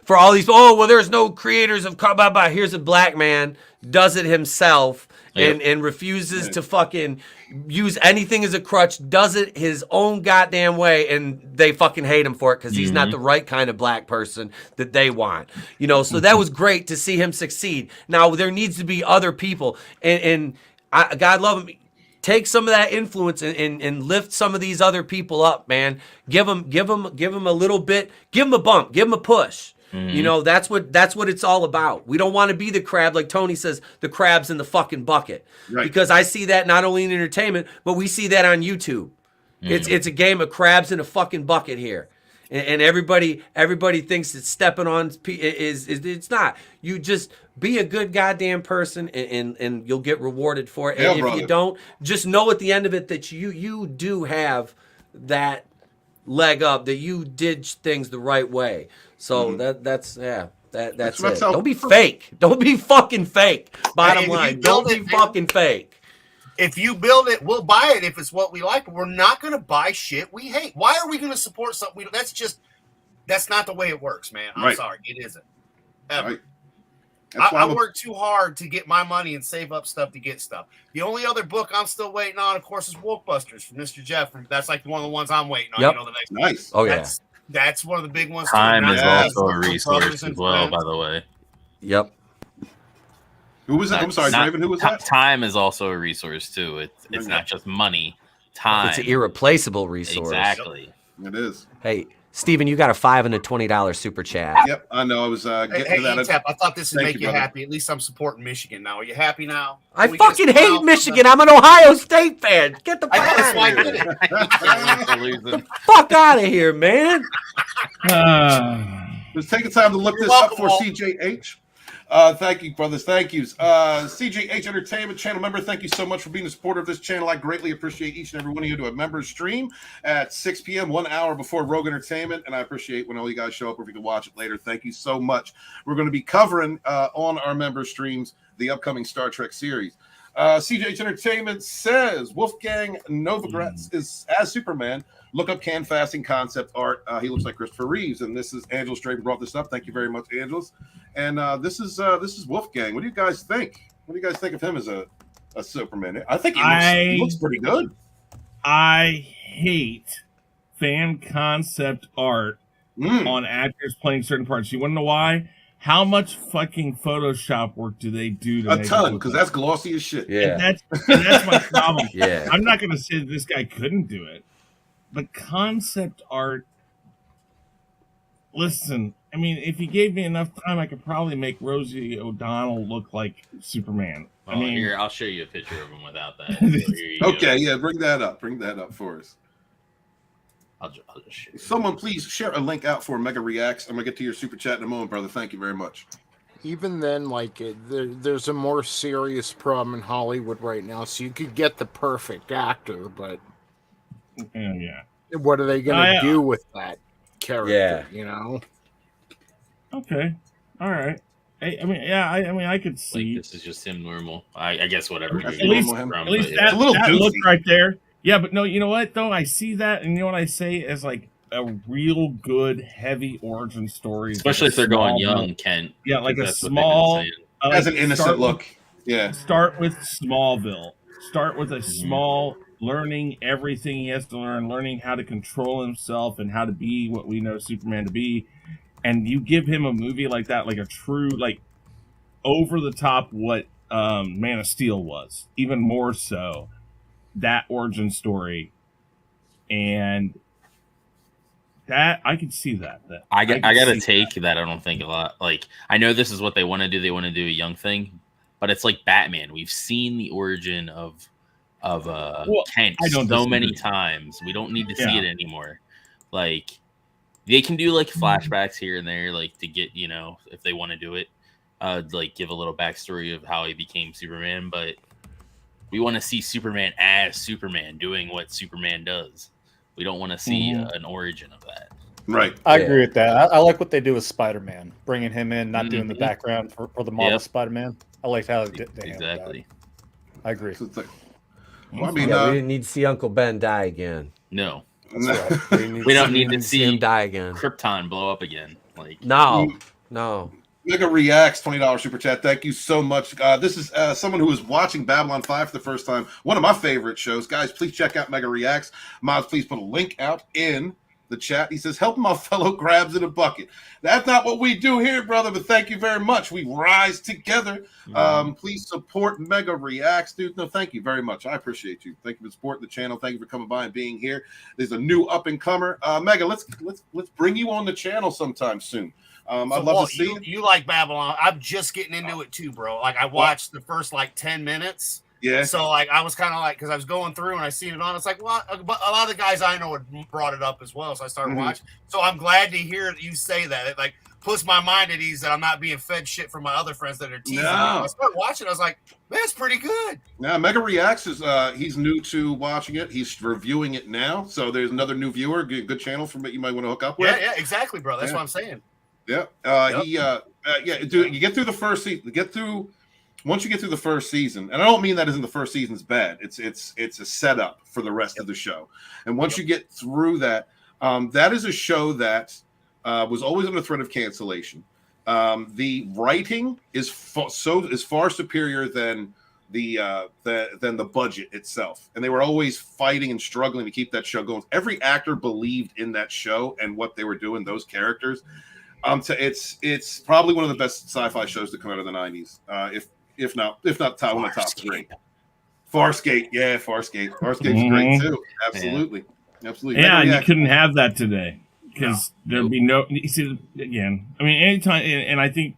for all these, there's no creators of blah, blah. Here's a black man, does it himself, and refuses to fucking use anything as a crutch, does it his own goddamn way, and they fucking hate him for it because he's not the right kind of black person that they want. So that was great to see him succeed. Now there needs to be other people, and God love him. Take some of that influence and lift some of these other people up, man. Give them a little bit. Give them a bump. Give them a push. That's what it's all about. We don't want to be the crab, like Tony says, the crabs in the fucking bucket. Right. Because I see that not only in entertainment, but we see that on YouTube. It's a game of crabs in a fucking bucket here. And everybody thinks that stepping on is it's not. You just be a good goddamn person, and you'll get rewarded for it. And if you don't, just know at the end of it that you do have that leg up that you did things the right way. So that's That's it. how- Don't be fake. Don't be fucking fake. Bottom Hey, if you line, build don't be it, man. fucking fake. If you build it, we'll buy it if it's what we like. But we're not going to buy shit we hate. Why are we going to support something? That's not the way it works, man. I'm Right. sorry, it isn't. Ever. Right. That's why I I'm a- work too hard to get my money and save up stuff to get stuff. The only other book I'm still waiting on, of course, is Wolfbusters from Mr. Jeff. That's like one of the ones I'm waiting on. Yep. You know, the next Nice. Oh yeah. That's one of the big ones. Time too. is Now, also a Brothers resource and as well, Friends. by the way. Yep. Who was that? I'm sorry, Draven. Who was that? Time is also a resource too. It's not just money. Time. It's an irreplaceable resource. Exactly. It is. Hey, Steven, you got a $5 and a $20 super chat. Yep, I know. I was getting Hey, to that. ETAP, I thought this would Thank make you, you brother. happy. At least I'm supporting Michigan now. Are you happy now? I Can we get fucking some hate help? Michigan. I'm an Ohio State fan. Get the fuck I know, that's out why of I here. did it. Losing. Fuck out of here, man. Let's take the time to look You're this up welcome, for Walt. CJH. Thank you, brothers. Thank yous. CJH Entertainment channel member, thank you so much for being a supporter of this channel. I greatly appreciate each and every one of you to a member stream at 6 p.m., 1 hour before Rogue Entertainment. And I appreciate when all you guys show up, or if you can watch it later. Thank you so much. We're going to be covering on our member streams the upcoming Star Trek series. CJH Entertainment says Wolfgang Novogratz is as Superman. Look up can fasting concept art. He looks like Christopher Reeves, and this is Angelus Draven brought this up. Thank you very much, Angelus. And this is Wolfgang. What do you guys think? What do you guys think of him as a Superman? I think he looks pretty good. I hate fan concept art on actors playing certain parts. You want to know why? How much fucking Photoshop work do they do to A make it ton, look because like- that's glossy as shit. And that's my problem. Yeah. I'm not going to say that this guy couldn't do it, but concept art. Listen, I mean, if you gave me enough time, I could probably make Rosie O'Donnell look like Superman. I mean, here, I'll show you a picture of him without that. So here you go. Okay, yeah, bring that up. Bring that up for us. I'll just show you. Someone please share a link out for Mega Reacts. I'm gonna get to your super chat in a moment, brother. Thank you very much. Even then, like there's a more serious problem in Hollywood right now. So you could get the perfect actor, but yeah. what are they going to do with that character? Yeah. You know. Okay. All right. I mean, yeah. I mean, I could see. Like, this is just him normal. I guess whatever. That's At least, normal, at least but, that, It's a little that goofy. look right there. Yeah, but no, you know what though? I see that, and you know what I say is like a real good, heavy origin story, especially like if they're going small young, look. Kent. Yeah, like a That's what they've been small, saying. As an innocent start look. With, Yeah. start with Smallville. Start with a small, learning everything he has to learn, learning how to control himself and how to be what we know Superman to be. And you give him a movie like that, like a true, like over the top what Man of Steel was, even more so. That origin story, and that I could see that. I got a see take that I don't think a lot. Like, I know this is what they want to do. They want to do a young thing, but it's like Batman. We've seen the origin of Kent I don't so many disagree. times. We don't need to see Yeah. it anymore. Like, they can do like flashbacks here and there, like to get, you know, if they want to do it, like give a little backstory of how he became Superman. But we want to see Superman as Superman doing what Superman does. We don't want to see an origin of that. Right. I agree with that. I like what they do with Spider-Man, bringing him in, not doing the Mhm. background for the model Yep. Spider-Man. I like how they handled Exactly. that. I agree. So it's like, well, I mean, Yeah, we didn't need to see Uncle Ben die again. No, We don't need to see him die again. Krypton blow up again. Like, No. Mega Reacts, $20 super chat. Thank you so much. This is someone who is watching Babylon 5 for the first time. One of my favorite shows. Guys, please check out Mega Reacts. Miles, please put a link out in the chat. He says, help my fellow crabs in a bucket. That's not what we do here, brother, but thank you very much. We rise together. Please support Mega Reacts, dude. No, thank you very much. I appreciate you. Thank you for supporting the channel. Thank you for coming by and being here. There's a new up-and-comer. Mega, let's bring you on the channel sometime soon. I'd love Walt, to see it. you like Babylon. I'm just getting into it too, bro. Like I watched the first like 10 minutes Yeah. So like I was kind of like, because I was going through and I seen it on. It's like, well, but a lot of the guys I know had brought it up as well. So I started watching. So I'm glad to hear you say that. It like puts my mind at ease that I'm not being fed shit from my other friends that are teasing me. I started watching. I was like, man, it's pretty good. Now Mega Reacts is he's new to watching it. He's reviewing it now. So there's another new viewer, good channel from it you might want to hook up with. Yeah, exactly, bro. That's what I'm saying. Yeah. Dude, you get through the first season. Once you get through the first season, and I don't mean that as in the first season's bad. It's a setup for the rest of the show. And once you get through that, that is a show that was always under threat of cancellation. The writing is far superior than the budget itself, and they were always fighting and struggling to keep that show going. Every actor believed in that show and what they were doing, those characters. It's probably one of the best sci-fi shows to come out of the 90s. If not top one of the top three. Farscape, yeah, Farscape's great too. Absolutely. Yeah, you couldn't have that today because there'd be no. You see, again, I mean, anytime, and I think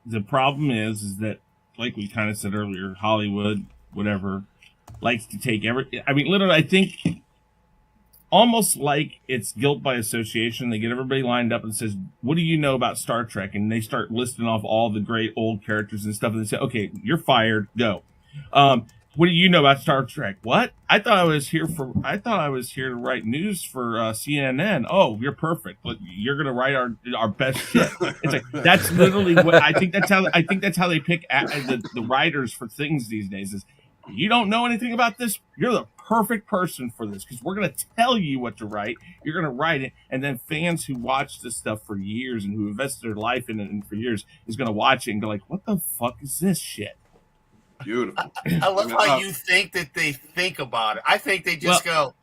the problem is that, like we kind of said earlier, Hollywood, whatever, likes to take every. I mean, literally, I think. Almost like it's guilt by association. They get everybody lined up and says, what do you know about Star Trek? And they start listing off all the great old characters and stuff. And they say, okay, you're fired. Go. What do you know about Star Trek? What? I thought I was here to write news for CNN. Oh, you're perfect. You're going to write our best shit. It's like, that's literally what I think that's how they pick the writers for things these days is, you don't know anything about this. You're the perfect person for this because we're going to tell you what to write. You're going to write it. And then fans who watch this stuff for years and who invested their life in it and for years is going to watch it and go like, what the fuck is this shit? Beautiful. I love how you think that they think about it. I think they just go.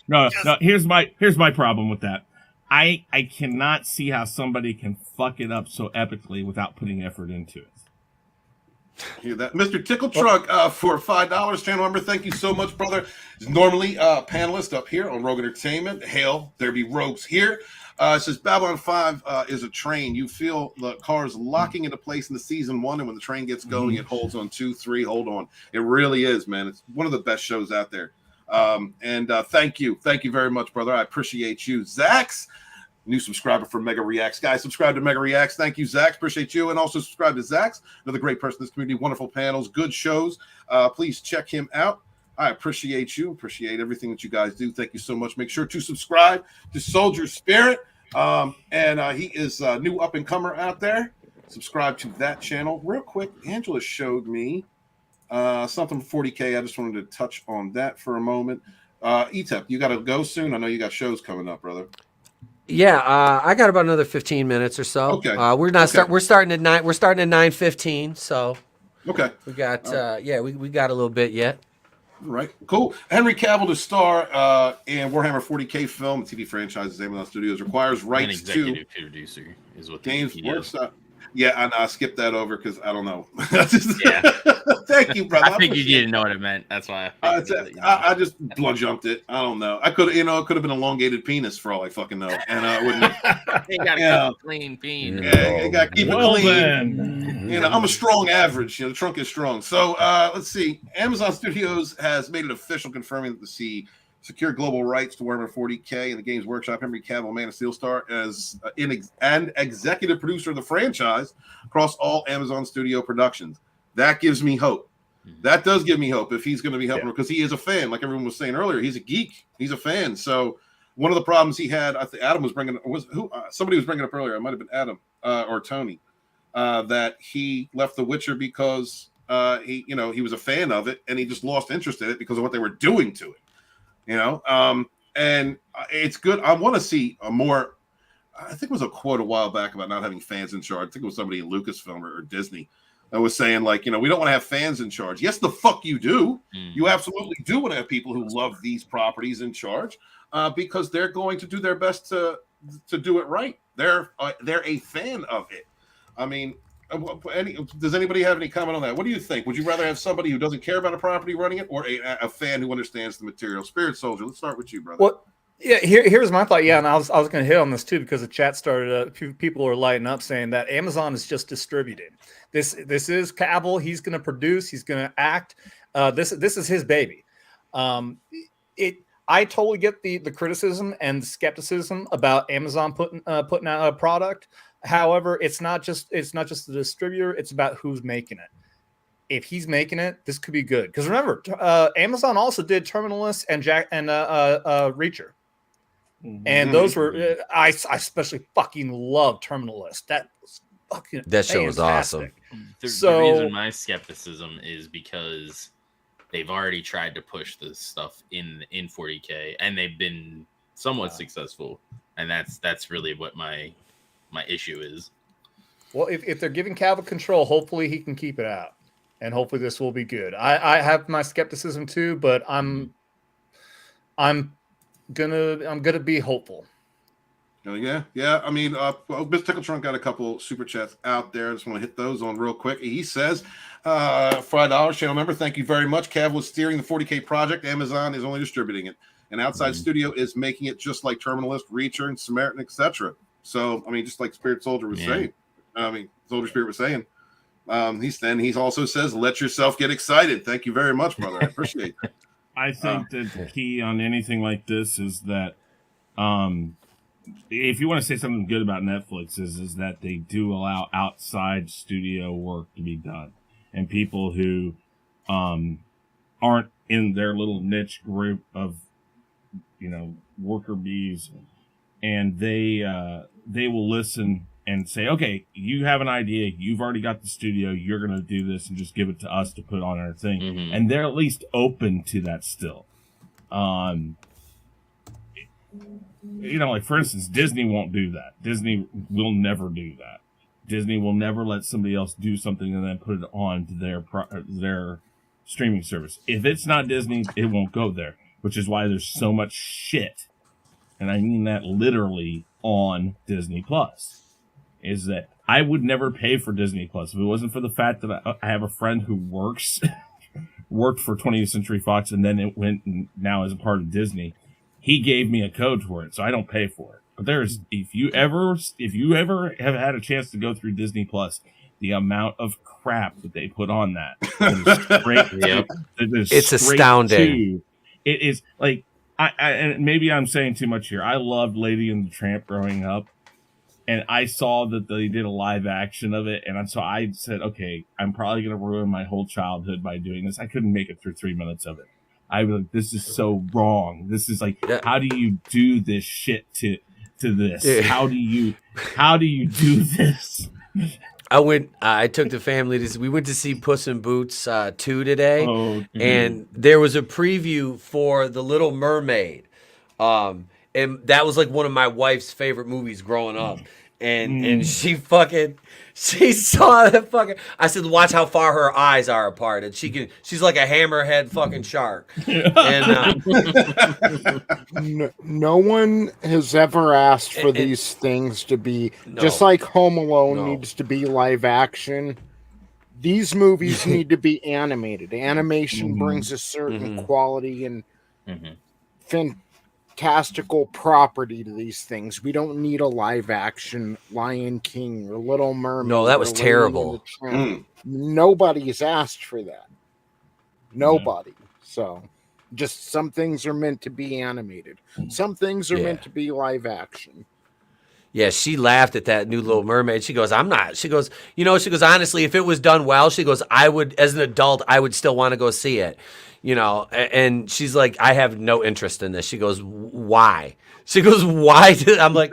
No. Here's my problem with that. I cannot see how somebody can fuck it up so epically without putting effort into it. Hear that, Mr. Tickle Truck, for $5, channel member. Thank you so much, brother. He's normally a panelist up here on Rogue Entertainment. Hail, there be rogues here. It says Babylon 5 is a train. You feel the cars locking into place in the season 1, and when the train gets going, it holds on 2, 3. Hold on, it really is, man. It's one of the best shows out there. Thank you very much, brother. I appreciate you, Zax. New subscriber for Mega Reacts. Guys, subscribe to Mega Reacts. Thank you, Zax. Appreciate you. And also subscribe to Zax, another great person in this community. Wonderful panels, good shows. Please check him out. I appreciate you. Appreciate everything that you guys do. Thank you so much. Make sure to subscribe to Soldier Spirit. He is a new up-and-comer out there. Subscribe to that channel. Real quick, Angela showed me something for 40K. I just wanted to touch on that for a moment. Etep, you got to go soon. I know you got shows coming up, brother. Yeah, I got about another 15 minutes or so. Okay. We're starting at 9. We're starting at 9:15. So. Okay. We got we got a little bit yet. Right. Cool. Henry Cavill to star in Warhammer 40K film, TV franchises, Amazon Studios requires rights to. An executive producer is what Games he Workshop. Yeah, I skipped that over because I don't know. Yeah. Thank you, brother. I figured you didn't know what it meant. That's why I just blood jumped it. I don't know. I could, it could have been elongated penis for all I fucking know, and I wouldn't. You gotta keep a clean penis. Yeah, you gotta keep it clean. Then. I'm a strong average. The trunk is strong. So let's see. Amazon Studios has made it official, confirming that the secure global rights to Warhammer 40K and the Games Workshop. Henry Cavill, Man of Steel star, as an executive producer of the franchise across all Amazon Studio productions. That gives me hope. That does give me hope if he's going to be helping because he is a fan. Like everyone was saying earlier, he's a geek. He's a fan. So one of the problems he had, I think Adam was bringing somebody was bringing up earlier. It might have been Adam or Tony, that he left The Witcher because he was a fan of it and he just lost interest in it because of what they were doing to it. And it's good. I want to see a more. I think it was a quote a while back about not having fans in charge. I think it was somebody in Lucasfilm or Disney that was saying, like, we don't want to have fans in charge. Yes, the fuck you do. You absolutely do want to have people who love these properties in charge because they're going to do their best to do it right. They're a fan of it. I mean, does anybody have any comment on that? What do you think? Would you rather have somebody who doesn't care about a property running it or a fan who understands the material? Spirit Soldier, let's start with you, brother. Yeah, here's my thought. Yeah, and I was going to hit on this too because the chat started. People are lighting up saying that Amazon is just distributing. This is Cavill. He's going to produce. He's going to act. This is his baby. I totally get the criticism and skepticism about Amazon putting out a product. However, it's not just the distributor. It's about who's making it. If he's making it, this could be good. Because remember, Amazon also did Terminalist and Reacher. And those were I especially fucking love Terminalist. That was fucking that show was awesome. The reason my skepticism is because they've already tried to push this stuff in 40K and they've been somewhat successful, and that's really what my issue is. Well, if they're giving Cavill control, hopefully he can keep it out, and hopefully this will be good. I have my skepticism too, but I'm gonna be hopeful. Yeah. I mean, Mr. Tickle Trunk got a couple super chats out there. I just want to hit those on real quick. He says, $5 channel member, thank you very much. Cavill is steering the 40K project. Amazon is only distributing it. An outside studio is making it just like Terminalist, Reacher, and Samaritan, etc. So, I mean, just like Spirit Soldier was saying. I mean, Soldier Spirit was saying. He also says, let yourself get excited. Thank you very much, brother. I appreciate that. I think that the key on anything like this is that if you want to say something good about Netflix is that they do allow outside studio work to be done, and people who aren't in their little niche group of worker bees, and they will listen and say, okay, you have an idea, you've already got the studio, you're going to do this and just give it to us to put on our thing. Mm-hmm. And they're at least open to that still. Like for instance, Disney won't do that. Disney will never do that. Disney will never let somebody else do something and then put it on to their streaming service. If it's not Disney, it won't go there, which is why there's so much shit. And I mean that literally on Disney Plus. Is that I would never pay for Disney Plus if it wasn't for the fact that I have a friend who worked for 20th Century Fox and then it went and now is a part of Disney. He gave me a code for it, so I don't pay for it. But if you ever have had a chance to go through Disney Plus, the amount of crap that they put on that it's astounding. It is like and maybe I'm saying too much here. I loved Lady and the Tramp growing up. And I saw that they did a live action of it. And so I said, okay, I'm probably going to ruin my whole childhood by doing this. I couldn't make it through 3 minutes of it. I was like, this is so wrong. This is like, how do you do this shit to this? Yeah. How do you do this? I took the family we went to see Puss in Boots 2 today. And there was a preview for The Little Mermaid. And that was like one of my wife's favorite movies growing up. And she saw that fucking. I said, watch how far her eyes are apart, and she's like a hammerhead fucking shark. And no one has ever asked for these things to be just like Home Alone needs to be live action. These movies need to be animated. Animation brings a certain quality and fantastical property to these things. We don't need a live action Lion King or Little Mermaid. No, that was terrible. Nobody's asked for that. Nobody. So just some things are meant to be animated. Some things are meant to be live action. Yeah, she laughed at that new Little Mermaid. She goes, I'm not. She goes, honestly, if it was done well, she goes, I would, as an adult, I would still want to go see it. And she's like, I have no interest in this. She goes, why? She goes, why? I'm like,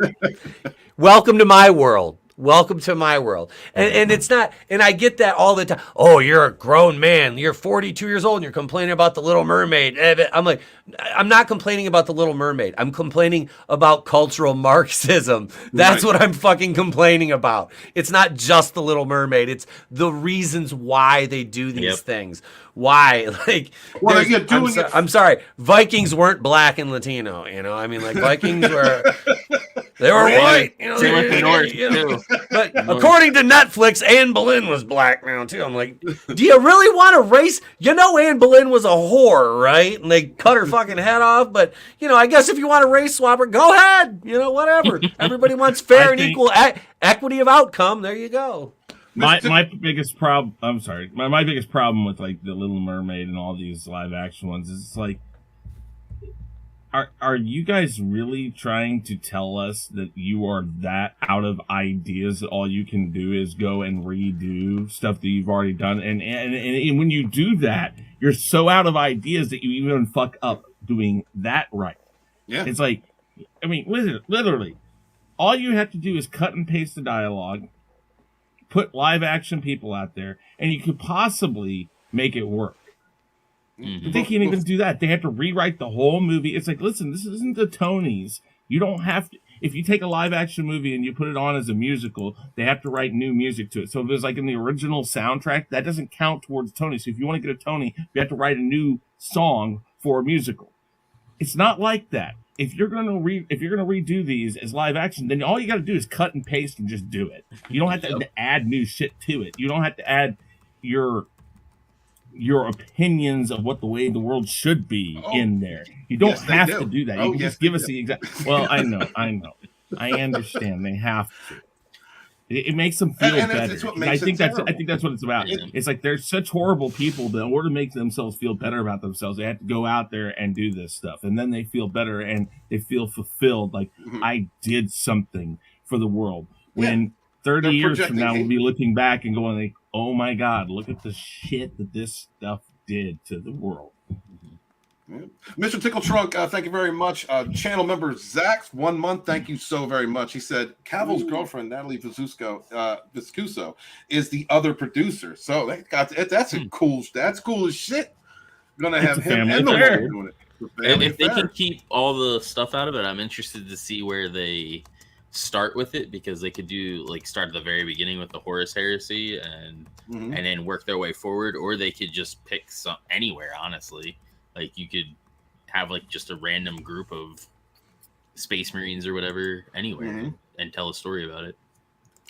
welcome to my world. Welcome to my world. And it's not, and I get that all the time. Oh, you're a grown man. You're 42 years old and you're complaining about the Little Mermaid. I'm like, I'm not complaining about the Little Mermaid. I'm complaining about cultural Marxism. That's what I'm fucking complaining about. It's not just the Little Mermaid. It's the reasons why they do these things. Why? Like, I'm sorry. Vikings weren't black and Latino, I mean, like Vikings were... They were Same white. with the North, too. But according to Netflix, Anne Boleyn was black now, too. I'm like, do you really want to race? Anne Boleyn was a whore, right? And they cut her fucking head off. But, I guess if you want to race swap her, go ahead. Whatever. Everybody wants fair and equal equity of outcome. There you go. My biggest problem. I'm sorry. My biggest problem with like the Little Mermaid and all these live action ones is it's like, are you guys really trying to tell us that you are that out of ideas that all you can do is go and redo stuff that you've already done? And when you do that, you're so out of ideas that you even fuck up doing that right. Yeah. It's like, I mean, literally, all you have to do is cut and paste the dialogue, put live action people out there, and you could possibly make it work. But they can't even do that. They have to rewrite the whole movie. It's like, listen, this isn't the Tonys. You don't have to. If you take a live action movie and you put it on as a musical, they have to write new music to it. So if it's like in the original soundtrack, that doesn't count towards Tony. So if you want to get a Tony, you have to write a new song for a musical. It's not like that. If you're gonna redo these as live action, then all you got to do is cut and paste and just do it. You don't have to add new shit to it. You don't have to add your opinions of what the way the world should be in there. You don't have to do that. You can just give us the exact. Well, I know. I understand. They have to. It makes them feel better. I think that's what it's about. Yeah. It's like they're such horrible people that in order to make themselves feel better about themselves, they have to go out there and do this stuff, and then they feel better and they feel fulfilled. Like I did something for the world. When 30 years from now, we'll be looking back and going like, oh my God, look at the shit that this stuff did to the world. Yeah. Mr. Tickle Trunk, thank you very much. Channel member Zach's 1 month, thank you so very much. He said Cavill's girlfriend, Natalie Viscuso, is the other producer. So that's cool as shit. Gonna have him and the woman doing it. And if they can keep all the stuff out of it, I'm interested to see where they start with it, because they could do like start at the very beginning with the Horus Heresy and then work their way forward, or they could just pick some anywhere, honestly. Like you could have like just a random group of Space Marines or whatever anywhere and tell a story about it.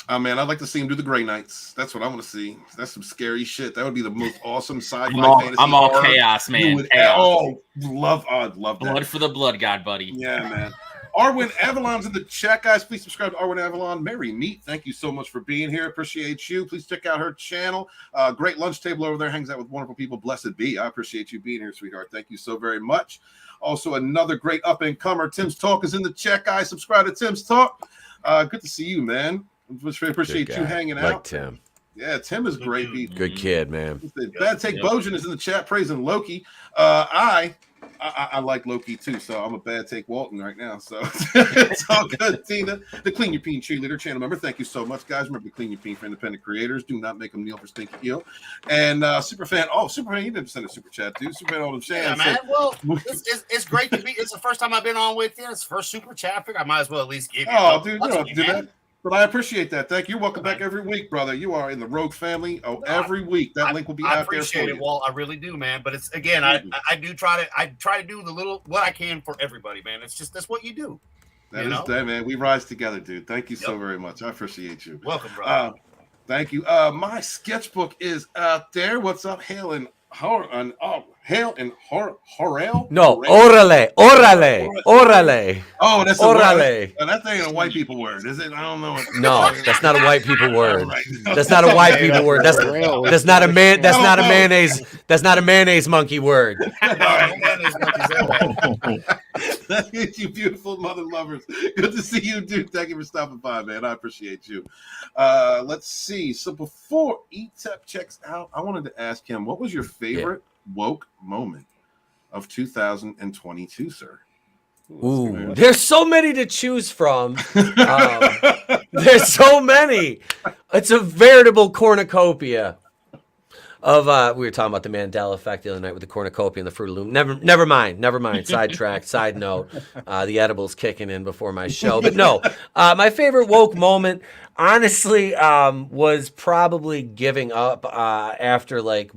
Oh man, I'd like to see him do the Grey Knights. That's what I want to see. That's some scary shit. That would be the most awesome sci-fi fantasy. I'm all chaos, man. I'd love that. Blood for the Blood God, buddy. Yeah, man. Arwen Avalon's in the chat, guys. Please subscribe to Arwen Avalon. Mary Meat, thank you so much for being here. Appreciate you. Please check out her channel. Great lunch table over there. Hangs out with wonderful people. Blessed be. I appreciate you being here, sweetheart. Thank you so very much. Also, another great up-and-comer. Tim's Talk is in the chat, guys. Subscribe to Tim's Talk. Good to see you, man. Appreciate you hanging out. Like Tim. Yeah, Tim is great. Good kid, man. Bad Take Bojan is in the chat praising Loki. I like Loki too, so I'm a Bad Take Walton right now. So it's all good. Tina, the Clean Your Peen cheerleader channel member. Thank you so much, guys. Remember to clean your peen for independent creators. Do not make them kneel for stinky heel. And Superfan, you didn't send a super chat, dude. Superfan Oldham Shan. Yeah, man. Well, it's great to be. It's the first time I've been on with you. It's the first super chat. I figure I might as well at least give you. Oh, dude, you don't do that. But I appreciate that. Thank you. Welcome back every week, brother. You are in the Rogue family. Every week. That link will be out there. I appreciate it, Walt. I really do, man. But it's again, I do try to do the little what I can for everybody, man. It's just that's what you do. That is that, man. We rise together, dude. Thank you so very much. I appreciate you. Welcome, brother. Thank you. My sketchbook is out there. What's up? Hail and Horrell? No, orale. Oh, that's orale. That ain't a white people word, is it? I don't know. No, that's not a white people word. That's not a white people word. That's not a man. That's not a mayonnaise. That's not a mayonnaise monkey word. Thank you, beautiful mother lovers. Good to see you, dude. Thank you for stopping by, man. I appreciate you. Let's see. So before ETEP checks out, I wanted to ask him, what was your favorite woke moment of 2022, sir? Ooh, there's so many to choose from. There's so many. It's a veritable cornucopia of we were talking about the Mandela effect the other night with the cornucopia and the Fruit of Loom. Never mind. Sidetrack, side note. The edibles kicking in before my show. But no, my favorite woke moment, honestly, was probably giving up after like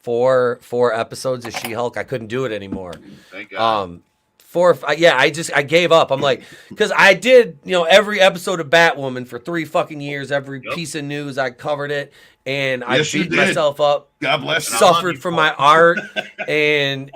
four episodes of She-Hulk. I couldn't do it anymore. Thank God. I gave up. I'm like, because I did, every episode of Batwoman for 3 fucking years. Every piece of news, I covered it, and I beat myself up. God bless you. Suffered for my art, and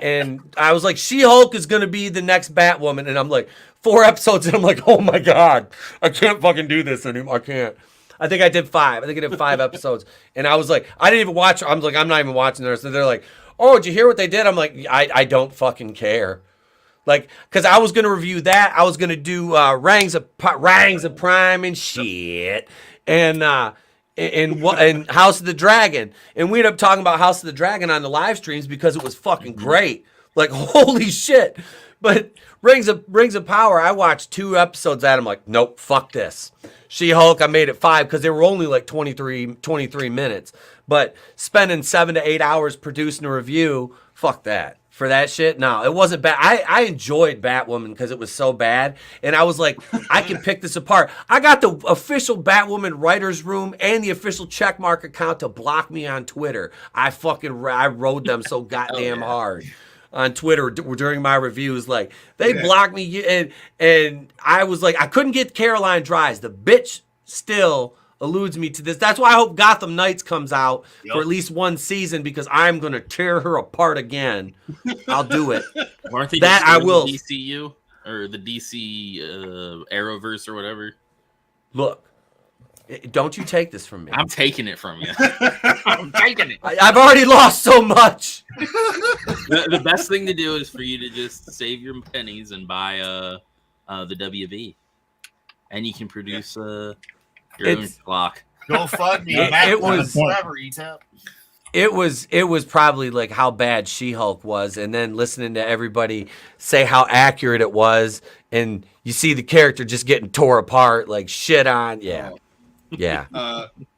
I was like, She-Hulk is gonna be the next Batwoman, and I'm like 4 episodes, and I'm like, oh my god, I can't fucking do this anymore. I can't. I think I did 5. I think I did 5 episodes, and I was like, I didn't even watch. I'm like, I'm not even watching this. So they're like, oh, did you hear what they did? I'm like, I don't fucking care. Like, because I was going to review that. I was going to do Rangs of Prime and shit. And House of the Dragon. And we ended up talking about House of the Dragon on the live streams because it was fucking great. Like, holy shit. But Rings of Power, I watched 2 episodes at. I'm like, nope, fuck this. She-Hulk, I made it 5 because they were only like 23 minutes. But spending 7 to 8 hours producing a review, fuck that. For that shit, no, it wasn't bad. I enjoyed Batwoman because it was so bad, and I was like, I can pick this apart. I got the official Batwoman writers room and the official checkmark account to block me on Twitter. I rode them so goddamn hard on Twitter during my reviews. Like, they blocked me, and I was like, I couldn't get Caroline Dries. The bitch still eludes me to this. That's why I hope Gotham Knights comes out for at least 1 season, because I'm gonna tear her apart again. I'll do it. Aren't they that I will. The DCU or the DC Arrowverse or whatever? Look, don't you take this from me. I'm taking it from you. I'm taking it. I've already lost so much. The best thing to do is for you to just save your pennies and buy the WB, and you can produce your own clock. Go fund me. It was forever, ETAP. It was probably like how bad She-Hulk was, and then listening to everybody say how accurate it was, and you see the character just getting tore apart, like shit on. Yeah.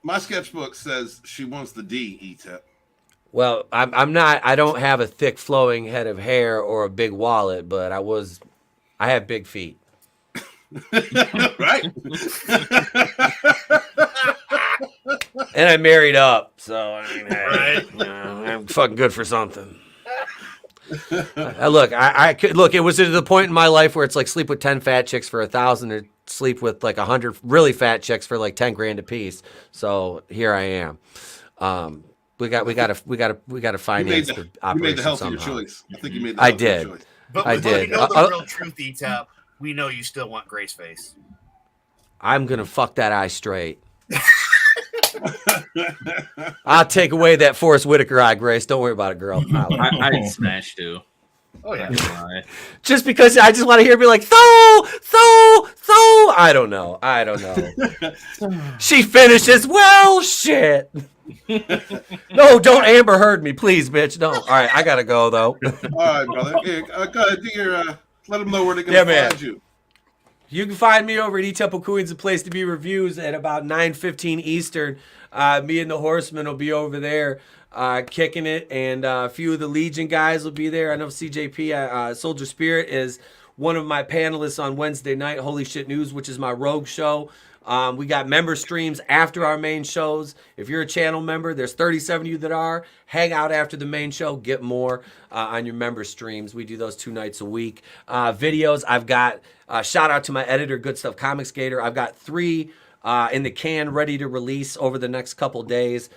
My sketchbook says she wants the D, ETAP. Well, I don't have a thick flowing head of hair or a big wallet, but I have big feet. Right. And I married up, so I mean, I'm fucking good for something. Look, I could look. It was to the point in my life where it's like sleep with 10 fat chicks for $1,000, or sleep with like 100 really fat chicks for like 10 grand a piece. So here I am. We got to finance the operation. You made the healthier somehow. choice. I think you made the healthier choice. But I did. You know the real truth, ETAP. We know you still want Grace Face. I'm gonna fuck that eye straight. I'll take away that Forrest Whitaker eye, Grace. Don't worry about it, girl. I'd smash too. Oh yeah. Just because I just want to hear me like, so. I don't know. She finishes well. Shit. No, don't Amber Heard me, please, bitch. No. All right, I gotta go though. All right, brother. Here, go ahead. Do your. Let them know where they're gonna find you. You can find me over at eTemple Queens, a place to be reviews at about 9:15 Eastern. Me and the Horsemen will be over there kicking it, and a few of the Legion guys will be there. I know CJP, Soldier Spirit, is one of my panelists on Wednesday night, Holy Shit News, which is my rogue show. We got member streams after our main shows. If you're a channel member, there's 37 of you that are. Hang out after the main show. Get more on your member streams. We do those 2 nights a week. Videos, I've got, shout out to my editor, Good Stuff Comics Gator. I've got 3 in the can ready to release over the next couple days,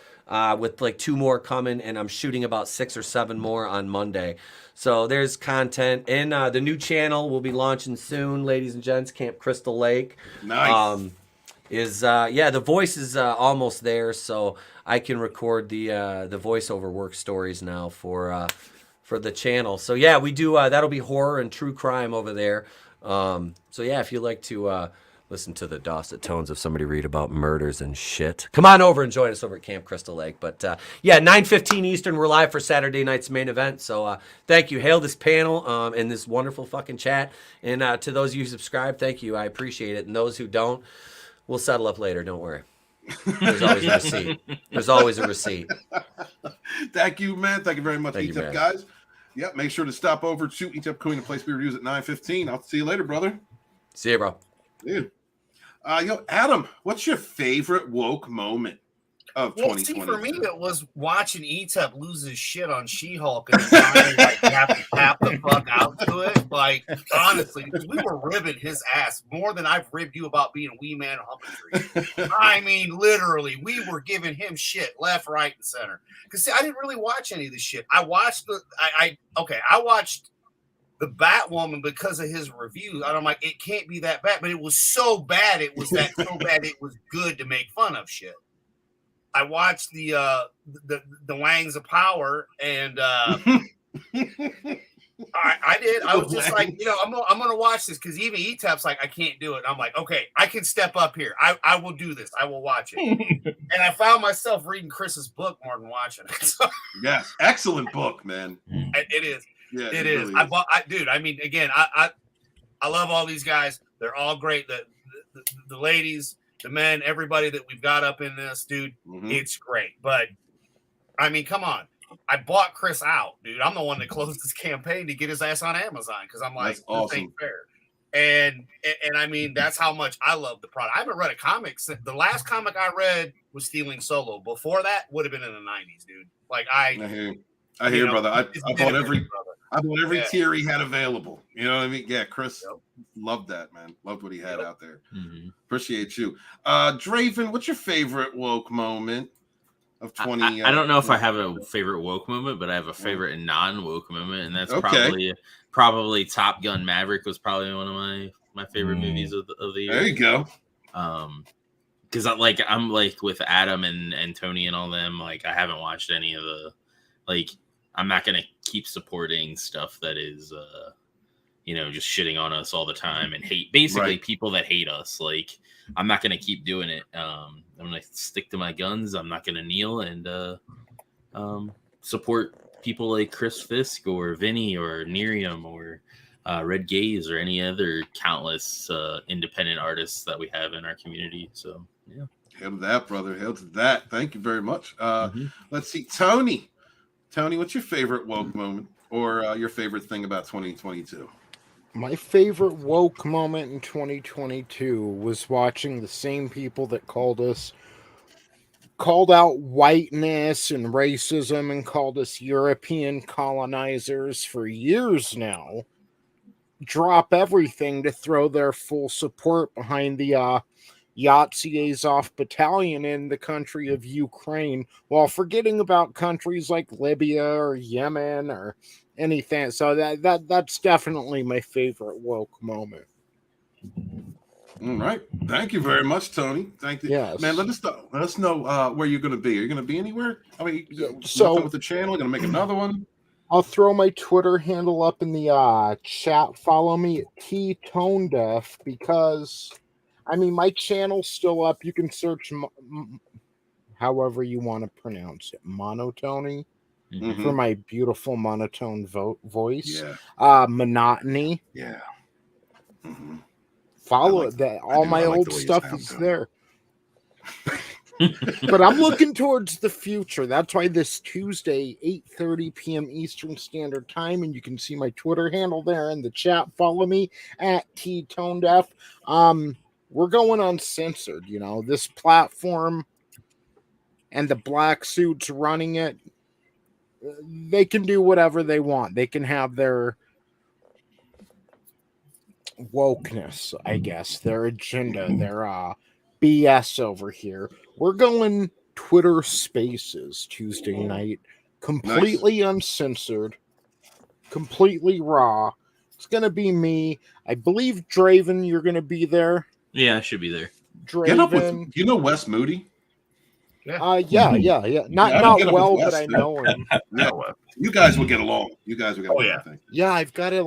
with like 2 more coming, and I'm shooting about 6 or 7 more on Monday. So there's content. And the new channel will be launching soon, ladies and gents, Camp Crystal Lake. Nice. The voice is almost there, so I can record the voiceover work stories now for the channel. So yeah, we do that'll be horror and true crime over there. So yeah, if you like to listen to the dulcet tones of somebody read about murders and shit, come on over and join us over at Camp Crystal Lake. But yeah, 9:15 Eastern, we're live for Saturday night's main event. So thank you. Hail this panel and this wonderful fucking chat. And to those of you who subscribe, thank you. I appreciate it. And those who don't, we'll settle up later. Don't worry. There's always a receipt. There's always a receipt. Thank you, man. Thank you very much, Thank you, ETEP man. guys. Yep, make sure to stop over to ETEP Queen and Place Be Reviews at 9:15. I'll see you later, brother. See you, bro. Dude. Yo, Adam, what's your favorite woke moment? of Well, 2020. see, for me, it was watching ETEP lose his shit on She-Hulk and finally like have to tap the fuck out to it. Like, honestly, because we were ribbing his ass more than I've ribbed you about being a wee man humping. I mean, literally, we were giving him shit left, right, and center. Because I didn't really watch any of this shit. I watched I watched the Batwoman because of his review. And I'm like, it can't be that bad, but it was so bad. It was so bad. It was good to make fun of shit. I watched the Wangs of Power, and I did. I was just like, I'm gonna watch this because even ETAP's like, I can't do it. And I'm like, okay, I can step up here. I will do this. I will watch it. And I found myself reading Chris's book more than watching it. So, Yes, excellent book, man. it is. Yeah, it is. Really Dude. I mean, again, I love all these guys. They're all great. The ladies, the men, everybody that we've got up in this, dude, It's great. But I mean, come on. I bought Chris out, dude. I'm the one that closed this campaign to get his ass on Amazon because I'm like, That's awesome. This ain't fair. And I mean, that's how much I love the product. I haven't read a comic. The last comic I read was Stealing Solo. Before that would have been in the 90s, dude. Like I hear, brother. I bought every Yeah. tier he had available. You know what I mean? Yeah, Chris loved that, man. Loved what he had out there. Appreciate you. Draven, what's your favorite woke moment of 20? I don't know if I have a favorite woke moment, but I have a favorite non-woke moment, and that's probably Top Gun Maverick was probably one of my favorite movies of the year. There you go. Because I'm like with Adam and Tony and all them, like I haven't watched any of the I'm not gonna keep supporting stuff that is just shitting on us all the time and hate people that hate us. Like I'm not gonna keep doing it. I'm gonna stick to my guns. I'm not gonna kneel and support people like Chris Fisk or Vinny or Nerium or Red Gaze or any other countless independent artists that we have in our community. So yeah. Hail to that, brother. Hail to that. Thank you very much. Let's see. Tony, what's your favorite woke moment or your favorite thing about 2022? My favorite woke moment in 2022 was watching the same people that called out whiteness and racism and called us European colonizers for years now drop everything to throw their full support behind the Yahtzee Azov battalion in the country of Ukraine while forgetting about countries like Libya or Yemen or anything. So that's definitely my favorite woke moment. All right. Thank you very much, Tony. Thank you. Yes. Man, let us know where you're going to be. Are you going to be anywhere? I mean, so with the channel, going to make another one? I'll throw my Twitter handle up in the chat. Follow me at TToneDeaf because, I mean, my channel's still up. You can search however you want to pronounce it. Monotony for my beautiful monotone voice. Yeah. Monotony. Yeah. Follow that. All my old stuff is there. But I'm looking towards the future. That's why this Tuesday, 8:30 p.m. Eastern Standard Time, and you can see my Twitter handle there in the chat. Follow me at TToneDeaf. We're going uncensored. This platform and the black suits running it, they can do whatever they want. They can have their wokeness, I guess, their agenda, their BS over here. We're going Twitter Spaces Tuesday night, completely uncensored, completely raw. It's going to be me. I believe, Draven, you're going to be there. Yeah, I should be there. Draven. Get up with, Wes Moody? Yeah. Not well, but I know him. Yeah. You guys will get along. I think. Yeah, I've got it.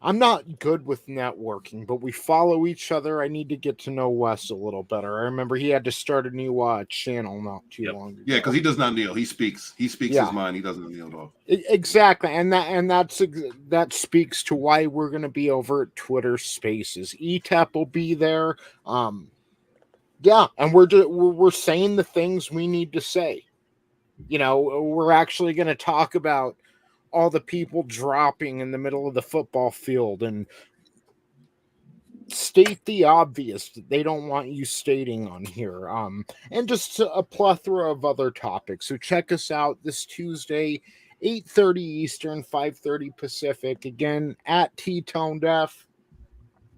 I'm not good with networking, but we follow each other. I need to get to know Wes a little better. I remember he had to start a new channel not too long ago. Yeah, because he does not kneel. He speaks his mind. He doesn't kneel at all. Exactly, and that speaks to why we're going to be over at Twitter Spaces. ETAP will be there. Yeah, and we're saying the things we need to say. We're actually going to talk about all the people dropping in the middle of the football field and state the obvious that they don't want you stating on here. And just a plethora of other topics. So check us out this Tuesday, 8:30 Eastern, 5:30 Pacific. Again, at T-Tone Def.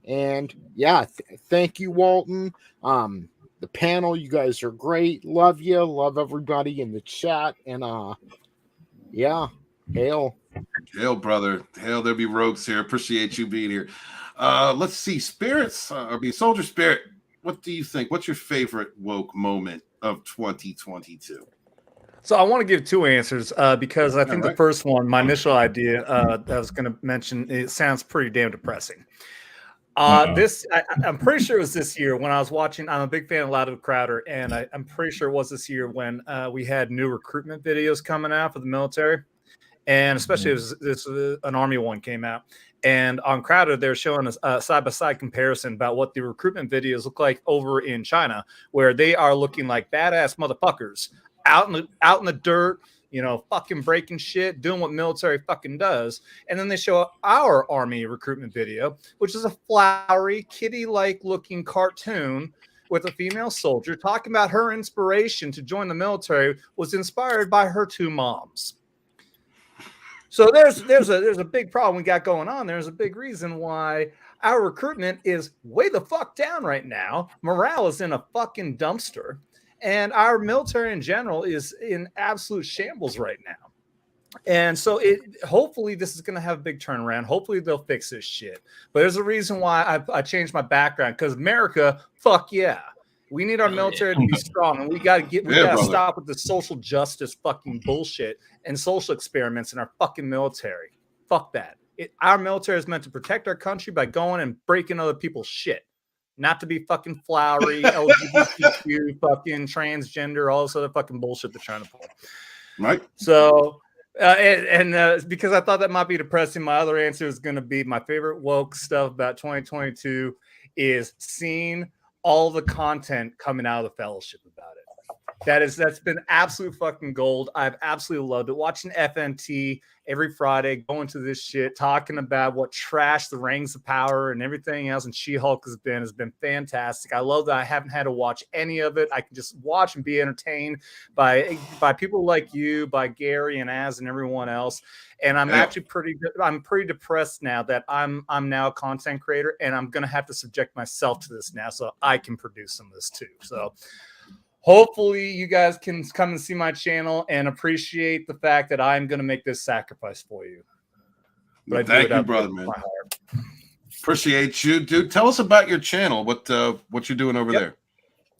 And yeah, thank you, Walton. The panel, you guys are great. Love you. Love everybody in the chat. And yeah, hail. Hail, brother. Hail, there be rogues here. Appreciate you being here. Let's see. Spirits, Soldier Spirit, what do you think? What's your favorite woke moment of 2022? So I want to give two answers because I think the first one, my initial idea that I was going to mention, it sounds pretty damn depressing. I'm pretty sure it was this year when I was watching. I'm a big fan of Loud of Crowder, and I'm pretty sure it was this year when we had new recruitment videos coming out for the military, and especially an Army one came out. And on Crowder, they're showing a side-by-side comparison about what the recruitment videos look like over in China, where they are looking like badass motherfuckers out in the dirt, fucking breaking shit, doing what military fucking does. And then they show our Army recruitment video, which is a flowery, kitty-like looking cartoon with a female soldier talking about her inspiration to join the military was inspired by her two moms. So there's a big problem we got going on. There's a big reason why our recruitment is way the fuck down right now. Morale is in a fucking dumpster. And our military in general is in absolute shambles right now. And so hopefully this is going to have a big turnaround. Hopefully they'll fix this shit. But there's a reason why I changed my background, because America, fuck yeah. We need our military to be strong, and we got to stop with the social justice fucking bullshit and social experiments in our fucking military. Fuck that. Our military is meant to protect our country by going and breaking other people's shit. Not to be fucking flowery, LGBTQ, fucking transgender, all this other fucking bullshit they're trying to pull. Right. So, because I thought that might be depressing, my other answer is going to be my favorite woke stuff about 2022 is seeing all the content coming out of the fellowship about it. That's been absolute fucking gold. I've absolutely loved it. Watching FNT every Friday, going to this shit, talking about what trash the Rings of Power and everything else and She-Hulk has been fantastic. I love that I haven't had to watch any of it. I can just watch and be entertained by people like you, by Gary and Az and everyone else. And I'm actually pretty depressed now that I'm now a content creator, and I'm gonna have to subject myself to this now so I can produce some of this too. So hopefully you guys can come and see my channel and appreciate the fact that I'm going to make this sacrifice for you. But thank you, brother, man. Appreciate you, dude. Tell us about your channel. What you're doing over there?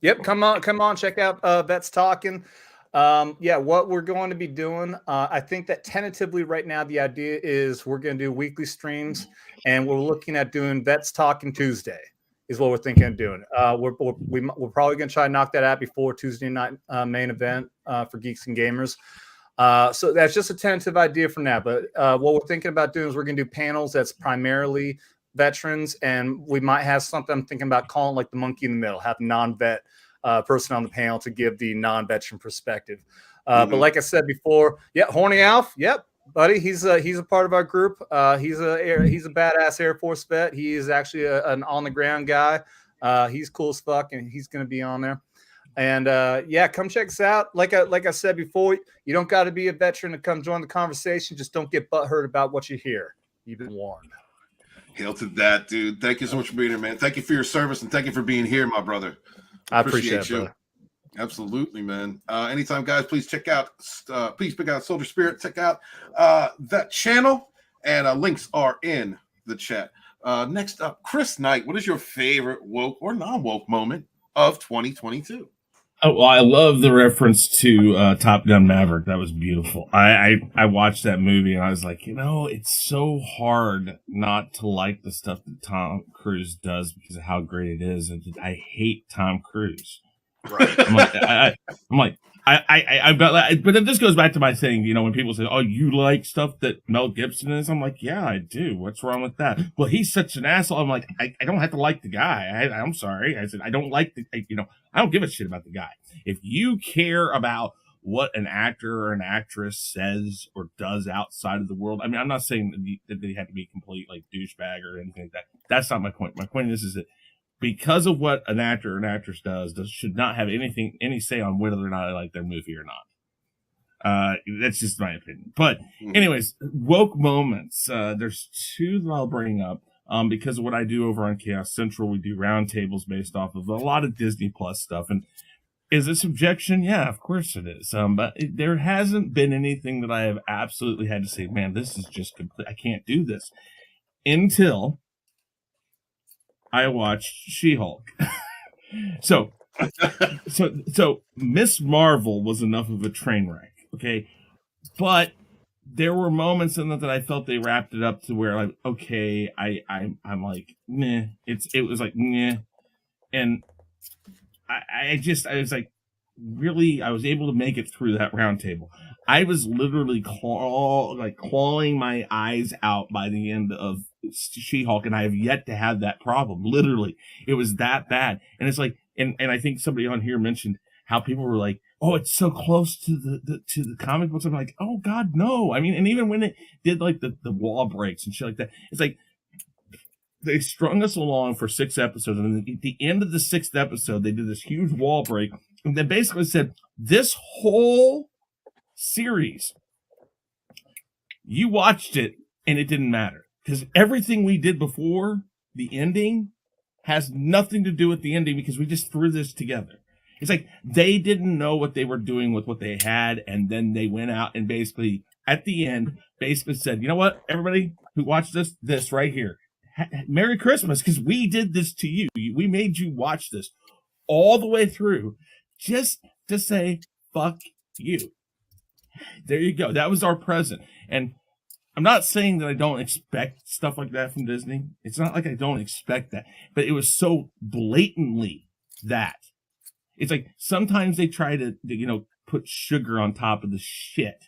Yep, come on, check out Vets Talking. What we're going to be doing. I think that tentatively right now the idea is we're going to do weekly streams, and we're looking at doing Vets Talking Tuesday. Is what we're thinking of doing. We're probably going to try and knock that out before Tuesday night main event for Geeks and Gamers. So that's just a tentative idea for now. But what we're thinking about doing is we're going to do panels that's primarily veterans, and we might have something I'm thinking about calling like the monkey in the middle, have non-vet person on the panel to give the non-veteran perspective. But like I said before, Horny Alf, buddy, he's a part of our group. He's a badass Air Force vet. He is actually an on the ground guy. He's cool as fuck, and he's gonna be on there. And come check us out. Like I said before, you don't got to be a veteran to come join the conversation. Just don't get butthurt about what you hear. You've been warned. Hail to that, dude. Thank you so much for being here, man. Thank you for your service, and thank you for being here, my brother. I appreciate you. Brother. Absolutely, man. Anytime, guys, please pick out Soldier Spirit. Check out that channel, and links are in the chat. Next up, Chris Knight. What is your favorite woke or non-woke moment of 2022? Oh, well, I love the reference to Top Gun Maverick. That was beautiful. I watched that movie and I was like, it's so hard not to like the stuff that Tom Cruise does because of how great it is. And I hate Tom Cruise. Right. But then this goes back to my thing, when people say, "Oh, you like stuff that Mel Gibson is?" I'm like, "Yeah, I do. What's wrong with that?" Well, he's such an asshole. I'm like, I don't have to like the guy. I'm sorry. I said I don't like I don't give a shit about the guy. If you care about what an actor or an actress says or does outside of the world. I mean, I'm not saying that they have to be complete like douchebag or anything like that. That's not my point. My point is that because of what an actor or an actress does should not have any say on whether or not I like their movie or not. That's just my opinion. But anyways, woke moments. There's two that I'll bring up. Because of what I do over on Chaos Central, we do roundtables based off of a lot of Disney Plus stuff. And is it subjection? Yeah, of course it is. But there hasn't been anything that I have absolutely had to say, man, this is just complete. I can't do this until I watched She-Hulk. So Miss Marvel was enough of a train wreck. Okay. But there were moments in that I felt they wrapped it up to where like, okay, I'm like, meh. It was like, meh. And I was like, really, I was able to make it through that round table. I was literally clawing my eyes out by the end of She-Hulk, and I have yet to have that problem. Literally, it was that bad. And it's like, and I think somebody on here mentioned how people were like, oh, it's so close to the comic books. I'm like, oh God, no. I mean, and even when it did like the wall breaks and shit like that, it's like, they strung us along for 6 episodes, and at the end of the 6th episode, they did this huge wall break, and they basically said, this whole series, you watched it, and it didn't matter. Because everything we did before the ending has nothing to do with the ending, because we just threw this together. It's like, they didn't know what they were doing with what they had, and then they went out and basically, at the end, basically said, you know what, everybody who watched this right here, Merry Christmas, because we did this to you. We made you watch this all the way through just to say, fuck you. There you go. That was our present. And I'm not saying that I don't expect stuff like that from Disney. It's not like I don't expect that. But it was so blatantly that. It's like sometimes they try to, put sugar on top of the shit.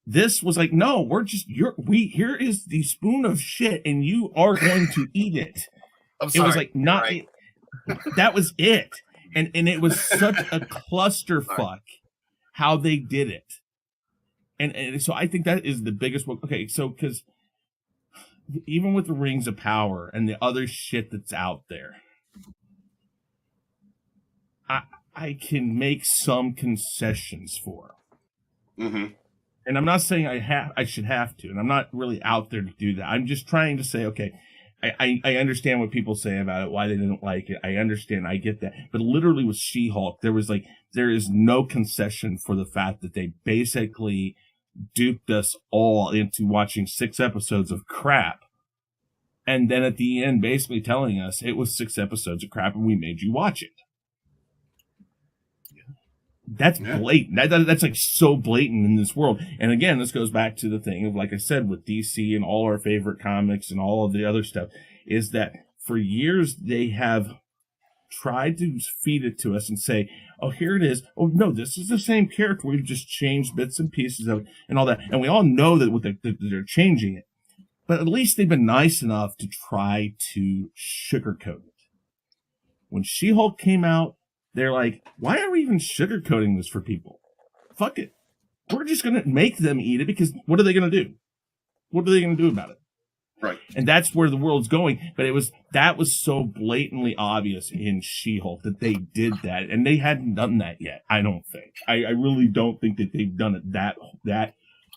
This was like, no, here is the spoon of shit, and you are going to eat it. It was like not, right. That was it. And it was such a clusterfuck how they did it. And so I think that is the biggest one. Okay, so because even with the Rings of Power and the other shit that's out there, I can make some concessions for. Mm-hmm. And I'm not saying I should have to, and I'm not really out there to do that. I'm just trying to say, okay, I understand what people say about it, why they didn't like it. I understand, I get that. But literally with She-Hulk, there is no concession for the fact that they basically duped us all into watching 6 episodes of crap. And then at the end, basically telling us it was 6 episodes of crap and we made you watch it. That's blatant. That's like so blatant in this world. And again, this goes back to the thing of, like I said, with DC and all our favorite comics and all of the other stuff, is that for years they have tried to feed it to us and say, oh, here it is. Oh, no, this is the same character. We've just changed bits and pieces of it and all that. And we all know that they're changing it. But at least they've been nice enough to try to sugarcoat it. When She-Hulk came out, they're like, why are we even sugarcoating this for people? Fuck it. We're just going to make them eat it, because what are they going to do? What are they going to do about it? Right. And that's where the world's going. But that was so blatantly obvious in She-Hulk that they did that. And they hadn't done that yet, I don't think. I really don't think that they've done it that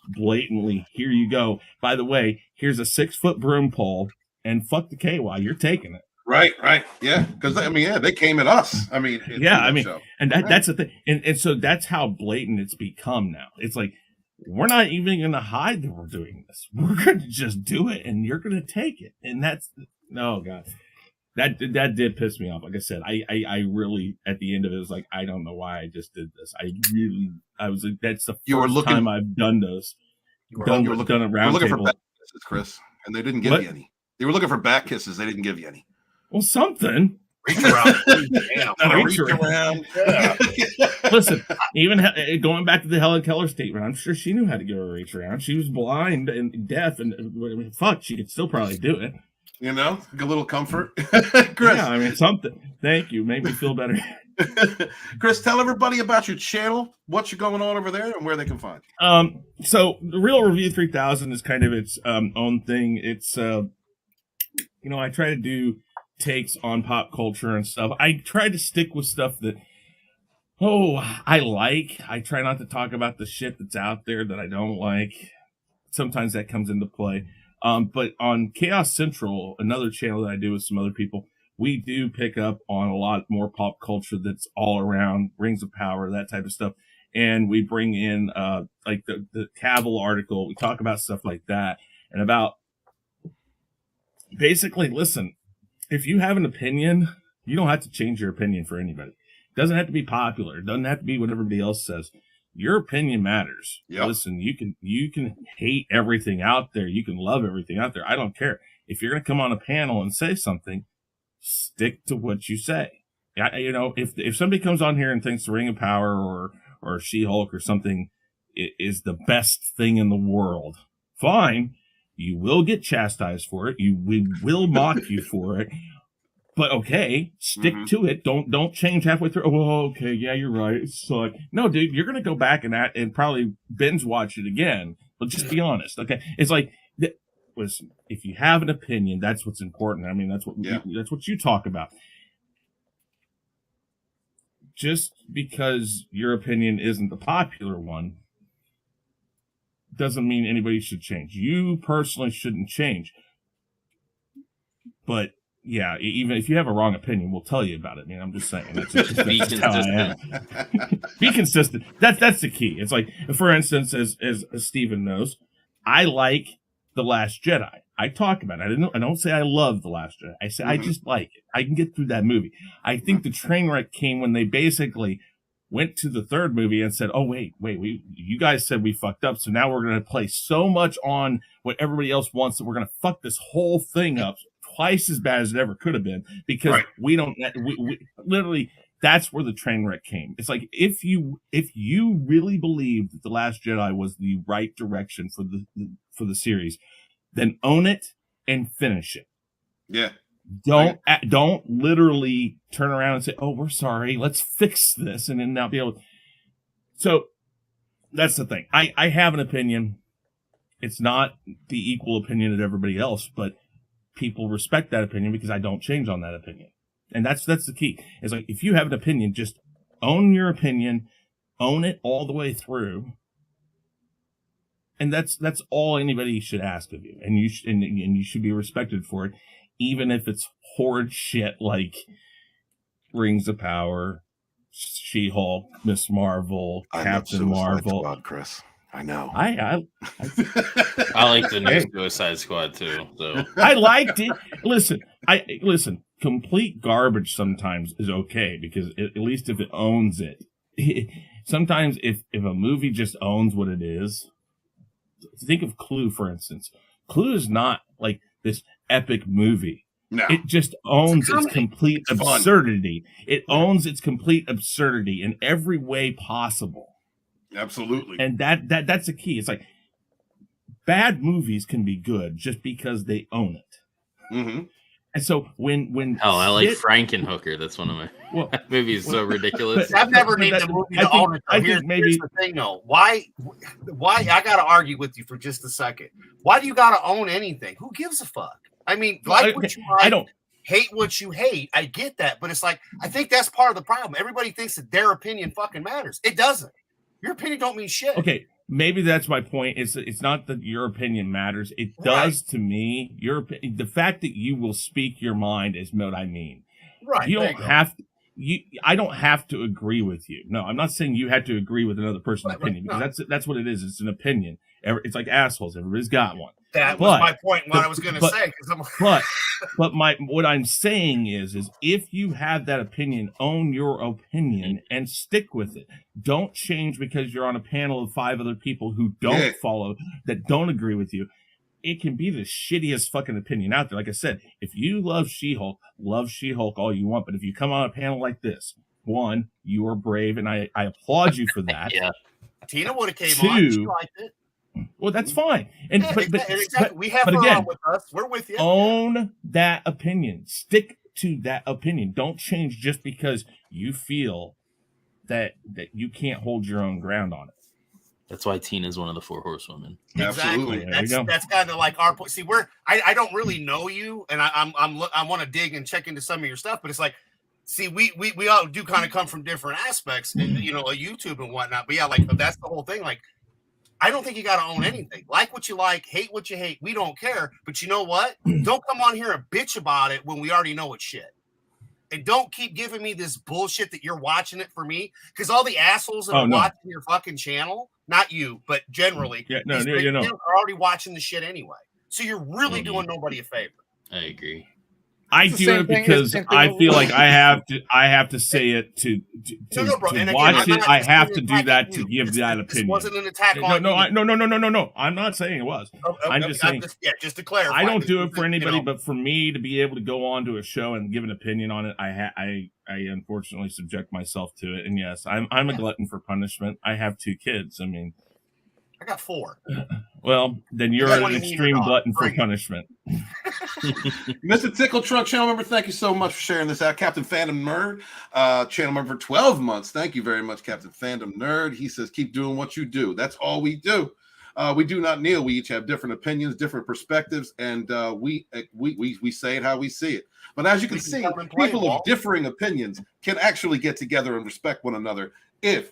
blatantly. Here you go. By the way, here's a 6-foot broom pole, and fuck the KY. You're taking it. Right. Yeah. Because, they came at us. That's the thing. And so that's how blatant it's become now. It's like, we're not even going to hide that we're doing this. We're going to just do it, and you're going to take it. And that's, oh God, that did piss me off. Like I said, I really, at the end of it, was like, I don't know why I just did this. I was like, that's the first time I've done this. Done a round looking table. for back kisses, Chris, and they didn't give you any. They were looking for back kisses. They didn't give you any. Well, something. Reach around. Reach around. Yeah. Listen, even going back to the Helen Keller statement, I'm sure she knew how to give a reach around. She was blind and deaf, and fuck, she could still probably do it. You know, a little comfort. Chris. Yeah, I mean something. Thank you. Make me feel better. Chris, tell everybody about your channel, what's going on over there, and where they can find you. So the Real Review 3000 is kind of its own thing. It's I try to do takes on pop culture and stuff. I try to stick with stuff that I like. I try not to talk about the shit that's out there that I don't like. Sometimes that comes into play. But on Chaos Central, another channel that I do with some other people, we do pick up on a lot more pop culture that's all around Rings of Power, that type of stuff. And we bring in like the Cavill article. We talk about stuff like that and about basically, listen, if you have an opinion, you don't have to change your opinion for anybody. It doesn't have to be popular. It doesn't have to be what everybody else says. Your opinion matters. Yep. Listen, you can hate everything out there. You can love everything out there. I don't care. If you're going to come on a panel and say something, stick to what you say. If somebody comes on here and thinks the Ring of Power or She-Hulk or something is the best thing in the world, fine. You will get chastised for it. We will mock you for it. But okay, stick to it. Don't change halfway through. Oh, okay, yeah, you're right. It's like, no, dude, you're gonna go back and probably binge watch it again. But just be honest, okay? It's like, listen, if you have an opinion, that's what's important. I mean, that's what you talk about. Just because your opinion isn't the popular one doesn't mean anybody should change. You personally shouldn't change. But yeah, even if you have a wrong opinion, we'll tell you about it. I mean, I'm just saying. That's how I am. Be consistent. That's the key. It's like, for instance, as Steven knows, I like The Last Jedi. I talk about it. I don't say I love The Last Jedi. I say I just like it. I can get through that movie. I think the train wreck came when they basically went to the third movie and said, oh, wait, you guys said we fucked up, so now we're going to play so much on what everybody else wants that we're going to fuck this whole thing up twice as bad as it ever could have been, because we literally, that's where the train wreck came. It's like, if you really believe that The Last Jedi was the right direction for the series, then own it and finish it. Yeah. Don't literally turn around and say, oh, we're sorry, let's fix this, and then not be able to. So that's the thing. I have an opinion. It's not the equal opinion of everybody else, but people respect that opinion because I don't change on that opinion. And that's the key. It's like, if you have an opinion, just own your opinion, own it all the way through. And that's all anybody should ask of you. And you should be respected for it, even if it's horrid shit like Rings of Power, She-Hulk, Miss Marvel, Captain Marvel. Squad, Chris. I know. I like the new Suicide Squad too. So I liked it. Listen. Complete garbage sometimes is okay, because at least if it owns it. Sometimes if a movie just owns what it is. Think of Clue, for instance. Clue is not like this epic movie. No. It just owns its complete absurdity. It owns its complete absurdity in every way possible. Absolutely. And that's the key. It's like, bad movies can be good just because they own it. Mm-hmm. And so when I like Frankenhooker. That's one of my movies. So ridiculous. I've never named a movie to own it. Here's the thing, though. Why? I got to argue with you for just a second. Why do you got to own anything? Who gives a fuck? I mean, what you like. I don't hate what you hate. I get that, but it's like, I think that's part of the problem. Everybody thinks that their opinion fucking matters. It doesn't. Your opinion don't mean shit. Okay, maybe that's my point. It's not that your opinion matters. It does to me. The fact that you will speak your mind is what I mean. Right. You don't have to. I don't have to agree with you. No, I'm not saying you have to agree with another person's opinion, because that's what it is. It's an opinion. It's like assholes. Everybody's got one. That was my point. What I was going to say. But what I'm saying is if you have that opinion, own your opinion and stick with it. Don't change because you're on a panel of 5 other people who don't follow, that don't agree with you. It can be the shittiest fucking opinion out there. Like I said, if you love She-Hulk all you want. But if you come on a panel like this, 1, you are brave, and I applaud you for that. Yeah. Tina would have came on. She liked it. Well, that's fine. And exactly. We have but her again, on with us. We're with you. Own that opinion. Stick to that opinion. Don't change just because you feel that you can't hold your own ground on it. That's why Tina's one of the 4 horsewomen. Exactly. Absolutely. That's kind of like our point. See, I don't really know you, and I want to dig and check into some of your stuff, but it's like, see, we all do kind of come from different aspects, and a YouTube and whatnot. But yeah, like that's the whole thing. Like, I don't think you got to own anything. Like what you like, hate what you hate. We don't care. But you know what? Don't come on here and bitch about it when we already know it's shit. And don't keep giving me this bullshit that you're watching it for me, because all the assholes that are watching your fucking channel, not you, but generally, are already watching the shit anyway. So you're really doing nobody a favor. I agree. I do it because I feel like I have to say it to watch it. I have to do that to give that opinion. This wasn't an attack on you. No. I'm not saying it was. I'm just saying. Just to clarify. I don't do it for anybody, but for me to be able to go on to a show and give an opinion on it, I unfortunately subject myself to it. And yes, I'm a glutton for punishment. I have 2 kids. I mean, I got 4. Well, then you're an extreme glutton for punishment. Mr. Tickle Trunk channel member, thank you so much for sharing this out. Captain Fandom Nerd, channel member for 12 months. Thank you very much, Captain Fandom Nerd. He says, keep doing what you do. That's all we do. We do not kneel. We each have different opinions, different perspectives, and we say it how we see it. But as you can see, people of differing opinions can actually get together and respect one another if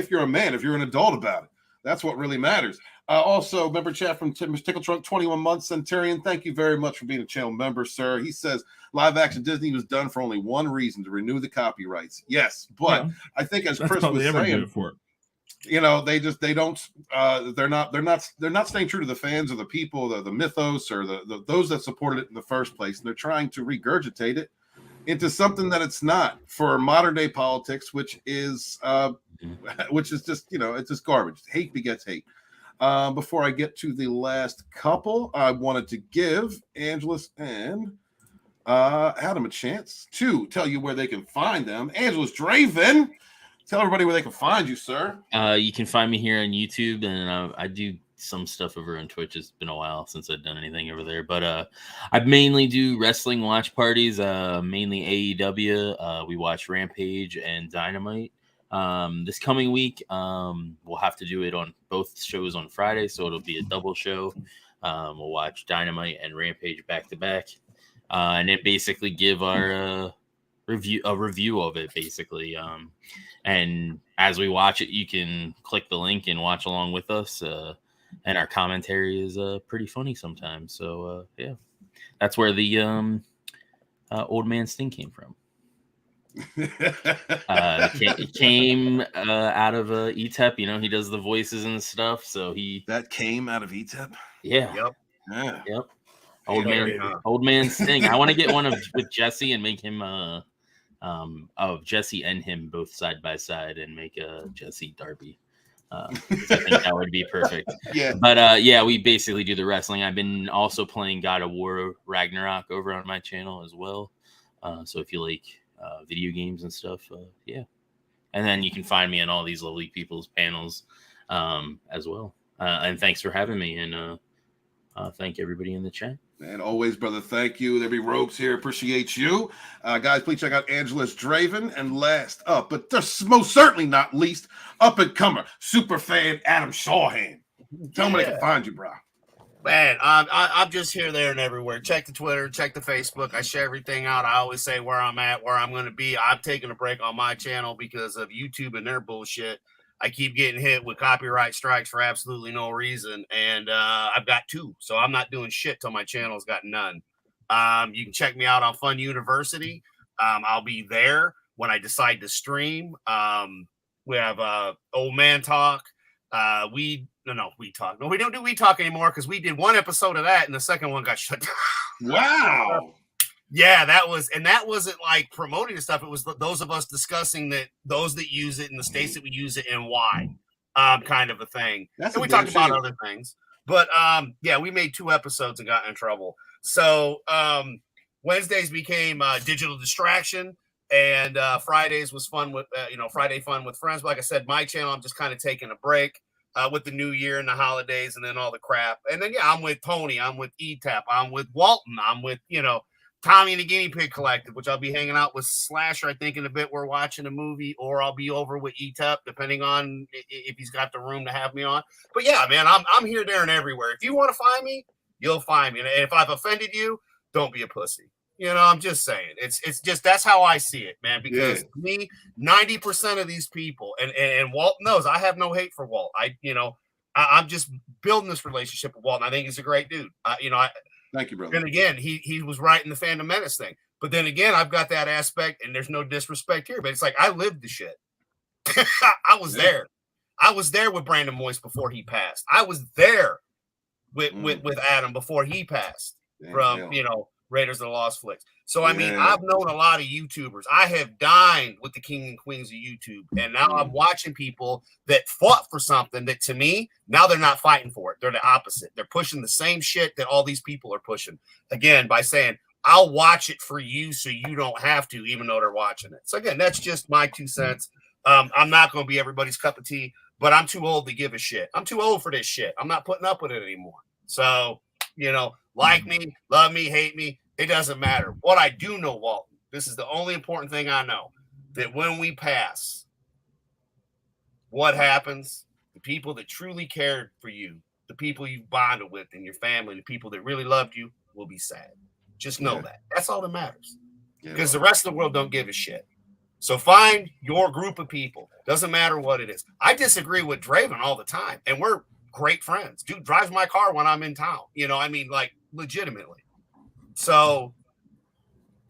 you're a man, if you're an adult about it. That's what really matters. Also, member chat from Mr. Tickle Trunk, 21 months, Centurion. Thank you very much for being a channel member, sir. He says live action Disney was done for only one reason, to renew the copyrights. Yes, but I think as Chris was saying, they're not staying true to the fans or the people, the mythos, or those that supported it in the first place, and they're trying to regurgitate it into something that it's not for modern day politics, which is just it's just garbage. Hate begets hate. Before I get to the last couple, I wanted to give Angelus and Adam a chance to tell you where they can find them. Angelus Draven, tell everybody where they can find you, sir. You can find me here on YouTube, and I do some stuff over on Twitch. It's been a while since I've done anything over there, but I mainly do wrestling watch parties, mainly AEW. We watch Rampage and Dynamite. This coming week, we'll have to do it on both shows on Friday, so it'll be a double show. We'll watch Dynamite and Rampage back to back, and then basically give our review of it, basically. And as we watch it, you can click the link and watch along with us. And our commentary is pretty funny sometimes. So yeah, that's where the old man Sting came from. It came out of ETEP. He does the voices and stuff, so that came out of ETEP. Yeah. Yep. Old man Sting. I want to get one with Jesse and make him of Jesse and him both side by side and make a Jesse Darby. I think that would be perfect. Yeah. But yeah, we basically do the wrestling. I've been also playing God of War Ragnarok over on my channel as well. So if you like video games and stuff, yeah. And then you can find me on all these lovely people's panels as well. And thanks for having me, and thank everybody in the chat. And always, brother, thank you. There be rogues here. Appreciate you. Guys, please check out Angelus Draven. And last up, but just most certainly not least, up-and-comer, super fan Adam Shawhan. Tell them where they can find you, bro. Man, I'm just here, there, and everywhere. Check the Twitter, check the Facebook. I share everything out. I always say where I'm at, where I'm going to be. I'm taking a break on my channel because of YouTube and their bullshit. I keep getting hit with copyright strikes for absolutely no reason, and I've got 2, so I'm not doing shit till my channel's got none. You can check me out on Fun University. I'll be there when I decide to stream. We have Old Man Talk. We talk. No, we don't do We Talk anymore because we did 1 episode of that, and the second one got shut down. Wow. Yeah, that wasn't like promoting the stuff. It was those of us discussing that those that use it in the states that we use it and why, kind of a thing. And we talked about other things, but yeah, we made 2 episodes and got in trouble. So Wednesdays became digital distraction, and Fridays was fun with Friday fun with friends. But like I said, my channel, I'm just kind of taking a break. with the new year and the holidays and then all the crap. And then, yeah, I'm with Tony. I'm with ETAP. I'm with Walton. I'm with, Tommy and the Guinea Pig Collective, which I'll be hanging out with Slasher, I think, in a bit. We're watching a movie, or I'll be over with ETAP, depending on if he's got the room to have me on. But yeah, man, I'm here, there, and everywhere. If you want to find me, you'll find me. And if I've offended you, don't be a pussy. I'm just saying. It's just that's how I see it, man. Because to me, 90% of these people, and Walt knows I have no hate for Walt. I'm just building this relationship with Walt, and I think he's a great dude. Thank you, brother. And again, he was right in the Phantom Menace thing. But then again, I've got that aspect, and there's no disrespect here, but it's like I lived the shit. I was there. I was there with Brandon Moyes before he passed. I was there with Adam before he passed from Raiders of the Lost Flicks. So I mean, I've known a lot of YouTubers. I have dined with the king and queens of YouTube, and now I'm watching people that fought for something that, to me, now they're not fighting for it. They're the opposite. They're pushing the same shit that all these people are pushing. Again, by saying, I'll watch it for you so you don't have to, even though they're watching it. So again, that's just my 2 cents. I'm not going to be everybody's cup of tea, but I'm too old to give a shit. I'm too old for this shit. I'm not putting up with it anymore. So, like me, love me, hate me, it doesn't matter. What I do know, Walton, this is the only important thing I know, that when we pass, what happens? The people that truly cared for you, the people you've bonded with and your family, the people that really loved you will be sad. Just know that. That's all that matters. Because the rest of the world don't give a shit. So find your group of people. Doesn't matter what it is. I disagree with Draven all the time, and we're great friends. Dude drives my car when I'm in town. Like legitimately. So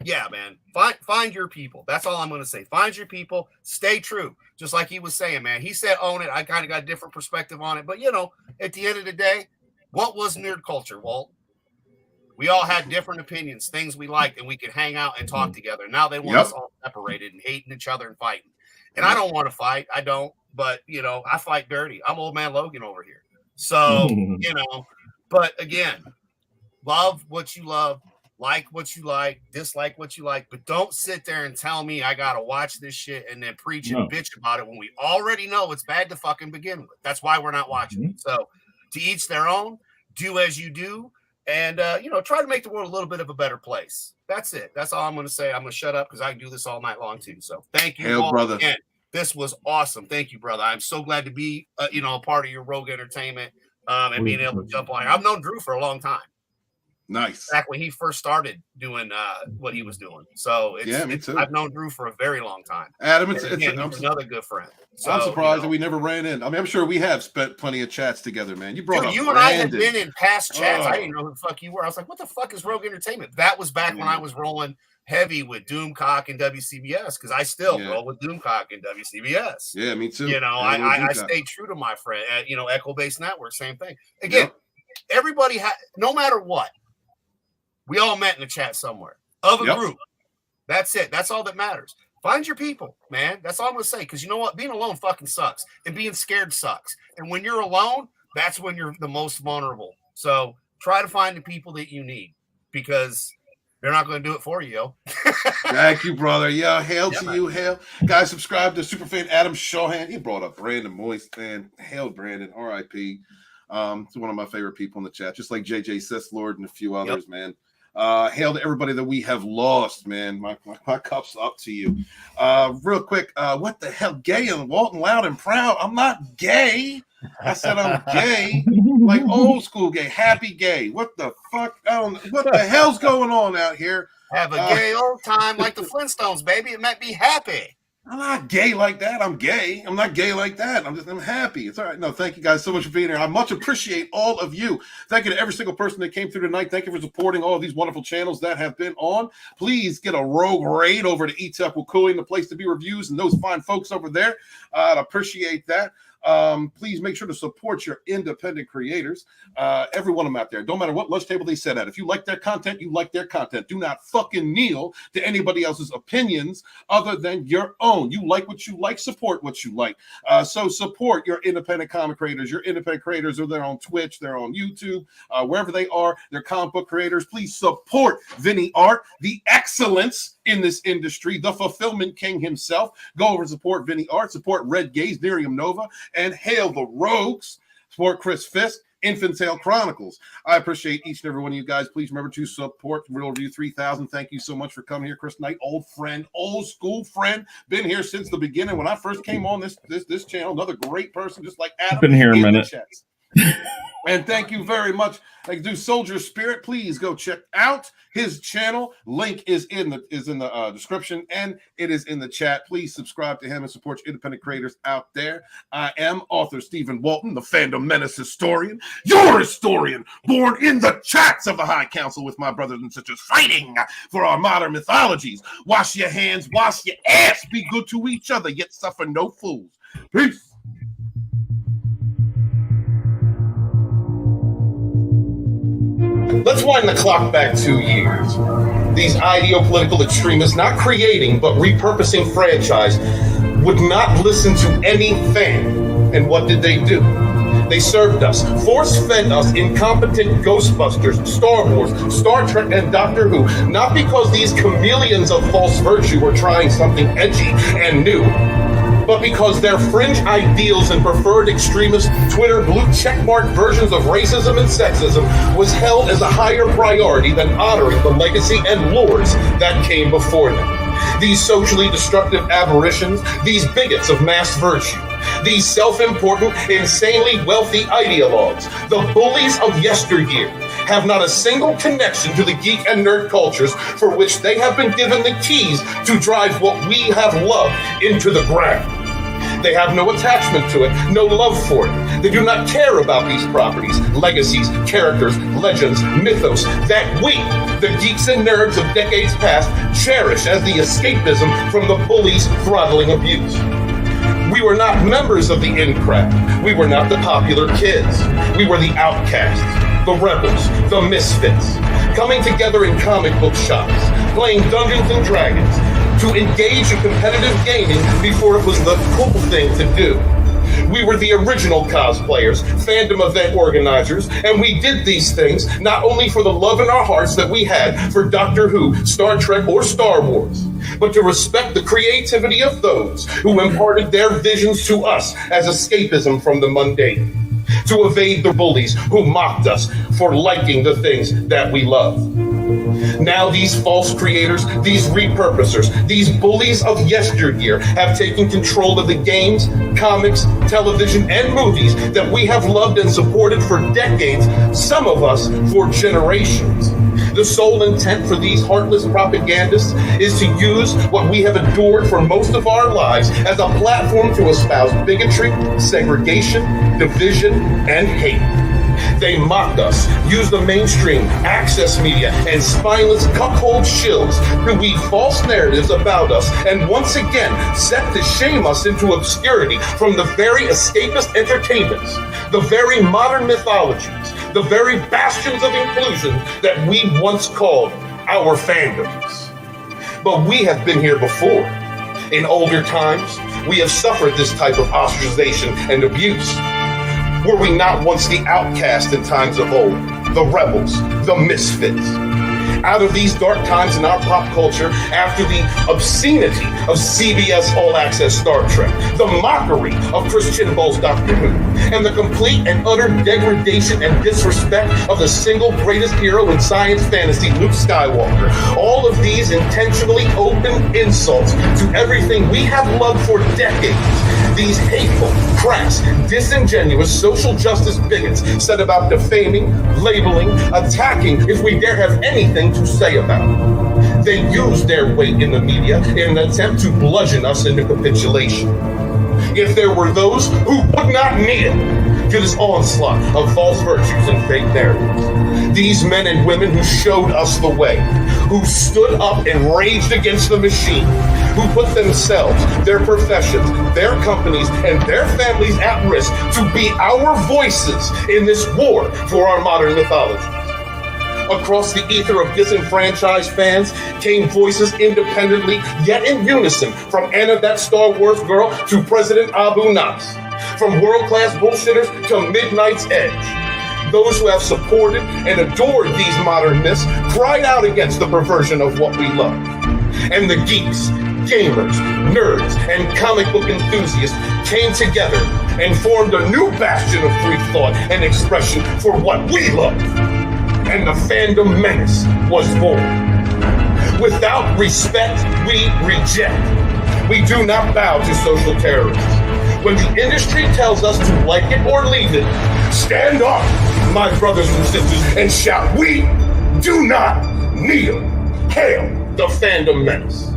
yeah, man, find your people. That's all I'm going to say. Find your people. Stay true. Just like he was saying, man. He said own it. I kind of got a different perspective on it. But, at the end of the day, what was nerd culture, Walt? We all had different opinions, things we liked, and we could hang out and talk together. Now they want us all separated and hating each other and fighting. And I don't want to fight. I don't. But, I fight dirty. I'm old man Logan over here. So, but again, love what you love. Like what you like, dislike what you like, but don't sit there and tell me I gotta watch this shit and then preach and bitch about it when we already know it's bad to fucking begin with. That's why we're not watching it. So to each their own, do as you do, and try to make the world a little bit of a better place. That's it. That's all I'm gonna say. I'm gonna shut up because I can do this all night long too. So thank you, all brother. Again. This was awesome. Thank you, brother. I'm so glad to be a part of your Rogue Entertainment and being able to jump on here. I've known Drew for a long time. Nice. Back when he first started doing what he was doing. So me too. I've known Drew for a very long time. Adam, he's another good friend. So, I'm surprised that we never ran in. I mean, I'm sure we have spent plenty of chats together, man. You brought up you and I had been in past chats. I didn't know who the fuck you were. I was like, what the fuck is Rogue Entertainment? That was back when I was rolling heavy with Doomcock and WCBS, because I still roll with Doomcock and WCBS. Yeah, me too. I stayed true to my friend. Echo Based Network, same thing. Again, everybody no matter what. We all met in the chat somewhere of a group. That's it. That's all that matters. Find your people, man. That's all I'm going to say. Because you know what? Being alone fucking sucks. And being scared sucks. And when you're alone, that's when you're the most vulnerable. So try to find the people that you need, because they're not going to do it for you, yo. Thank you, brother. Yeah, hail to you. Hail. Guys, subscribe to Superfan Adam Shawhan. He brought up Brandon Moist, man. Hail, Brandon. R.I.P. It's one of my favorite people in the chat, just like JJ Sithlord and a few others, man. Hail to everybody that we have lost, man. My cup's up to you. Real quick, what the hell? Gay and Walton Loud and Proud. I'm not gay. I said I'm gay, like old school gay, happy gay. What the fuck? I don't know. What the hell's going on out here? Have a gay old time like the Flintstones, baby. It might be happy. I'm not gay like that. I'm gay. I'm not gay like that. I'm happy. It's all right. No, thank you guys so much for being here. I much appreciate all of you. Thank you to every single person that came through tonight. Thank you for supporting all of these wonderful channels that have been on. Please get a rogue raid over to ETEP Wakui, the place to be reviews, and those fine folks over there. I'd appreciate that. Please make sure to support your independent creators. Every one of them out there. Don't matter what lunch table they sit at. If you like their content, you like their content. Do not fucking kneel to anybody else's opinions other than your own. You like what you like, support what you like. So support your independent comic creators. Your independent creators are there on Twitch, they're on YouTube, wherever they are. They're comic book creators. Please support Vinny Art, the excellence in this industry, the fulfillment king himself. Go over and support Vinny Art, support Red Gaze, Miriam Nova, and hail the Rogues. Support Chris Fisk, Infantile Chronicles. I appreciate each and every one of you guys. Please remember to support Real Review 3000. Thank you so much for coming here, Chris Knight, old friend, old school friend. Been here since the beginning when I first came on this channel. Another great person, just like Adam. Been here a minute. And thank you very much. Like do Soldier Spirit, please go check out his channel. Link is in the description and it is in the chat. Please subscribe to him and support your independent creators out there. I am author Stephen Walton, the Fandom Menace historian, your historian, born in the chats of the High Council with my brothers and sisters, fighting for our modern mythologies. Wash your hands, wash your ass, be good to each other, yet suffer no fools. Peace. Let's wind the clock back 2 years. These ideopolitical extremists, not creating but repurposing franchise, would not listen to any fan. And what did they do? They served us, force-fed us incompetent Ghostbusters, Star Wars, Star Trek, and Doctor Who, not because these chameleons of false virtue were trying something edgy and new, but because their fringe ideals and preferred extremist Twitter blue checkmark versions of racism and sexism was held as a higher priority than honoring the legacy and lores that came before them. These socially destructive aberrations, these bigots of mass virtue, these self-important, insanely wealthy ideologues, the bullies of yesteryear, have not a single connection to the geek and nerd cultures for which they have been given the keys to drive what we have loved into the ground. They have no attachment to it, no love for it. They do not care about these properties, legacies, characters, legends, mythos that we, the geeks and nerds of decades past, cherish as the escapism from the bullies' throttling abuse. We were not members of the in-crowd. We were not the popular kids. We were the outcasts, the rebels, the misfits, coming together in comic book shops, playing Dungeons and Dragons, to engage in competitive gaming before it was the cool thing to do. We were the original cosplayers, fandom event organizers, and we did these things not only for the love in our hearts that we had for Doctor Who, Star Trek, or Star Wars, but to respect the creativity of those who imparted their visions to us as escapism from the mundane, to evade the bullies who mocked us for liking the things that we love. Now these false creators, these repurposers, these bullies of yesteryear have taken control of the games, comics, television, and movies that we have loved and supported for decades, some of us for generations. The sole intent for these heartless propagandists is to use what we have adored for most of our lives as a platform to espouse bigotry, segregation, division, and hate. They mocked us, used the mainstream, access media, and spineless cuckold shills to weave false narratives about us, and once again set to shame us into obscurity from the very escapist entertainments, the very modern mythologies, the very bastions of inclusion that we once called our fandoms. But we have been here before. In older times, we have suffered this type of ostracization and abuse. Were we not once the outcast in times of old, the rebels, the misfits? Out of these dark times in our pop culture, after the obscenity of CBS All-Access Star Trek, the mockery of Christian Bull's Doctor Who, and the complete and utter degradation and disrespect of the single greatest hero in science fantasy, Luke Skywalker, all of these intentionally open insults to everything we have loved for decades, these hateful, crass, disingenuous social justice bigots set about defaming, labeling, attacking if we dare have anything to say about it. They use their weight in the media in an attempt to bludgeon us into capitulation. If there were those who would not kneel to this onslaught of false virtues and fake narratives, these men and women who showed us the way, who stood up and raged against the machine, who put themselves, their professions, their companies, and their families at risk to be our voices in this war for our modern mythology. Across the ether of disenfranchised fans came voices independently, yet in unison, from Anna that Star Wars girl to President Abu Nas, from world-class bullshitters to Midnight's Edge. Those who have supported and adored these modern myths cried out against the perversion of what we love. and the geeks, gamers, nerds, and comic book enthusiasts came together and formed a new bastion of free thought and expression for what we love. And the fandom menace was born. Without respect, we reject. We do not bow to social terrorists. When the industry tells us to like it or leave it, stand up, my brothers and sisters, and shout, we do not kneel. Hail the fandom menace.